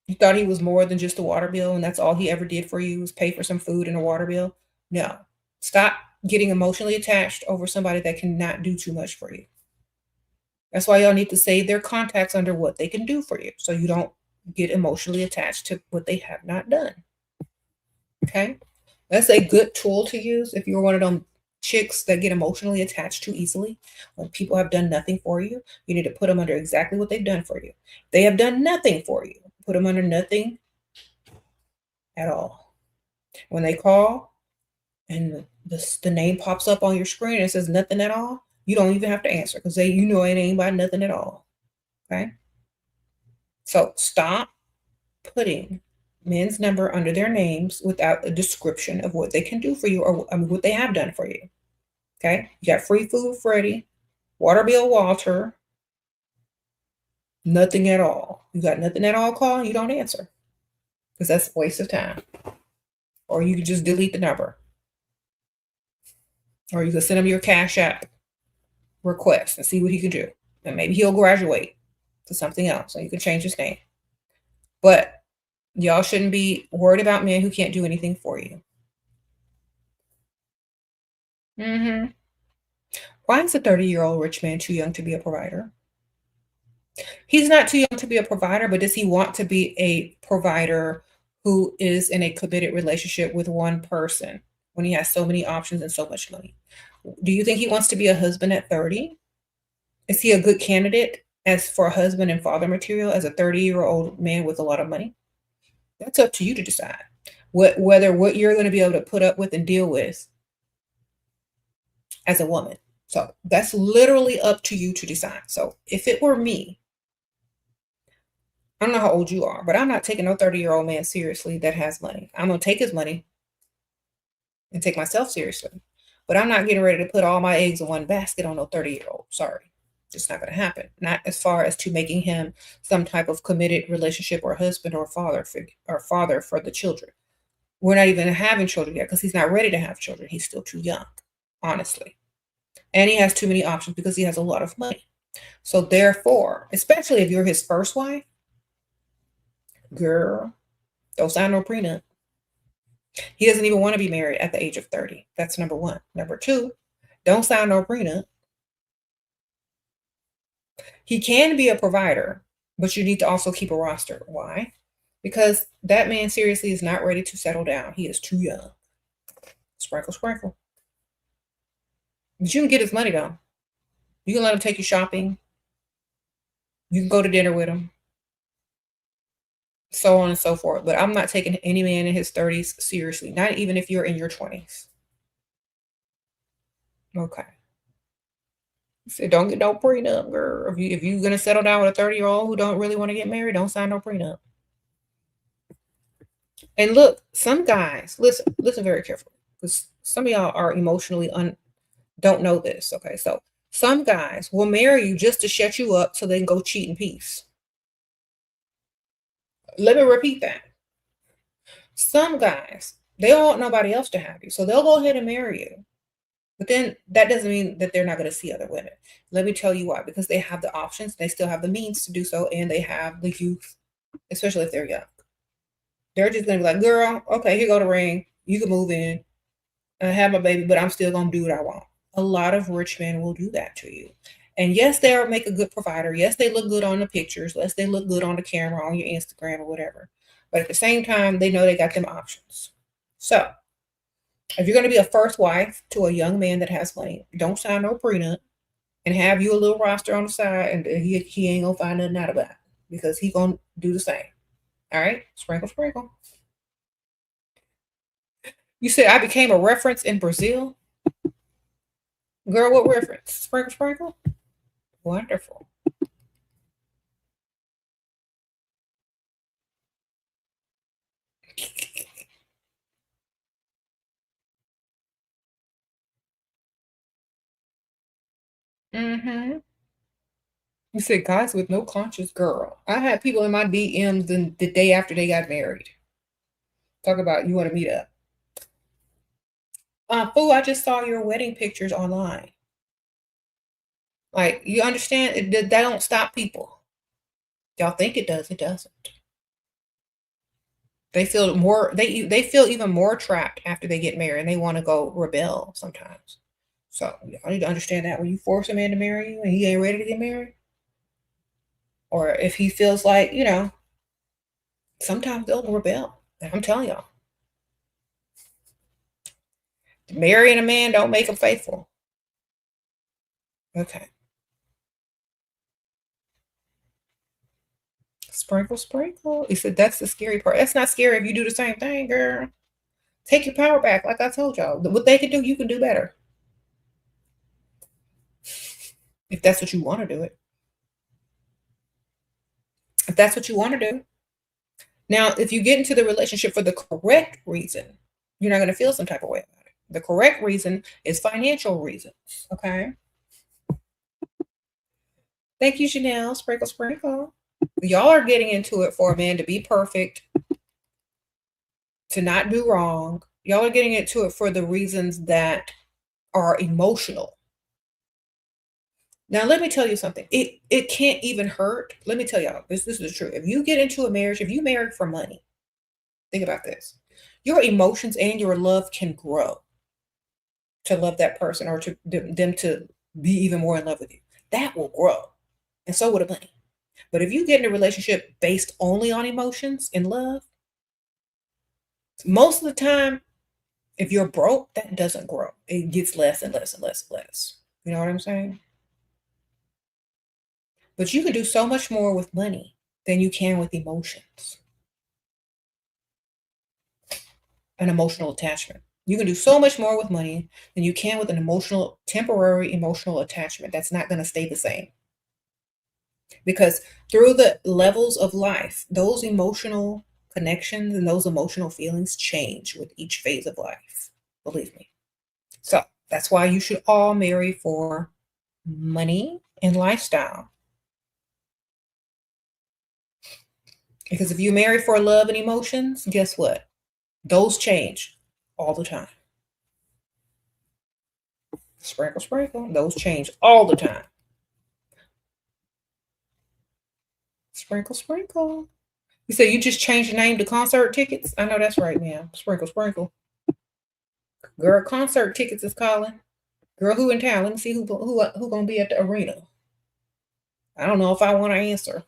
[SPEAKER 1] You thought he was more than just a water bill, and that's all he ever did for you was pay for some food and a water bill? No. Stop getting emotionally attached over somebody that cannot do too much for you. That's why y'all need to save their contacts under what they can do for you so you don't get emotionally attached to what they have not done. Okay? That's a good tool to use if you're one of them chicks that get emotionally attached too easily. When people have done nothing for you, you need to put them under exactly what they've done for you. They have done nothing for you. Put them under nothing at all. When they call and the name pops up on your screen and it says nothing at all, you don't even have to answer because you know it ain't about nothing at all. Okay? So stop putting men's number under their names without a description of what they can do for you or what they have done for you. Okay? You got free food Freddie, water bill Walter, nothing at all. You got nothing at all call, you don't answer because that's a waste of time. Or you can just delete the number. Or you can send him your Cash App request and see what he can do. And maybe he'll graduate to something else and you can change his name. But y'all shouldn't be worried about men who can't do anything for you. Why is a 30-year-old rich man too young to be a provider? He's not too young to be a provider, but does he want to be a provider who is in a committed relationship with one person when he has so many options and so much money? Do you think he wants to be a husband at 30? Is he a good candidate as for husband and father material as a 30-year-old man with a lot of money? That's up to you to decide. Whether what you're going to be able to put up with and deal with as a woman. So that's literally up to you to decide. So if it were me, I don't know how old you are, but I'm not taking no 30-year-old man seriously that has money. I'm going to take his money and take myself seriously. But I'm not getting ready to put all my eggs in one basket on no 30-year-old. Sorry. It's not going to happen. Not as far as to making him some type of committed relationship or husband or father for the children. We're not even having children yet because he's not ready to have children. He's still too young, honestly. And he has too many options because he has a lot of money. So therefore, especially if you're his first wife, girl, don't sign no prenup. He doesn't even want to be married at the age of 30. That's number one. Number two, don't sign no prenup. He can be a provider, but you need to also keep a roster. Why? Because that man seriously is not ready to settle down. He is too young. Sprinkle, sprinkle. But you can get his money though. You can let him take you shopping. You can go to dinner with him. So on and so forth. But I'm not taking any man in his 30s seriously. Not even if you're in your 20s. Okay. So don't get no prenup, girl. If you're gonna settle down with a 30-year-old who don't really want to get married, don't sign no prenup. And look, some guys, listen very carefully, because some of y'all are emotionally don't know this. Okay, so some guys will marry you just to shut you up so they can go cheat in peace. Let me repeat that. Some guys, they don't want nobody else to have you, so they'll go ahead and marry you. But then that doesn't mean that they're not going to see other women. Let me tell you why. Because they have the options, they still have the means to do so, and they have the youth, especially if they're young. They're just going to be like, girl, okay, here go the ring. You can move in and have my baby, but I'm still going to do what I want. A lot of rich men will do that to you. And yes, they'll make a good provider. Yes, they look good on the pictures. Yes, they look good on the camera, on your Instagram or whatever. But at the same time, they know they got them options. So if you're going to be a first wife to a young man that has money, don't sign no prenup and have you a little roster on the side, and he ain't going to find nothing out about it because he going to do the same. All right? Sprinkle, sprinkle. You said I became a reference in Brazil? Girl, what reference? Sprinkle, sprinkle? Wonderful. Mm-hmm. You said guys with no conscience, girl. I had people in my DMs the day after they got married. Talk about you want to meet up. Fool, I just saw your wedding pictures online. Like, you understand? That don't stop people. Y'all think it does. It doesn't. They feel more. They feel even more trapped after they get married, and they want to go rebel sometimes. So I need to understand that when you force a man to marry you and he ain't ready to get married, or if he feels like sometimes they'll rebel. And I'm telling y'all, marrying a man don't make him faithful. Okay. Sprinkle, sprinkle. He said that's the scary part. That's not scary if you do the same thing, girl. Take your power back, like I told y'all. What they can do, you can do better. If that's what you want to do it. If that's what you want to do. Now, if you get into the relationship for the correct reason, you're not going to feel some type of way about it. The correct reason is financial reasons. Okay. Thank you, Chanel. Sprinkle, sprinkle. Y'all are getting into it for a man to be perfect, to not do wrong. Y'all are getting into it for the reasons that are emotional. Now, let me tell you something. It can't even hurt. Let me tell y'all, this is the truth. If you get into a marriage, if you marry for money, think about this. Your emotions and your love can grow to love that person, or to them to be even more in love with you. That will grow. And so will the money. But if you get in a relationship based only on emotions and love, most of the time, if you're broke, that doesn't grow. It gets less and less and less and less. You know what I'm saying? But you can do so much more with money than you can with emotions and emotional attachment. You can do so much more with money than you can with an temporary emotional attachment that's not going to stay the same. Because through the levels of life, those emotional connections and those emotional feelings change with each phase of life. Believe me. So that's why you should all marry for money and lifestyle. Because if you marry for love and emotions, guess what? Those change all the time. Sprinkle, sprinkle. Those change all the time. Sprinkle, sprinkle. You said you just changed the name to concert tickets? I know that's right, ma'am. Sprinkle, sprinkle. Girl, concert tickets is calling. Girl, who in town? Let me see who gonna be at the arena. I don't know if I want to answer.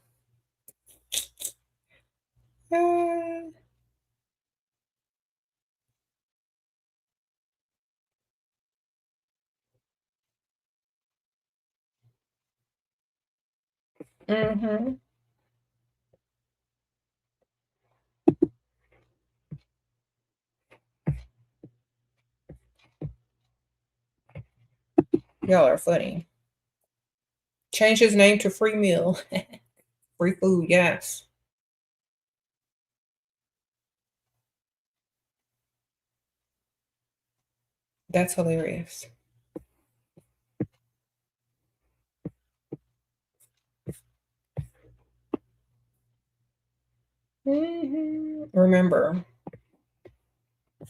[SPEAKER 1] Mm-hmm. Y'all are funny. Change his name to Free Meal. Free food, yes. That's hilarious. Remember,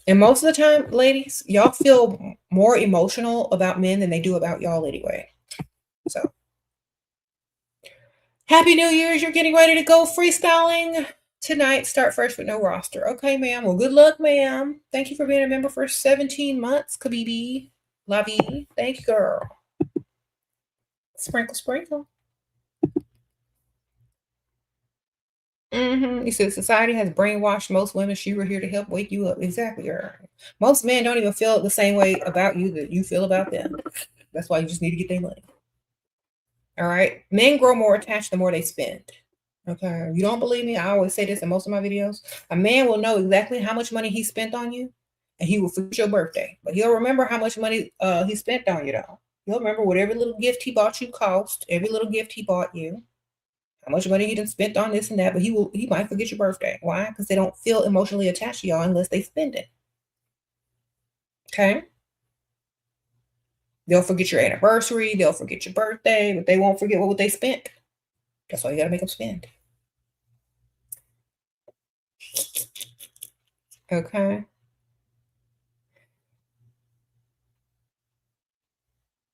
[SPEAKER 1] and most of the time, ladies, y'all feel more emotional about men than they do about y'all anyway. So, Happy New Year's. You're getting ready to go freestyling tonight. Start fresh with no roster. Okay, ma'am. Well, good luck, ma'am. Thank you for being a member for 17 months, Kabibi. Love you. Thank you, girl. Sprinkle, sprinkle. You said society has brainwashed most women. She were here to help wake you up. Exactly, girl. Most men don't even feel the same way about you that you feel about them. That's why you just need to get their money. All right. Men grow more attached the more they spend. Okay. You don't believe me? I always say this in most of my videos. A man will know exactly how much money he spent on you, and he will forget your birthday. But he'll remember how much money he spent on you, though. He'll remember what every little gift he bought you cost, every little gift he bought you, how much money he done spent on this and that, but he might forget your birthday. Why? Because they don't feel emotionally attached to y'all unless they spend it. Okay? They'll forget your anniversary, they'll forget your birthday, but they won't forget what they spent. That's why you got to make them spend. Okay.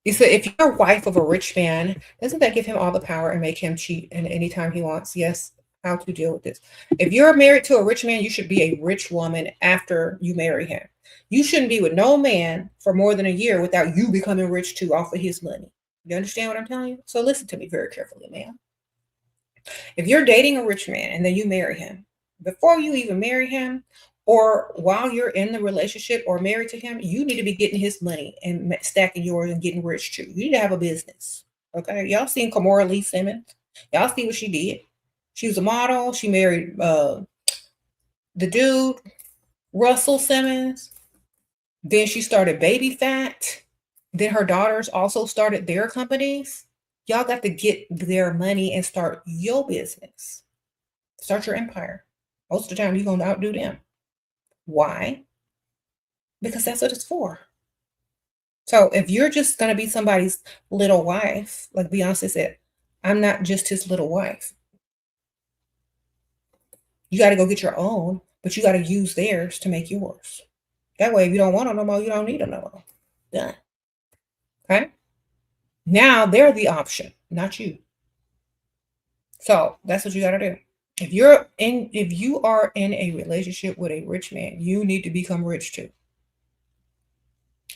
[SPEAKER 1] You said if you're a wife of a rich man, doesn't that give him all the power and make him cheat and anytime he wants? Yes. How to deal with this? If you're married to a rich man, you should be a rich woman after you marry him. You shouldn't be with no man for more than a year without you becoming rich too off of his money. You understand what I'm telling you? So listen to me very carefully, ma'am. If you're dating a rich man and then you marry him, before you even marry him, or while you're in the relationship or married to him, you need to be getting his money and stacking yours and getting rich too. You need to have a business. Okay. Y'all seen Kamora Lee Simmons? Y'all see what she did? She was a model. She married the dude, Russell Simmons. Then she started Baby Fat. Then her daughters also started their companies. Y'all got to get their money and start your business. Start your empire. Most of the time, you're going to outdo them. Why? Because that's what it's for. So if you're just going to be somebody's little wife, like Beyonce said, I'm not just his little wife. You got to go get your own, but you got to use theirs to make yours. That way, if you don't want them no more, you don't need them no more. Done. Okay? Now they're the option, not you. So that's what you got to do. If you are in a relationship with a rich man, you need to become rich too.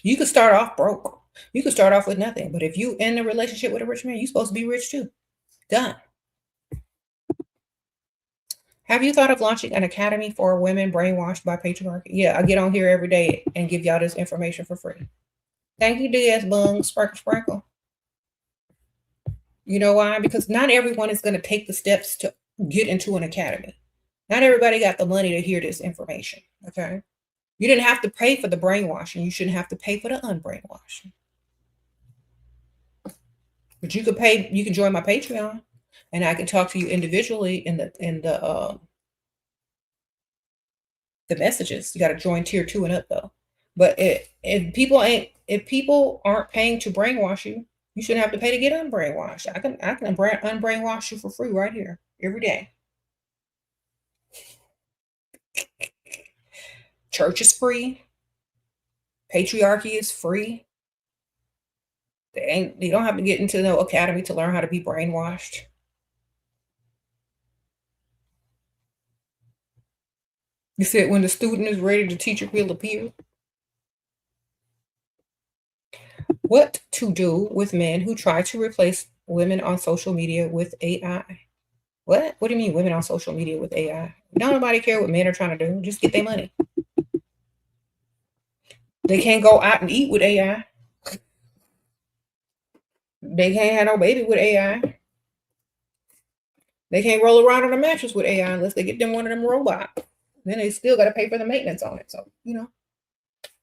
[SPEAKER 1] You could start off broke. You could start off with nothing. But if you in a relationship with a rich man, you're supposed to be rich too. Done. Have you thought of launching an academy for women brainwashed by patriarchy? Yeah, I get on here every day and give y'all this information for free. Thank you, DS Bung, Sparkle. You know why? Because not everyone is going to take the steps to get into an academy. Not everybody got the money to hear this information. Okay. You didn't have to pay for the brainwashing. You shouldn't have to pay for the unbrainwashing. But you could pay, you can join my Patreon and I can talk to you individually in the messages. You got to join tier 2 and up though. But if people aren't paying to brainwash you, you shouldn't have to pay to get unbrainwashed. I can unbrainwash you for free right here every day. Church is free. Patriarchy is free. You don't have to get into no academy to learn how to be brainwashed. You said when the student is ready, the teacher will appear. What to do with men who try to replace women on social media with AI? What? What do you mean women on social media with AI? Don't nobody care what men are trying to do. Just get their money. They can't go out and eat with AI. They can't have no baby with AI. They can't roll around on a mattress with AI unless they get them one of them robots. Then they still got to pay for the maintenance on it. So,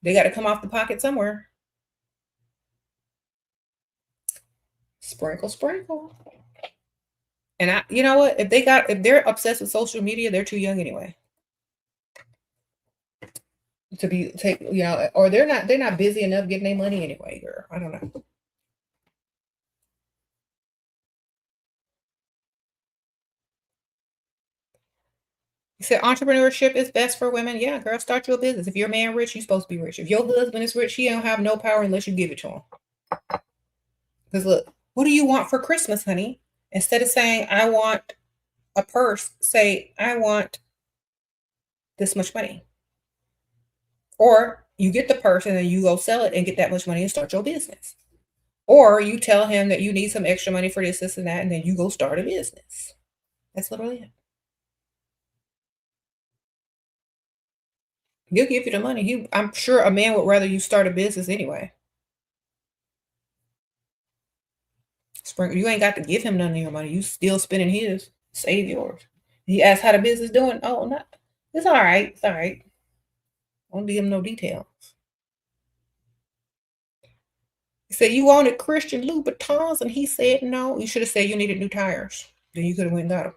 [SPEAKER 1] they got to come off the pocket somewhere. Sprinkle, sprinkle. And you know what? If they're obsessed with social media, they're too young anyway. Or they're not busy enough getting their money anyway, girl. I don't know. You said entrepreneurship is best for women. Yeah, girl, start your business. If you're a man rich, you're supposed to be rich. If your husband is rich, he don't have no power unless you give it to him. Because look, what do you want for Christmas, honey? Instead of saying, I want a purse, say, I want this much money. Or you get the purse and then you go sell it and get that much money and start your business. Or you tell him that you need some extra money for this, and that, and then you go start a business. That's literally it. He'll give you the money. I'm sure a man would rather you start a business anyway. You ain't got to give him none of your money. You still spending his. Save yours. He asked how the business doing. Oh, not. It's all right. It's all right. Won't give him no details. He said you wanted Christian Louboutins, and he said no. You should have said you needed new tires. Then you could have went and got them.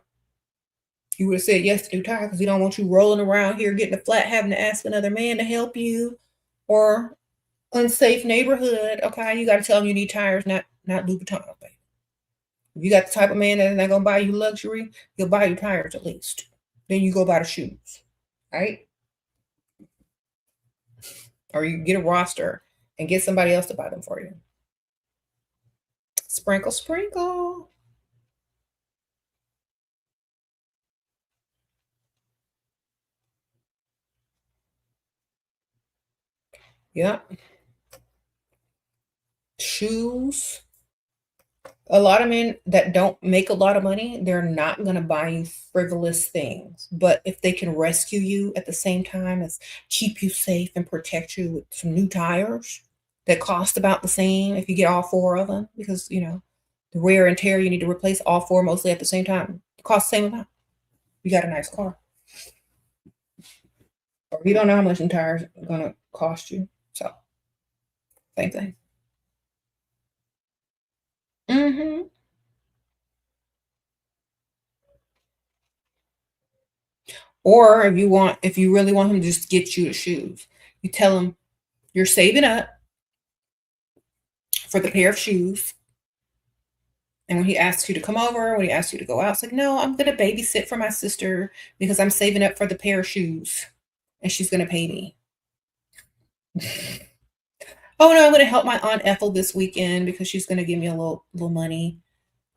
[SPEAKER 1] You would have said yes to new tires because he don't want you rolling around here getting a flat, having to ask another man to help you, or unsafe neighborhood. Okay, you got to tell him you need tires, not Louboutins, baby. If you got the type of man that's not gonna buy you luxury, he'll buy you tires at least. Then you go buy the shoes, right? Or you get a roster and get somebody else to buy them for you. Sprinkle, sprinkle. Yep. Shoes. A lot of men that don't make a lot of money, they're not going to buy you frivolous things. But if they can rescue you at the same time as keep you safe and protect you with some new tires that cost about the same if you get all four of them, because, the wear and tear, you need to replace all four mostly at the same time. It costs the same amount. You got a nice car. Or you don't know how much the tires are going to cost you. So, same thing. Mm-hmm. Or if you really want him to just get you the shoes, you tell him you're saving up for the pair of shoes. And when he asks you to come over, when he asks you to go out, it's like, no, I'm going to babysit for my sister because I'm saving up for the pair of shoes and she's going to pay me. Oh, no, I'm going to help my Aunt Ethel this weekend because she's going to give me a little money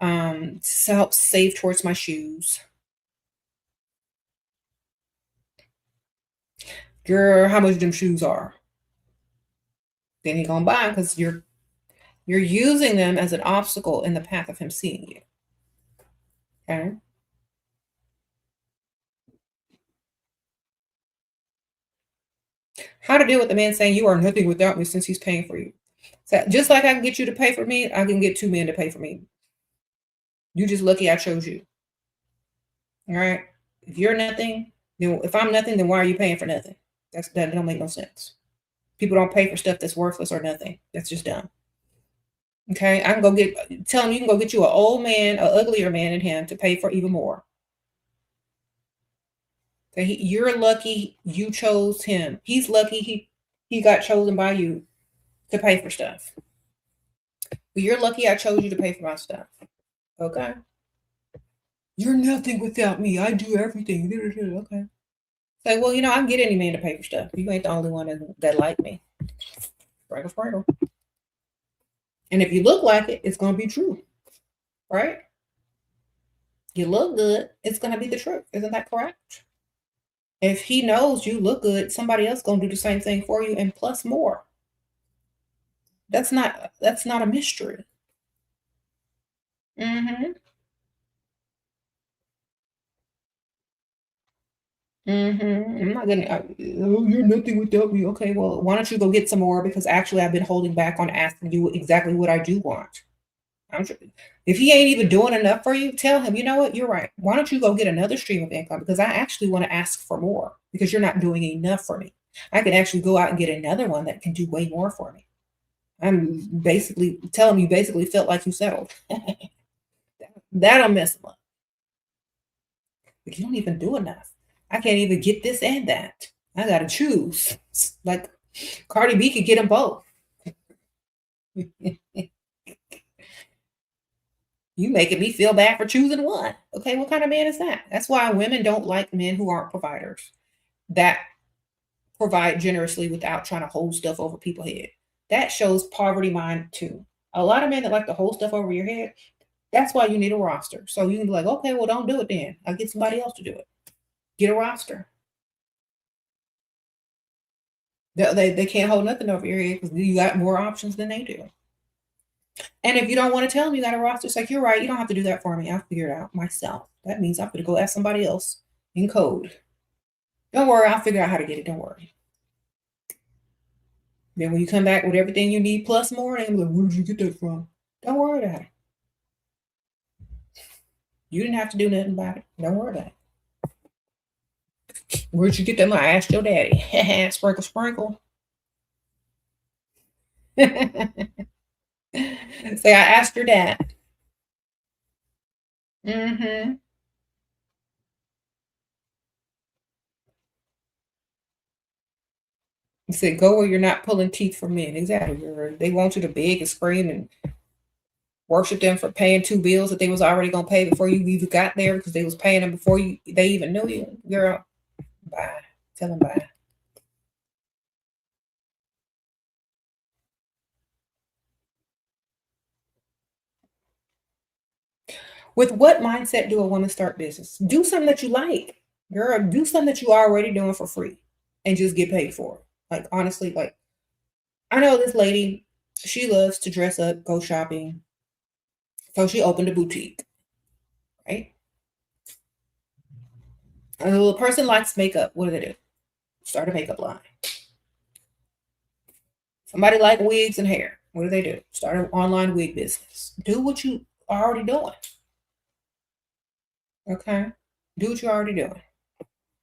[SPEAKER 1] to help save towards my shoes. Girl, how much them shoes are? Then he going to buy them because you're using them as an obstacle in the path of him seeing you. Okay? How to deal with the man saying you are nothing without me since he's paying for you. So just like I can get you to pay for me, I can get two men to pay for me. You just lucky I chose you. All right? If you're nothing, then if I'm nothing, then why are you paying for nothing? That don't make no sense. People don't pay for stuff that's worthless or nothing. That's just dumb. Okay, I can go tell him you can go get you an old man, an uglier man than him to pay for even more. Okay, you're lucky you chose him. He's lucky he got chosen by you to pay for stuff. But you're lucky I chose you to pay for my stuff. Okay. You're nothing without me. I do everything. Okay. Say, well, I can get any man to pay for stuff. You ain't the only one that like me. Sprinkle, sprinkle. And if you look like it, it's going to be true. Right? You look good, it's going to be the truth. Isn't that correct? If he knows you look good, somebody else going to do the same thing for you and plus more. That's not a mystery. Mm-hmm. Mm-hmm. I'm not gonna. Oh, you're nothing without me. Okay, well, why don't you go get some more? Because actually, I've been holding back on asking you exactly what I do want. I'm sure if he ain't even doing enough for you, tell him. You know what? You're right. Why don't you go get another stream of income? Because I actually want to ask for more because you're not doing enough for me. I can actually go out and get another one that can do way more for me. I'm basically telling you. Basically, felt like you settled. That'll mess him up. But you don't even do enough. I can't even get this and that. I gotta choose. Like Cardi B could get them both. You making me feel bad for choosing one. Okay, what kind of man is that? That's why women don't like men who aren't providers, that provide generously without trying to hold stuff over people's head. That shows poverty mind too. A lot of men that like to hold stuff over your head, that's why you need a roster. So you can be like, okay, well, don't do it then. I'll get somebody else to do it. Get a roster. They can't hold nothing over your head because you got more options than they do. And if you don't want to tell them you got a roster, it's like, you're right. You don't have to do that for me. I'll figure it out myself. That means I'm going to go ask somebody else in code. Don't worry. I'll figure out how to get it. Don't worry. Then when you come back with everything you need plus more, they're like, where did you get that from? Don't worry about it. You didn't have to do nothing about it. Don't worry about it. Where'd you get that money? I asked your daddy. Sprinkle, sprinkle. Say, I asked your dad. Mm-hmm. He said, go where you're not pulling teeth from men. Exactly. They want you to beg and scream and worship them for paying 2 bills that they was already gonna pay before you even got there because they was paying them before they even knew you. Girl, bye. Tell them bye. With what mindset do a woman start business? Do something that you like. Girl, do something that you already doing for free and just get paid for it. Like honestly, like I know this lady, she loves to dress up, go shopping. So she opened a boutique, right? A little person likes makeup. What do they do? Start a makeup line. Somebody like wigs and hair. What do they do? Start an online wig business. Do what you are already doing. Okay? Do what you're already doing.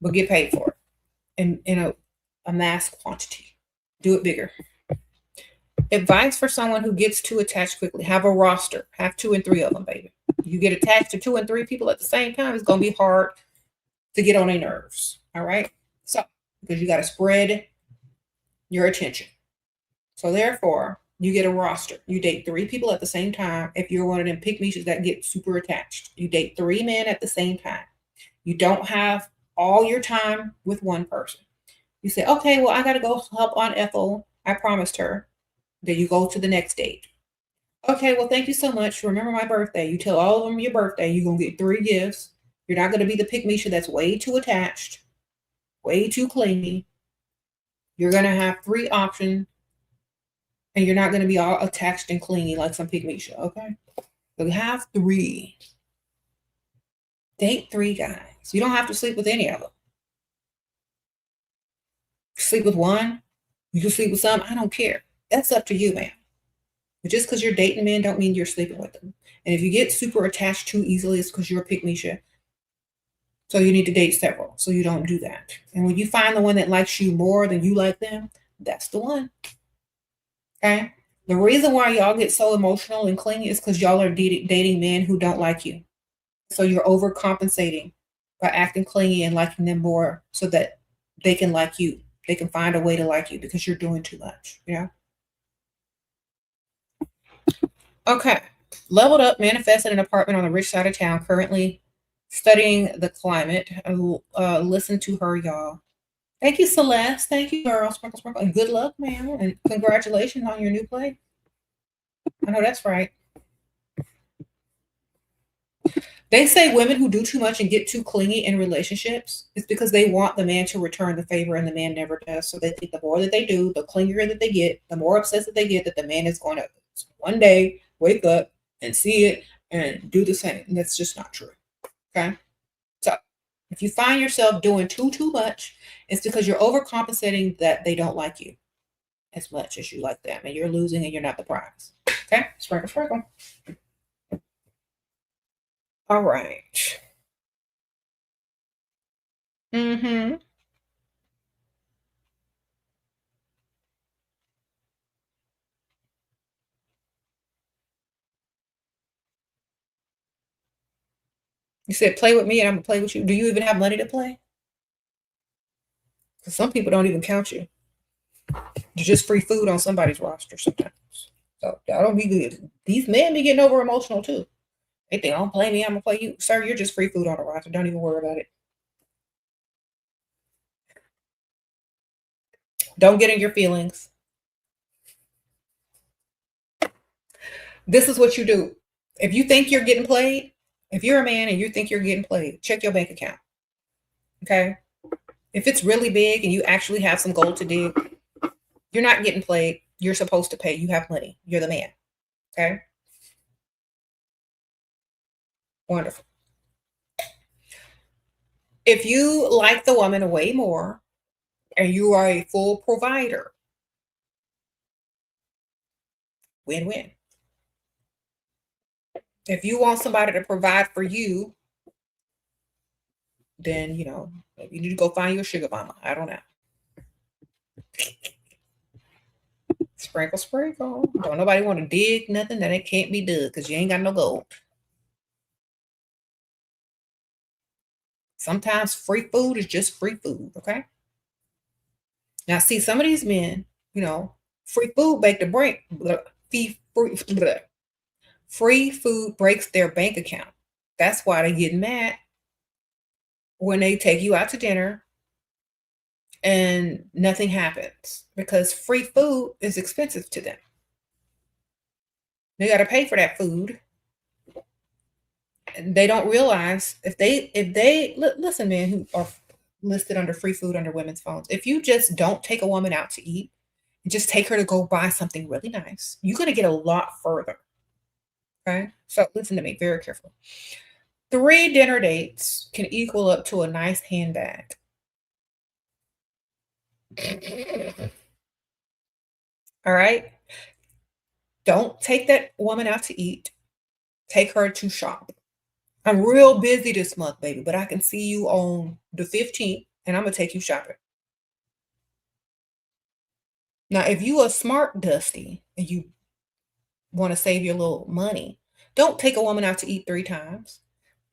[SPEAKER 1] But get paid for it in a mass quantity. Do it bigger. Advice for someone who gets too attached quickly. Have a roster. Have 2 and 3 of them, baby. You get attached to 2 and 3 people at the same time, it's going to be hard to get on their nerves. All right? So, because you got to spread your attention. So therefore, you get a roster. You date 3 people at the same time. If you're one of them pick-me's that get super attached, you date 3 men at the same time. You don't have all your time with one person. You say, okay, well, I got to go help on Ethel. I promised her. Then you go to the next date. Okay, well, thank you so much. Remember my birthday. You tell all of them your birthday. You're going to get 3 gifts. You're not going to be the pick-me that's way too attached, way too clingy. You're going to have 3 options. And you're not going to be all attached and clingy like some pick-me, okay? So have 3. Date 3 guys. You don't have to sleep with any of them. Sleep with one. You can sleep with some. I don't care. That's up to you, man. But just because you're dating men don't mean you're sleeping with them. And if you get super attached too easily, it's because you're a pick-me. So you need to date several so you don't do that. And when you find the one that likes you more than you like them, that's the one. Okay? The reason why y'all get so emotional and clingy is because y'all are dating men who don't like you. So you're overcompensating by acting clingy and liking them more so that they can like you. They can find a way to like you because you're doing too much, you know? Okay. Leveled up, manifested an apartment on the rich side of town, currently studying the climate. Listen to her, y'all. Thank you, Celeste. Thank you, girl. Sprinkle, sprinkle. And good luck, man. And congratulations on your new place. I know that's right. They say women who do too much and get too clingy in relationships is because they want the man to return the favor and the man never does. So they think the more that they do, the clingier that they get, the more obsessed that they get that the man is going to one day wake up and see it and do the same. And that's just not true. Okay. So if you find yourself doing too much, it's because you're overcompensating that they don't like you as much as you like them. And you're losing and you're not the prize. Okay. Sprinkle, sprinkle. All right. Mm-hmm. You said play with me and I'm gonna play with you. Do you even have money to play? Because some people don't even count you. You're just free food on somebody's roster sometimes. So y'all don't be good. These men be getting over emotional too. They think, don't play me, I'm gonna play you. Sir, you're just free food on a roster. Don't even worry about it. Don't get in your feelings. This is what you do. If you think you're getting played, if you're a man and you think you're getting played, check your bank account. Okay? If it's really big and you actually have some gold to dig, you're not getting played. You're supposed to pay. You have money. You're the man. Okay? Wonderful. If you like the woman way more and you are a full provider, win-win. If you want somebody to provide for you, then, you know, you need to go find your sugar mama. I don't know. Sprinkle, sprinkle. Don't nobody want to dig nothing that it can't be dug because you ain't got no gold. Sometimes free food is just free food, okay? Now, see, some of these men, you know, free food make the brain, Free food breaks their bank account. That's why they get mad when they take you out to dinner and nothing happens, because free food is expensive to them. They got to pay for that food. And they don't realize if they listen, man, who are listed under free food under women's phones. If you just don't take a woman out to eat, just take her to go buy something really nice, you're going to get a lot further. Okay. So listen to me very carefully. 3 dinner dates can equal up to a nice handbag. All right. Don't take that woman out to eat. Take her to shop. I'm real busy this month, baby, but I can see you on the 15th and I'm going to take you shopping. Now, if you a smart Dusty and you want to save your little money, don't take a woman out to eat 3 times.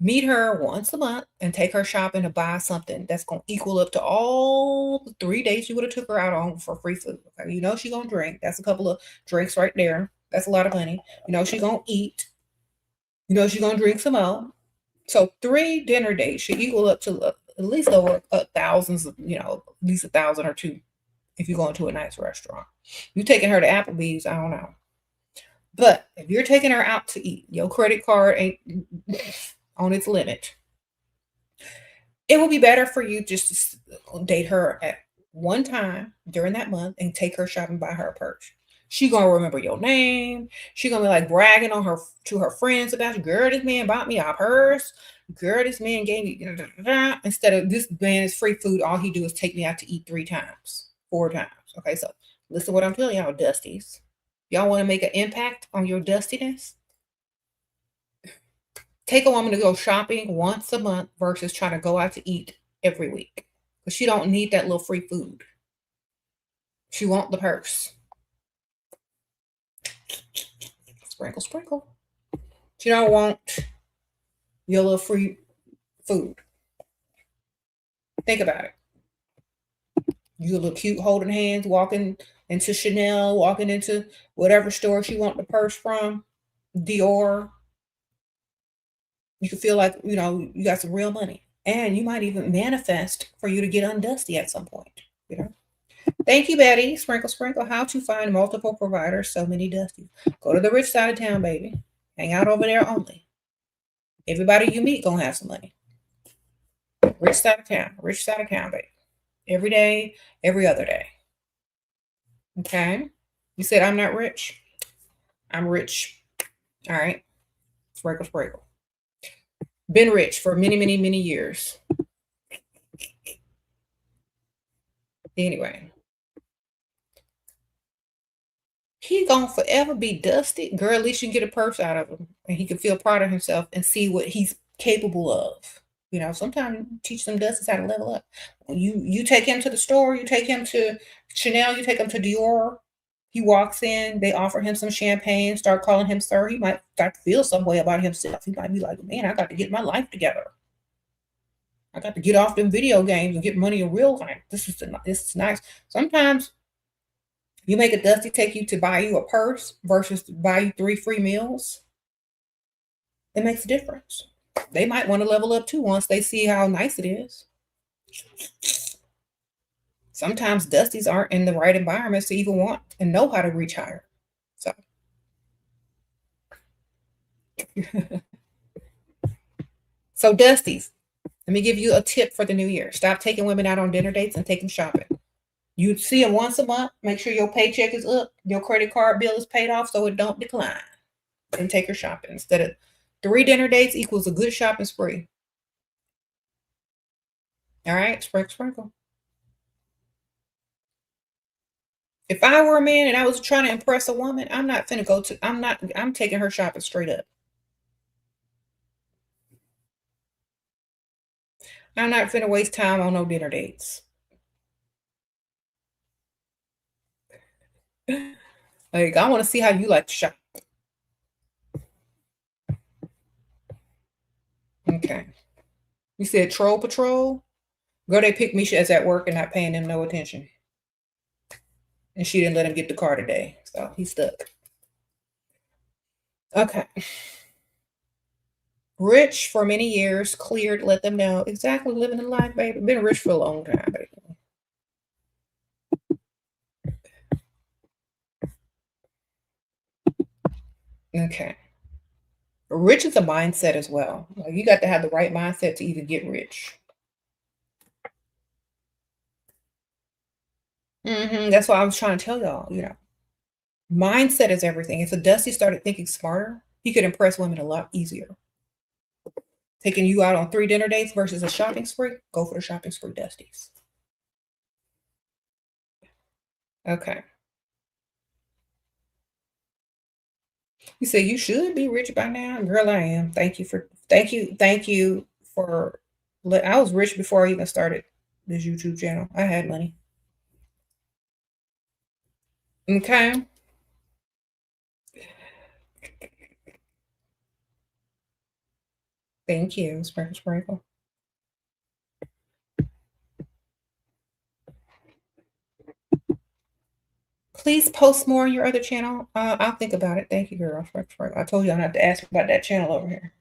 [SPEAKER 1] Meet her once a month and take her shopping to buy something that's going to equal up to all the 3 days you would have took her out on for free food. Okay? You know she going to drink. That's a couple of drinks right there. That's a lot of money. You know she going to eat. You know she going to drink some more. So 3 dinner dates should equal up to at least over thousands of, at least 1,000 or 2 if you're going to a nice restaurant. You taking her to Applebee's, I don't know. But if you're taking her out to eat, your credit card ain't on its limit. It will be better for you just to date her at one time during that month and take her shopping, buy her a purse. She gonna remember your name. She gonna be like bragging on her to her friends about you. Girl, this man bought me a purse. Girl, this man gave me instead of this man is free food. All he do is take me out to eat 3 times, 4 times. Okay, so listen to what I'm telling y'all, Dusties. Y'all want to make an impact on your dustiness? Take a woman to go shopping once a month versus trying to go out to eat every week. Because she don't need that little free food. She want the purse. Sprinkle, sprinkle. She don't want your little free food. Think about it. You look cute holding hands, walking into Chanel, walking into whatever store she want the purse from, Dior. You can feel like, you got some real money. And you might even manifest for you to get undusty at some point. Thank you, Betty. Sprinkle, sprinkle. How to find multiple providers, so many dusties. Go to the rich side of town, baby. Hang out over there only. Everybody you meet gonna have some money. Rich side of town, baby. Every day, every other day. Okay? You said I'm not rich? I'm rich. All right. Sprinkle, sprinkle. Been rich for many, many, many years. Anyway. He gonna forever be dusty. Girl, at least you can get a purse out of him. And he can feel proud of himself and see what he's capable of. Sometimes teach them dusties how to level up. You take him to the store, you take him to Chanel, you take him to Dior. He walks in, they offer him some champagne, start calling him sir. He might start to feel some way about himself. He might be like, man, I got to get my life together. I got to get off them video games and get money in real life. This is nice. Sometimes you make a dusty take you to buy you a purse versus to buy you 3 free meals. It makes a difference. They might want to level up too once they see how nice it is. Sometimes dusties aren't in the right environments to even want and know how to reach higher. So, so dusties, let me give you a tip for the new year. Stop taking women out on dinner dates and take them shopping. You see them once a month. Make sure your paycheck is up. Your credit card bill is paid off so it don't decline. And take her shopping. Instead of 3 dinner dates equals a good shopping spree. All right, sprinkle, sprinkle. If I were a man and I was trying to impress a woman, I'm taking her shopping straight up. I'm not finna waste time on no dinner dates. Like, I want to see how you like to shop. Okay. You said troll patrol? Girl, they picked me as at work and not paying them no attention. And she didn't let him get the car today. So he's stuck. Okay. Rich for many years, cleared, let them know. Exactly, living the life, baby. Been rich for a long time, baby. Okay. Rich is a mindset as well. Like, you got to have the right mindset to even get rich. That's why I was trying to tell y'all, mindset is everything. If a Dusty started thinking smarter, he could impress women a lot easier. Taking you out on 3 dinner dates versus a shopping spree, go for the shopping spree, Dusties. Okay. You say you should be rich by now. Girl, I am. Thank you for I was rich before I even started this YouTube channel. I had money. Okay. Thank you. Sprinkle sprinkle. Please post more on your other channel. I'll think about it. Thank you, girl. Sprinkle sprinkle. I told you I don't have to ask about that channel over here.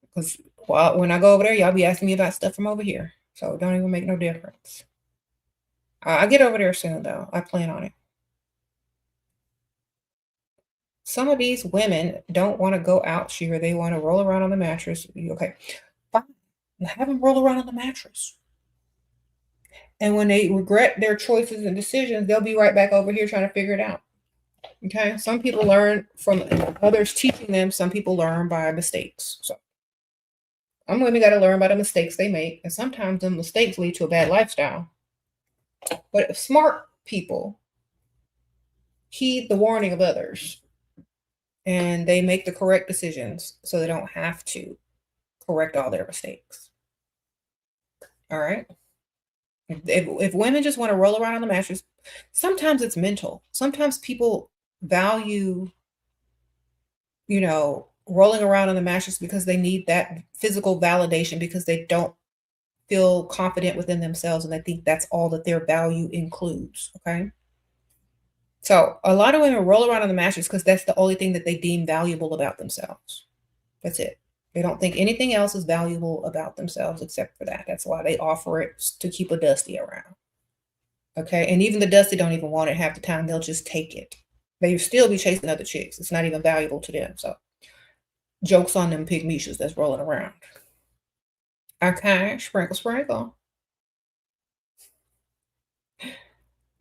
[SPEAKER 1] Because when I go over there, y'all be asking me about stuff from over here. So it don't even make no difference. I'll get over there soon, though. I plan on it. Some of these women don't want to go out, Shira. They want to roll around on the mattress. Okay, fine. Have them roll around on the mattress. And when they regret their choices and decisions, they'll be right back over here trying to figure it out. Okay. Some people learn from others teaching them. Some people learn by mistakes. So some women got to learn by the mistakes they make. And sometimes the mistakes lead to a bad lifestyle. But smart people heed the warning of others and they make the correct decisions so they don't have to correct all their mistakes. All right. If women just want to roll around on the mattress, sometimes it's mental. Sometimes people value, rolling around on the mattress because they need that physical validation because they don't feel confident within themselves and I think that's all that their value includes. Okay. So a lot of women roll around on the mattress because that's the only thing that they deem valuable about themselves. That's it. They don't think anything else is valuable about themselves except for that. That's why they offer it to keep a Dusty around. Okay. And even the Dusty don't even want it half the time. They'll just take it. They still be chasing other chicks. It's not even valuable to them. So jokes on them pygmishas that's rolling around. Okay. Sprinkle, sprinkle.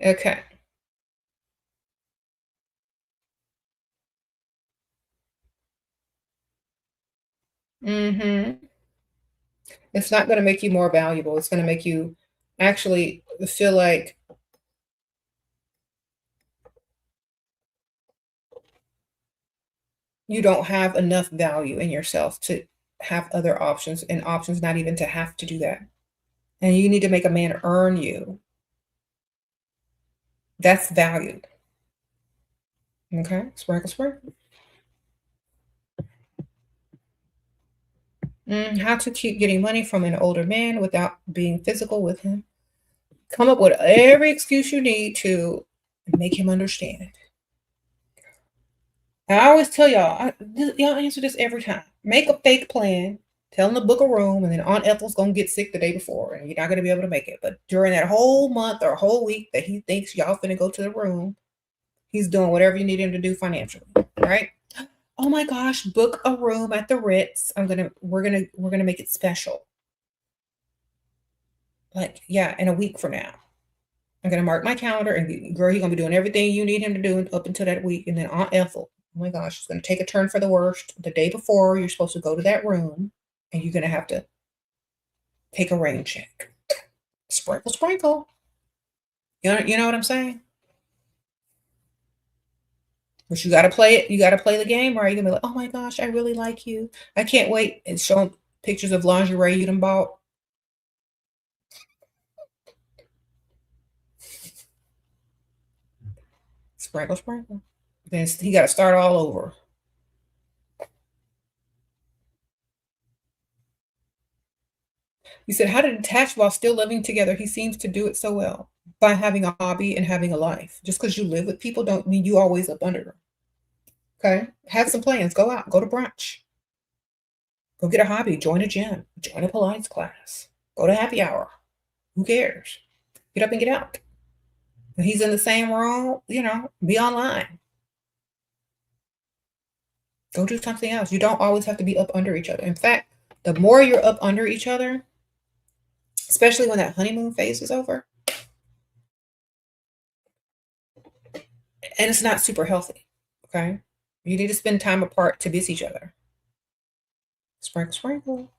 [SPEAKER 1] Okay. It's not going to make you more valuable. It's going to make you actually feel like you don't have enough value in yourself to have other options and options not even to have to do that. And you need to make a man earn you. That's valued. Okay. Sprinkle, sprinkle. How to keep getting money from an older man without being physical with him. Come up with every excuse you need to make him understand. I always tell y'all answer this every time. Make a fake plan, tell him to book a room, and then Aunt Ethel's gonna get sick the day before, and you're not gonna be able to make it. But during that whole month or whole week that he thinks y'all finna go to the room, he's doing whatever you need him to do financially, right? Oh my gosh, book a room at the Ritz. We're gonna make it special. Like, yeah, in a week from now. I'm gonna mark my calendar and girl, he's gonna be doing everything you need him to do up until that week. And then Aunt Ethel, oh my gosh, it's gonna take a turn for the worst. The day before, you're supposed to go to that room and you're gonna have to take a rain check. Sprinkle, sprinkle. You know what I'm saying? But you gotta play it, you gotta play the game, right? You're gonna be like, oh my gosh, I really like you. I can't wait and show him pictures of lingerie you done bought. Sprinkle, sprinkle. Then he gotta start all over. He said, how to detach while still living together. He seems to do it so well by having a hobby and having a life. Just because you live with people don't mean you always up under them. Okay. Have some plans. Go out. Go to brunch. Go get a hobby. Join a gym. Join a Pilates class. Go to happy hour. Who cares? Get up and get out. When he's in the same room, be online. Go do something else. You don't always have to be up under each other. In fact, the more you're up under each other, especially when that honeymoon phase is over, and it's not super healthy, okay? You need to spend time apart to miss each other. Sprinkle, sprinkle.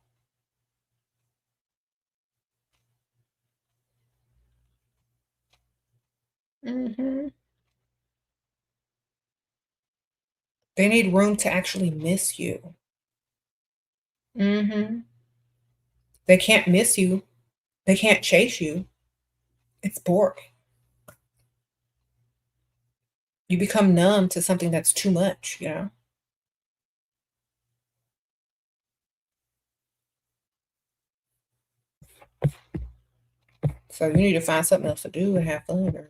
[SPEAKER 1] Hmm. They need room to actually miss you. Hmm. They can't miss you. They can't chase you. It's boring. You become numb to something that's too much. So you need to find something else to do and have fun.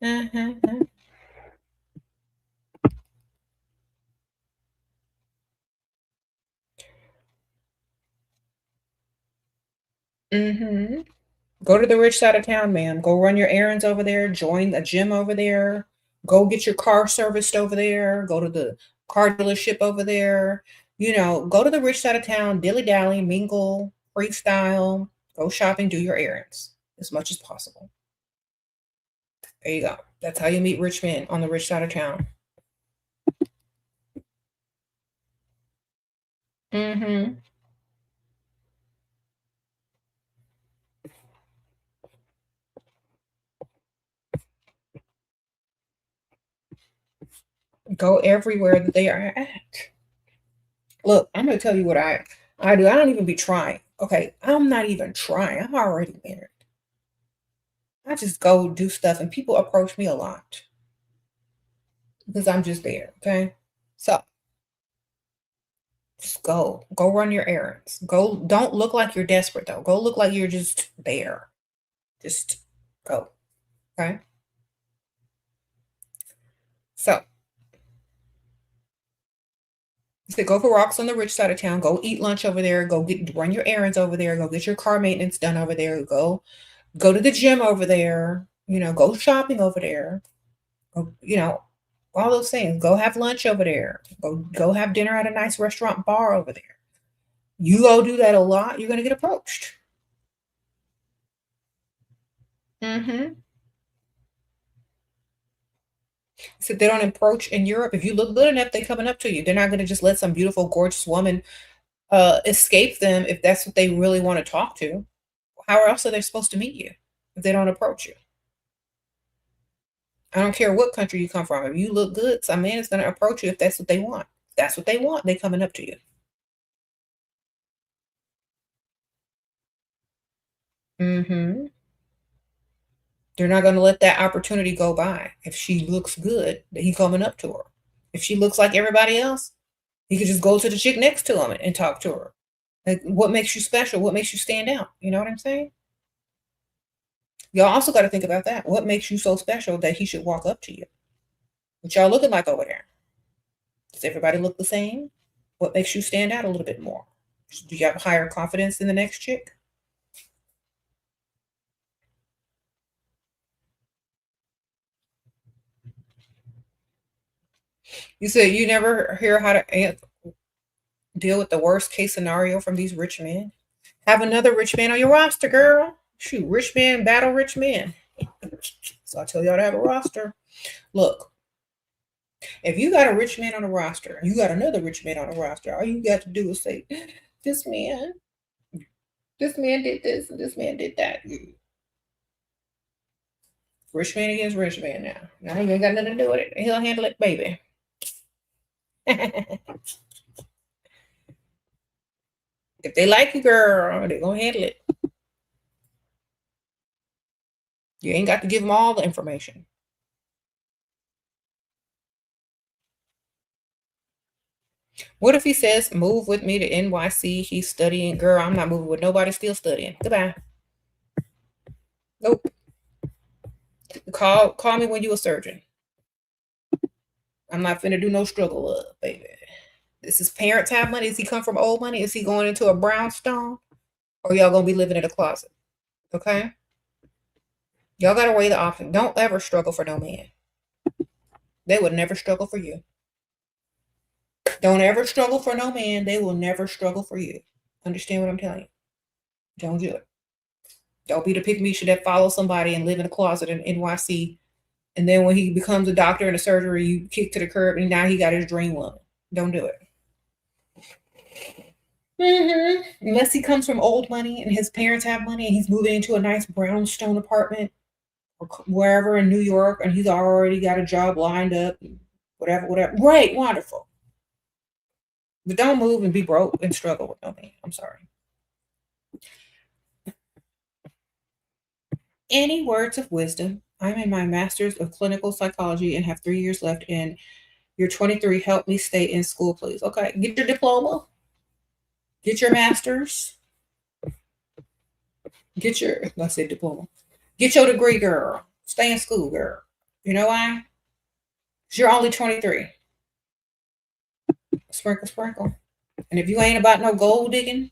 [SPEAKER 1] Mm-hmm. Mm-hmm. Go to the rich side of town, ma'am. Go run your errands over there. Join a gym over there. Go get your car serviced over there. Go to the car dealership over there. Go to the rich side of town, dilly dally, mingle, freestyle, go shopping, do your errands as much as possible. There you go. That's how you meet rich men on the rich side of town. Mm-hmm. Go everywhere that they are at. Look, I'm gonna tell you what I do. I don't even be trying. Okay, I'm not even trying. I'm already married. I just go do stuff, and people approach me a lot because I'm just there. Okay, so just go run your errands. Go. Don't look like you're desperate though. Go look like you're just there. Just go. Okay. So go for walks on the rich side of town. Go eat lunch over there. Run your errands over there. Go get your car maintenance done over there. Go to the gym over there. Go shopping over there. Go, all those things. Go have lunch over there. Go have dinner at a nice restaurant bar over there. You go do that a lot, you're gonna get approached. Mm-hmm. So if they don't approach in Europe, if you look good enough, they coming up to you. They're not gonna just let some beautiful, gorgeous woman escape them if that's what they really want to talk to. How else are they supposed to meet you if they don't approach you? I don't care what country you come from. If you look good, some man is gonna approach you if that's what they want. If that's what they want, they coming up to you. Mm-hmm. They're not going to let that opportunity go by. If she looks good, that he coming up to her. If she looks like everybody else, he could just go to the chick next to him and talk to her. Like, what makes you special? What makes you stand out? You know what I'm saying? Y'all also got to think about that. What makes you so special that he should walk up to you? What y'all looking like over there? Does everybody look the same? What makes you stand out a little bit more? Do you have higher confidence than the next chick? You said you never hear how to deal with the worst case scenario from these rich men. Have another rich man on your roster, girl. Shoot, rich men battle rich men. So I tell y'all to have a roster. Look, if you got a rich man on a roster, and you got another rich man on a roster, all you got to do is say, this man, this man did this, and this man did that. Rich man against rich man now. Now he ain't got nothing to do with it. He'll handle it, baby. If they like you, girl, they're gonna handle it. You ain't got to give them all the information. What if he says, move with me to NYC? He's studying. Girl, I'm not moving with nobody, still studying. Goodbye. Nope. Call me when you a surgeon. I'm not finna do no struggle up, baby. This is parents have money. Is he come from old money? Is he going into a brownstone? Or y'all gonna be living in a closet? Okay? Y'all gotta weigh the option. Don't ever struggle for no man. They would never struggle for you. Don't ever struggle for no man. They will never struggle for you. Understand what I'm telling you? Don't do it. Don't be the pick me that follow somebody and live in a closet in NYC. And then when he becomes a doctor in a surgery, you kick to the curb and now he got his dream woman. Don't do it. Unless he comes from old money and his parents have money and he's moving into a nice brownstone apartment or wherever in New York and he's already got a job lined up, whatever. Great, wonderful. But don't move and be broke and struggle with no man. I'm sorry. Any words of wisdom? I'm in my master's of clinical psychology and have 3 years left. And you're 23. Help me stay in school, please. Okay, get your diploma. Get your master's. Let's say diploma. Get your degree, girl. Stay in school, girl. You know why? Because you're only 23. Sprinkle, sprinkle. And if you ain't about no gold digging,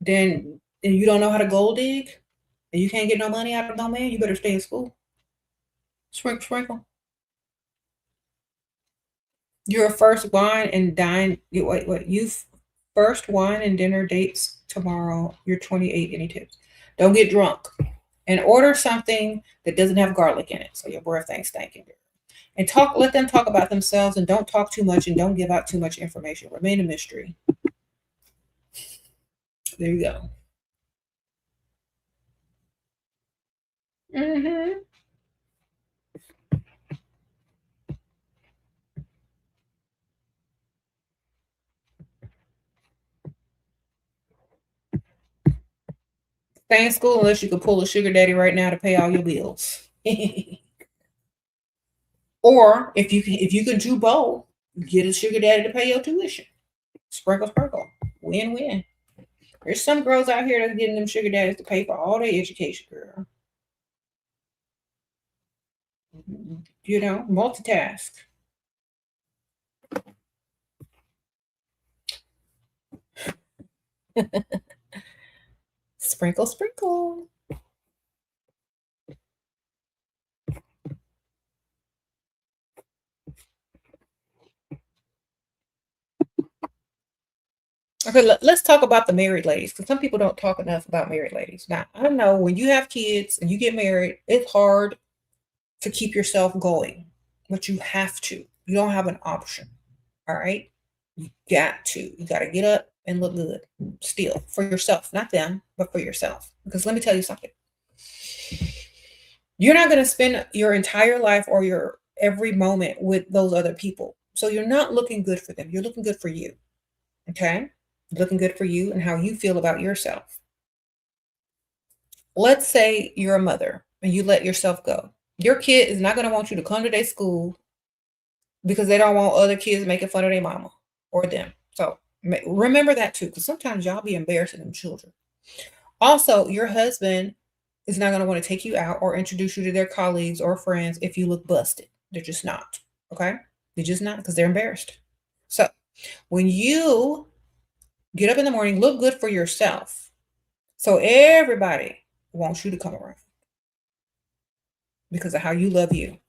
[SPEAKER 1] then and you don't know how to gold dig, and you can't get no money out of no man, you better stay in school. Sprinkle, sprinkle. Your first wine and dine. Wait. You first wine and dinner dates tomorrow. You're 28. Any tips? Don't get drunk and order something that doesn't have garlic in it, so your breath ain't stinking. And let them talk about themselves, and don't talk too much, and don't give out too much information. Remain a mystery. There you go. Stay in school unless you can pull a sugar daddy right now to pay all your bills. Or if you can do both, get a sugar daddy to pay your tuition. Sprinkle, sprinkle. Win-win. There's some girls out here that's getting them sugar daddies to pay for all their education, girl. You know, multitask. Sprinkle, sprinkle. Okay, let's talk about the married ladies because some people don't talk enough about married ladies. Now, I know when you have kids and you get married, it's hard to keep yourself going, but you have to. You don't have an option. All right. You got to. You got to get up and look good still for yourself, not them, but for yourself. Because let me tell you something. You're not going to spend your entire life or your every moment with those other people. So you're not looking good for them. You're looking good for you. Okay. Looking good for you and how you feel about yourself. Let's say you're a mother and you let yourself go. Your kid is not going to want you to come to their school because they don't want other kids making fun of their mama or them. So remember that too, because sometimes y'all be embarrassing them children. Also, your husband is not going to want to take you out or introduce you to their colleagues or friends if you look busted. They're just not. Okay? They're just not because they're embarrassed. So when you get up in the morning, look good for yourself. So everybody wants you to come around because of how you love you.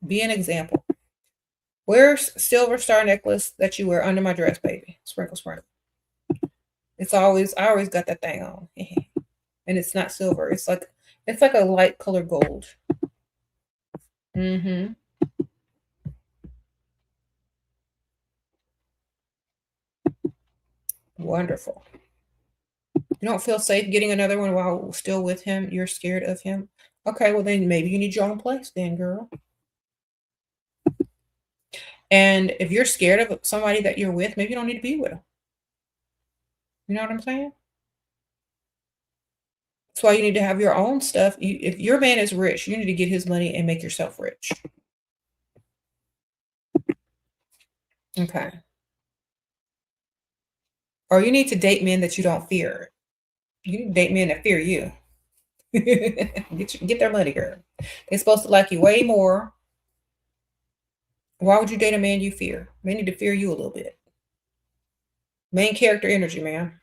[SPEAKER 1] Be an example. Wear silver star necklace that you wear under my dress, baby. Sprinkle, sprinkle. I always got that thing on. And it's not silver. It's like a light color gold. Wonderful. You don't feel safe getting another one while still with him? You're scared of him? Okay, well then maybe you need your own place then, girl. And if you're scared of somebody that you're with, maybe you don't need to be with them. You know what I'm saying? That's why you need to have your own stuff. If your man is rich, you need to get his money and make yourself rich. Okay. Or you need to date men that you don't fear. You need to date men that fear you. Get their money, girl. They're supposed to like you way more. Why would you date a man you fear? They need to fear you a little bit. Main character energy, man.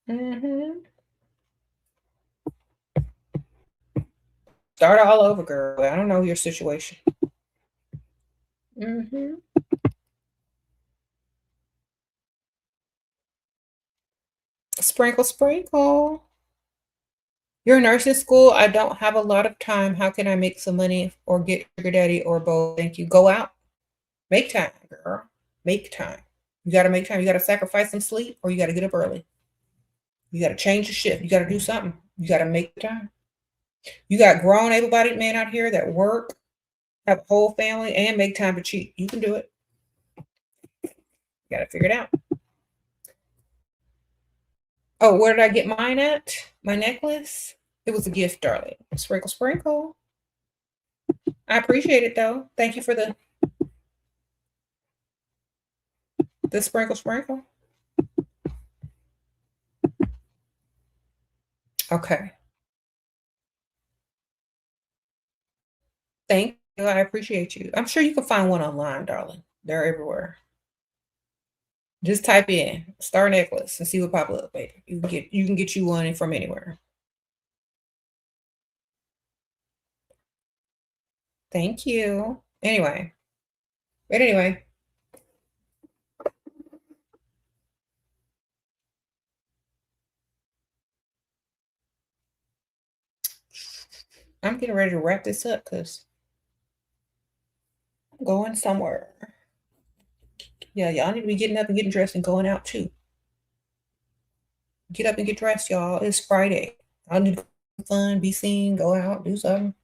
[SPEAKER 1] Hmm. Start all over, girl. I don't know your situation. Hmm. Sprinkle, sprinkle. You're in nursing school. I don't have a lot of time. How can I make some money or get sugar daddy or both? Thank you. Go out. Make time, girl. Make time. You got to make time. You got to sacrifice some sleep or you got to get up early. You got to change the shift. You got to do something. You got to make time. You got grown, able bodied men out here that work, have a whole family, and make time to cheat. You can do it. You got to figure it out. Oh, where did I get mine at? My necklace? It was a gift, darling. Sprinkle, sprinkle. I appreciate it, though. Thank you for the sprinkle, sprinkle. Okay. Thank you. I appreciate you. I'm sure you can find one online, darling. They're everywhere. Just type in star necklace and see what pop up, baby. You can get you one from anywhere. Thank you. Anyway, I'm getting ready to wrap this up because I'm going somewhere. Yeah, y'all need to be getting up and getting dressed and going out too. Get up and get dressed, y'all. It's Friday. I need to have fun, be seen, go out, do something.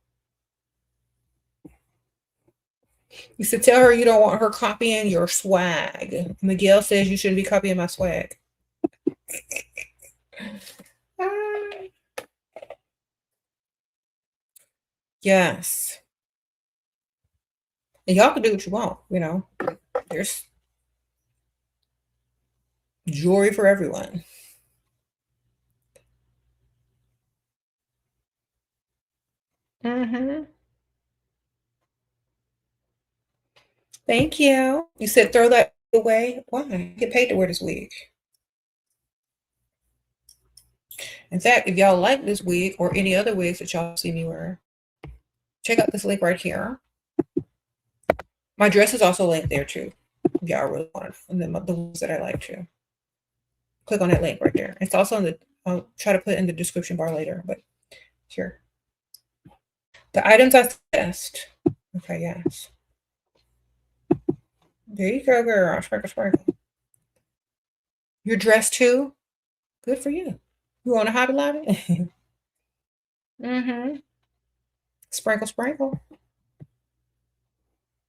[SPEAKER 1] You should tell her you don't want her copying your swag. Miguel says you shouldn't be copying my swag. Ah, yes. And y'all can do what you want. There's jewelry for everyone. Hmm. Thank you. You said throw that away. Why? Get paid to wear this wig. In fact, if y'all like this wig or any other wigs that y'all see me wear, check out this link right here. My dress is also linked there too. If y'all really want it. And then the ones that I like too. Click on that link right there. It's also in the, I'll try to put it in the description bar later, but sure. The items I suggest. Okay, yes. There you go, girl. Sprinkle, sprinkle. You're dressed too? Good for you. You want a Hobby Lobby? Mm-hmm. Sprinkle, sprinkle.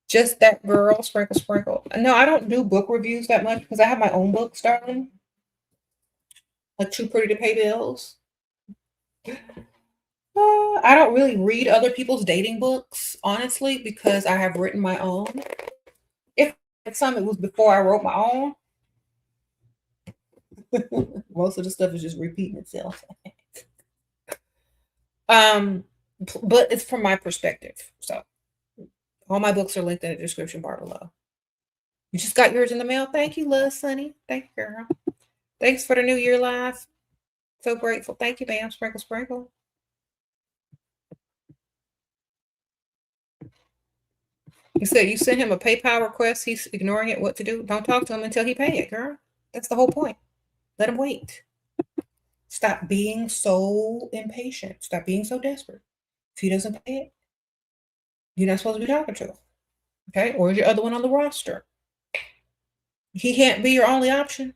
[SPEAKER 1] Just that girl, sprinkle, sprinkle. No, I don't do book reviews that much because I have my own books, darling. Like Too Pretty to Pay Bills. I don't really read other people's dating books, honestly, because I have written my own. If some, it was before I wrote my own. Most of the stuff is just repeating itself. Um, but it's from my perspective. So all my books are linked in the description bar below. You just got yours in the mail. Thank you, love, Sunny. Thank you, girl. Thanks for the New Year live. So grateful. Thank you, ma'am. Sprinkle, sprinkle. You said you sent him a PayPal request. He's ignoring it. What to do? Don't talk to him until he pay it, girl. That's the whole point. Let him wait. Stop being so impatient. Stop being so desperate. If he doesn't pay it, you're not supposed to be talking to him. Okay? Or is your other one on the roster? He can't be your only option.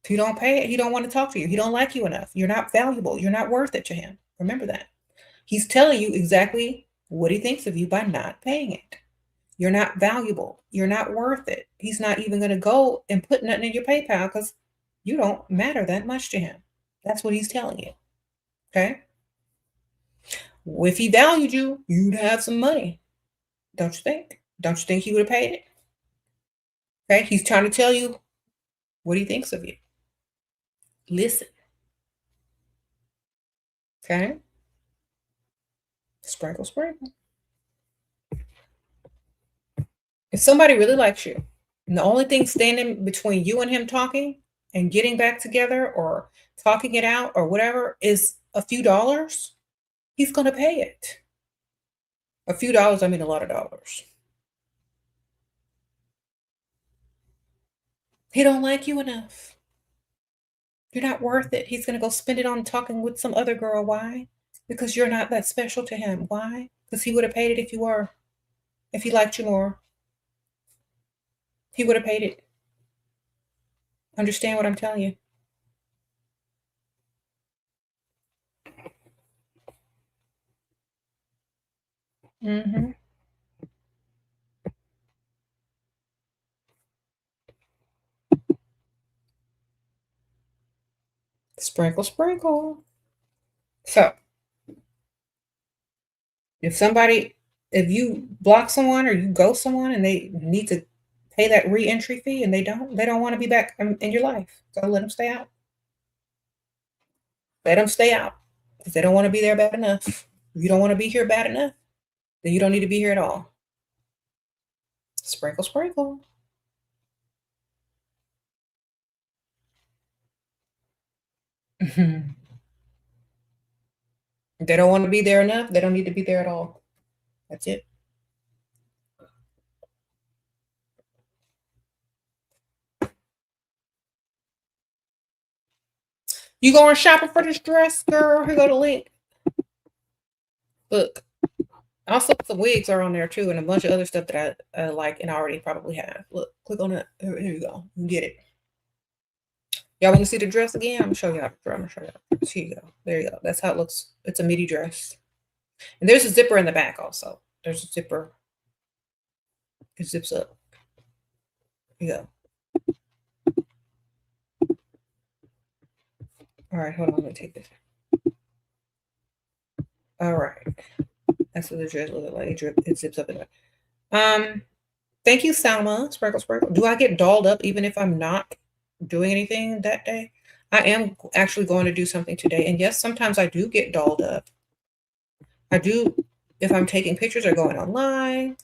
[SPEAKER 1] If you don't pay it, he don't want to talk to you. He don't like you enough. You're not valuable. You're not worth it to him. Remember that. He's telling you exactly what he thinks of you by not paying it. You're not valuable. You're not worth it. He's not even going to go and put nothing in your PayPal because you don't matter that much to him. That's what he's telling you. Okay? If he valued you, you'd have some money. Don't you think? Don't you think he would have paid it? Okay? He's trying to tell you what he thinks of you. Listen. Okay? Sprinkle, sprinkle. If somebody really likes you, and the only thing standing between you and him talking and getting back together or talking it out or whatever is a few dollars, he's going to pay it. A few dollars, I mean a lot of dollars. He don't like you enough. You're not worth it. He's going to go spend it on talking with some other girl. Why? Because you're not that special to him. Why? Because he would have paid it if you were. If he liked you more, he would have paid it. Understand what I'm telling you? Mm-hmm. Sprinkle, sprinkle. So, if you block someone or you ghost someone and they need to pay that re-entry fee and they don't want to be back in your life. So let them stay out. Let them stay out because they don't want to be there bad enough. If you don't want to be here bad enough, then you don't need to be here at all. Sprinkle, sprinkle. They don't want to be there enough. They don't need to be there at all. That's it. You going shopping for this dress, girl? Here go the link. Look. Also, some wigs are on there too, and a bunch of other stuff that I like and I already probably have. Look, click on it. Here you go. You get it. Y'all want to see the dress again? I'm gonna show you how. I'm gonna show you. Here you go. There you go. That's how it looks. It's a midi dress, and there's a zipper in the back also. There's a zipper. It zips up. Here you go. All right, hold on. Let me take this. All right, that's what the dress looks like. It zips up in there. Thank you, Salma. Sprinkle, sprinkle. Do I get dolled up even if I'm not doing anything that day? I am actually going to do something today. And yes, sometimes I do get dolled up. I do if I'm taking pictures or going online.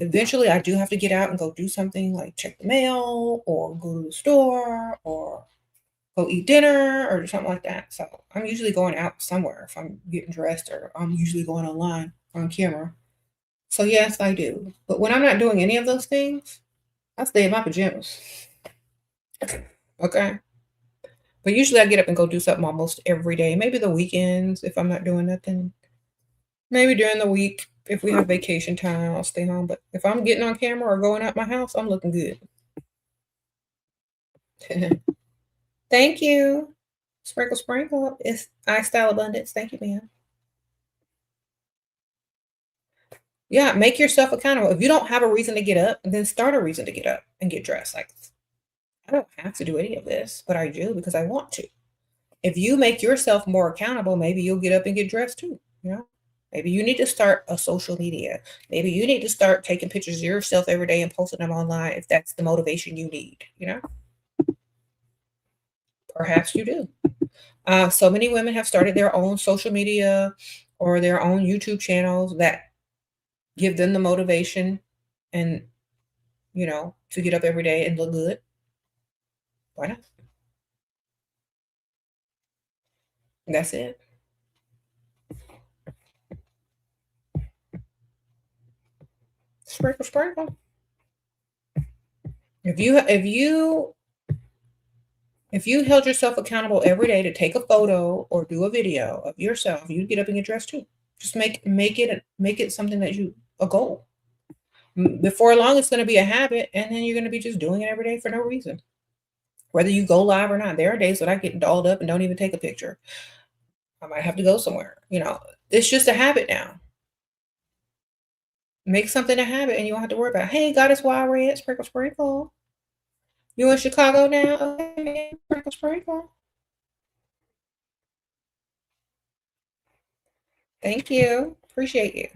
[SPEAKER 1] Eventually, I do have to get out and go do something like check the mail or go to the store or go eat dinner or something like that. So I'm usually going out somewhere if I'm getting dressed or I'm usually going online on camera. So yes, I do. But when I'm not doing any of those things, I stay in my pajamas. Okay. But usually I get up and go do something almost every day. Maybe the weekends if I'm not doing nothing. Maybe during the week if we have vacation time, I'll stay home. But if I'm getting on camera or going out my house, I'm looking good. Thank you. Sprinkle, sprinkle. It's iStyle Abundance. Thank you, ma'am. Yeah, make yourself accountable. If you don't have a reason to get up, then start a reason to get up and get dressed. Like, I don't have to do any of this, but I do because I want to. If you make yourself more accountable, maybe you'll get up and get dressed too. You know, maybe you need to start a social media. Maybe you need to start taking pictures of yourself every day and posting them online if that's the motivation you need. You know, perhaps you do. So many women have started their own social media or their own YouTube channels that give them the motivation and, to get up every day and look good. Why not? That's it. Sprinkle, sprinkle. If you held yourself accountable every day to take a photo or do a video of yourself, you'd get up and get dressed too. Just make it something that a goal. Before long, it's going to be a habit, and then you're going to be just doing it every day for no reason. Whether you go live or not, there are days that I get dolled up and don't even take a picture. I might have to go somewhere. It's just a habit now. Make something a habit, and you don't have to worry about. Hey, Goddess Wild Red, sprinkle, sprinkle. You in Chicago now? Okay, man, sprinkle, sprinkle. Thank you. Appreciate you.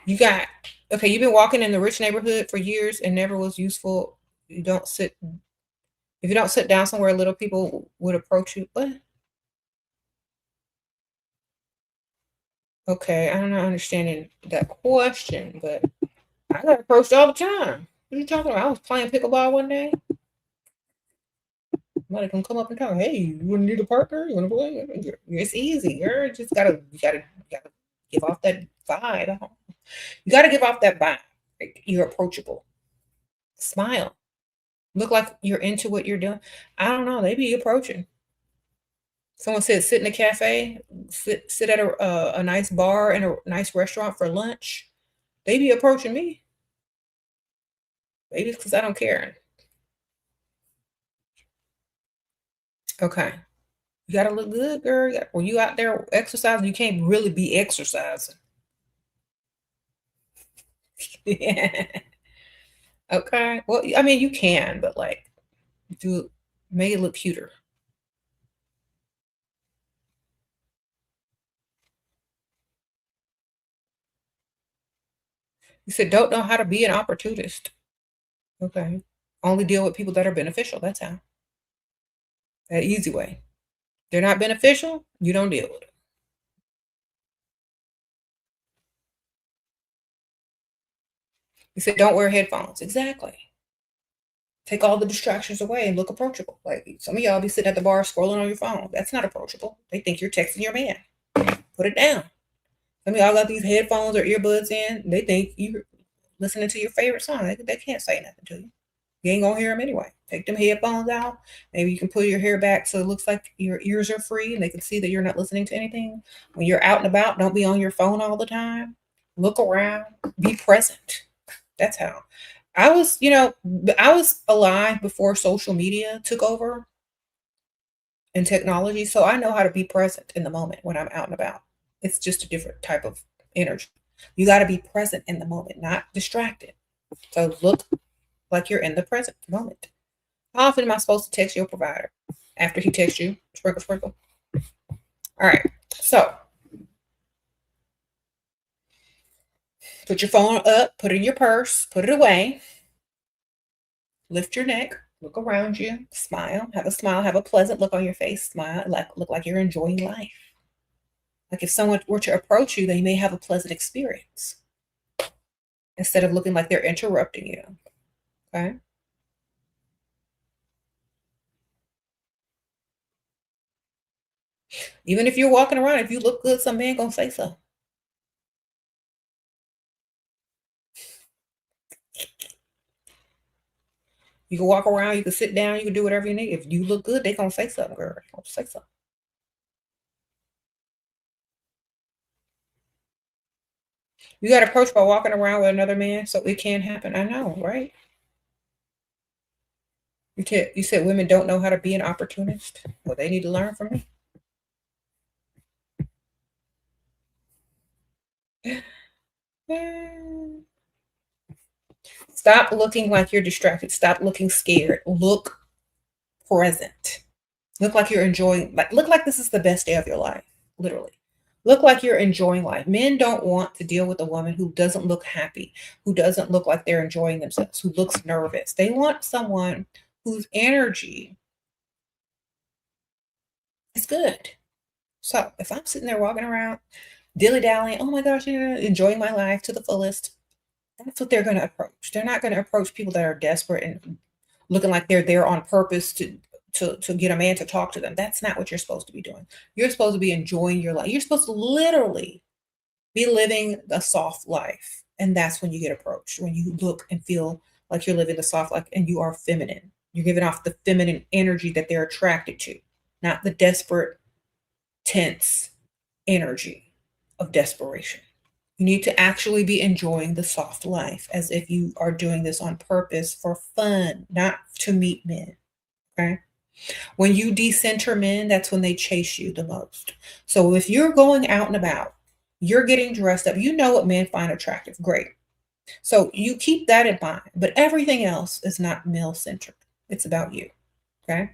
[SPEAKER 1] You got Okay, you've been walking in the rich neighborhood for years and never was useful. You don't sit if you don't sit down somewhere, little people would approach you. What? Okay, I'm not understanding that question, but I got approached all the time. What are you talking about? I was playing pickleball one day. Somebody can come up and talk. Hey, you want to need a partner? You want to play? It's easy. You gotta give off that vibe. You gotta give off that vibe. Like, you're approachable. Smile. Look like you're into what you're doing. I don't know. They be approaching. Someone said sit in a cafe, sit at a nice bar in a nice restaurant for lunch. They be approaching me. Maybe it's because I don't care. Okay. You gotta look good, girl. When you out there exercising, you can't really be exercising. Yeah. Okay. Well, I mean, you can, but like, do make it look cuter. You said don't know how to be an opportunist. Okay. Only deal with people that are beneficial. That's how. That easy way. They're not beneficial, you don't deal with it. You said don't wear headphones. Exactly. Take all the distractions away and look approachable. Like some of y'all be sitting at the bar scrolling on your phone. That's not approachable. They think you're texting your man. Put it down. Some of y'all got these headphones or earbuds in. They think you're listening to your favorite song. They can't say nothing to you. You ain't gonna hear them anyway. Take them headphones out. Maybe you can pull your hair back so it looks like your ears are free and they can see that you're not listening to anything. When you're out and about, don't be on your phone all the time. Look around. Be present. That's how. I was alive before social media took over and technology, so I know how to be present in the moment when I'm out and about. It's just a different type of energy. You got to be present in the moment, not distracted. So look like you're in the present moment. How often am I supposed to text your provider after he texts you? Sprinkle, sprinkle. All right. So put your phone up, put it in your purse, put it away, lift your neck, look around you, smile, have a pleasant look on your face, smile, like look like you're enjoying life. Like if someone were to approach you, they may have a pleasant experience instead of looking like they're interrupting you. Okay. Even if you're walking around, if you look good, some man gonna say so. You can walk around, you can sit down, you can do whatever you need. If you look good, they gonna say something, girl. They gonna say something. You got approached by walking around with another man, so it can happen. I know, right? You said women don't know how to be an opportunist. Well, they need to learn from me. Stop looking like you're distracted. Stop looking scared. Look present. Look like you're enjoying, like, look like this is the best day of your life, literally. Look like you're enjoying life. Men don't want to deal with a woman who doesn't look happy, who doesn't look like they're enjoying themselves, who looks nervous. They want someone whose energy is good. So if I'm sitting there walking around, dilly dallying, oh my gosh, yeah, enjoying my life to the fullest, that's what they're going to approach. They're not going to approach people that are desperate and looking like they're there on purpose to get a man to talk to them. That's not what you're supposed to be doing. You're supposed to be enjoying your life. You're supposed to literally be living a soft life. And that's when you get approached, when you look and feel like you're living the soft life and you are feminine. You're giving off the feminine energy that they're attracted to, not the desperate, tense energy of desperation. You need to actually be enjoying the soft life as if you are doing this on purpose for fun, not to meet men. Okay. When you decenter men, that's when they chase you the most. So if you're going out and about, you're getting dressed up, you know what men find attractive. Great. So you keep that in mind. But everything else is not male centric. It's about you. Okay.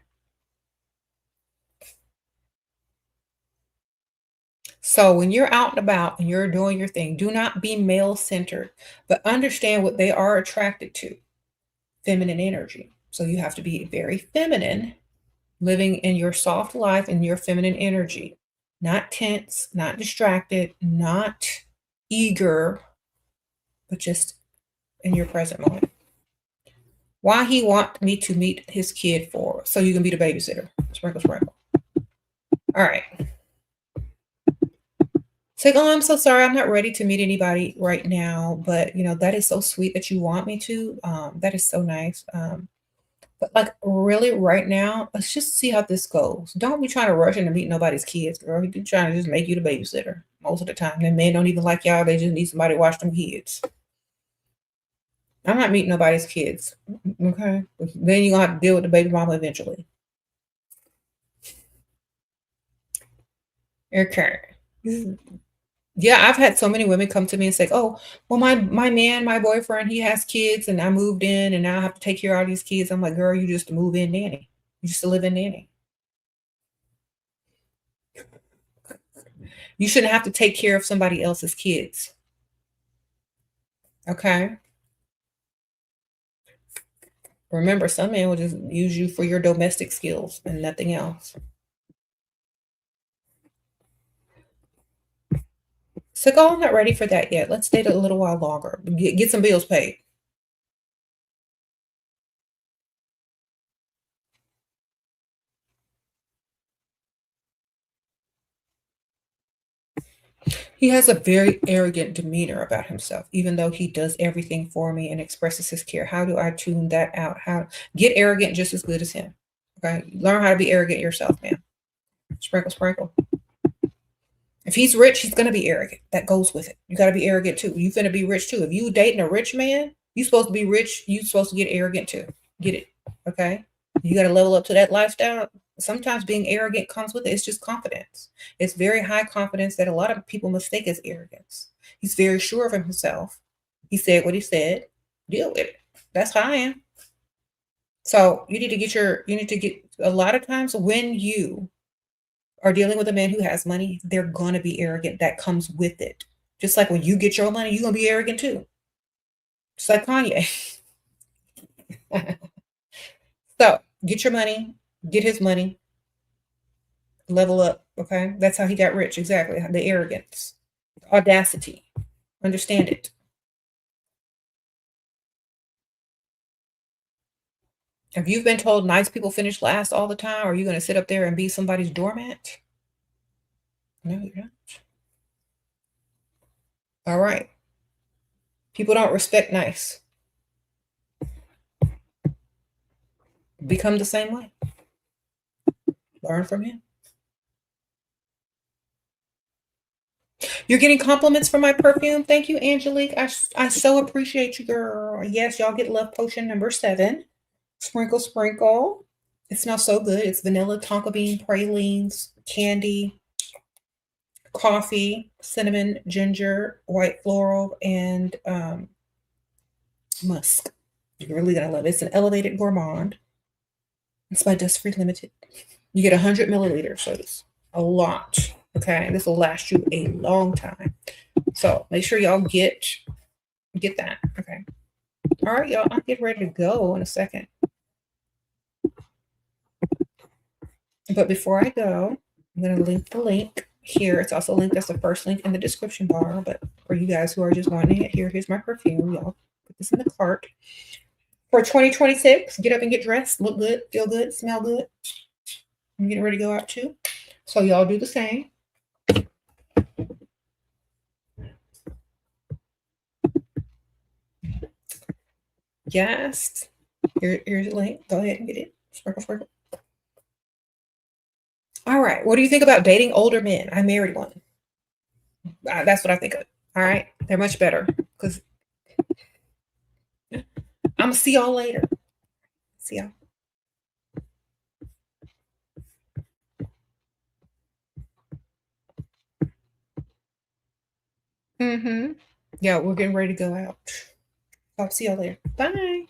[SPEAKER 1] So when you're out and about and you're doing your thing, do not be male centered, but understand what they are attracted to, feminine energy. So you have to be very feminine, living in your soft life and your feminine energy, not tense, not distracted, not eager, but just in your present moment. Why he want me to meet his kid for? So you can be the babysitter. Sprinkle, sprinkle. All right. It's like, oh, I'm so sorry. I'm not ready to meet anybody right now, but that is so sweet that you want me to. That is so nice. But like really right now, let's just see how this goes. Don't be trying to rush in to meet nobody's kids, girl. He be trying to just make you the babysitter most of the time. And men don't even like y'all. They just need somebody to watch them kids. I'm not meeting nobody's kids. Okay. Then you're gonna have to deal with the baby mama eventually. Okay. Yeah, I've had so many women come to me and say, "Oh, well, my man, my boyfriend, he has kids, and I moved in, and now I have to take care of all these kids." I'm like, "Girl, you just a move in nanny. You just a live in nanny. You shouldn't have to take care of somebody else's kids." Okay. Remember, some men will just use you for your domestic skills and nothing else. So, go, I'm not ready for that yet. Let's date a little while longer. Get some bills paid. He has a very arrogant demeanor about himself, even though he does everything for me and expresses his care. How do I tune that out? How get arrogant just as good as him? Okay, learn how to be arrogant yourself, man. Sprinkle, sprinkle. If he's rich, he's gonna be arrogant. That goes with it. You got to be arrogant too. You finna be rich too. If you dating a rich man, you supposed to be rich. You supposed to get arrogant too. Get it? Okay. You got to level up to that lifestyle. Sometimes being arrogant comes with it. It's just confidence. It's very high confidence that a lot of people mistake as arrogance. He's very sure of himself. He said what he said. Deal with it. That's how I am. So you need to get a lot of times when you are dealing with a man who has money, they're gonna be arrogant. That comes with it. Just like when you get your money, you're gonna be arrogant too. Just like Kanye. So get your money, get his money, level up. Okay. That's how he got rich. Exactly. The arrogance, the audacity. Understand it. If you've been told nice people finish last all the time, are you gonna sit up there and be somebody's doormat? No, you're not. All right. People don't respect nice. Become the same way. Learn from him. You're getting compliments for my perfume. Thank you, Angelique. I so appreciate you, girl. Yes, y'all get love potion number 7. Sprinkle, sprinkle. It smells so good. It's vanilla, tonka bean, pralines, candy, coffee, cinnamon, ginger, white floral, and musk. You're really gonna love it. It's an elevated gourmand. It's by Dust Free Limited. You get 100 milliliters, so it's a lot. Okay, this will last you a long time. So make sure y'all get that. Okay. All right, y'all. I'm getting ready to go in a second. But before I go, I'm going to link the link here. It's also linked as the first link in the description bar. But for you guys who are just wanting it, here's my perfume. Y'all put this in the cart. For 2026, get up and get dressed, look good, feel good, smell good. I'm getting ready to go out too. So y'all do the same. Yes. Here's the link. Go ahead and get it. Sprinkle, sprinkle. All right. What do you think about dating older men? I married one. That's what I think of. All right. They're much better because I'm going to see y'all later. See y'all. Yeah, we're getting ready to go out. I'll see y'all later. Bye.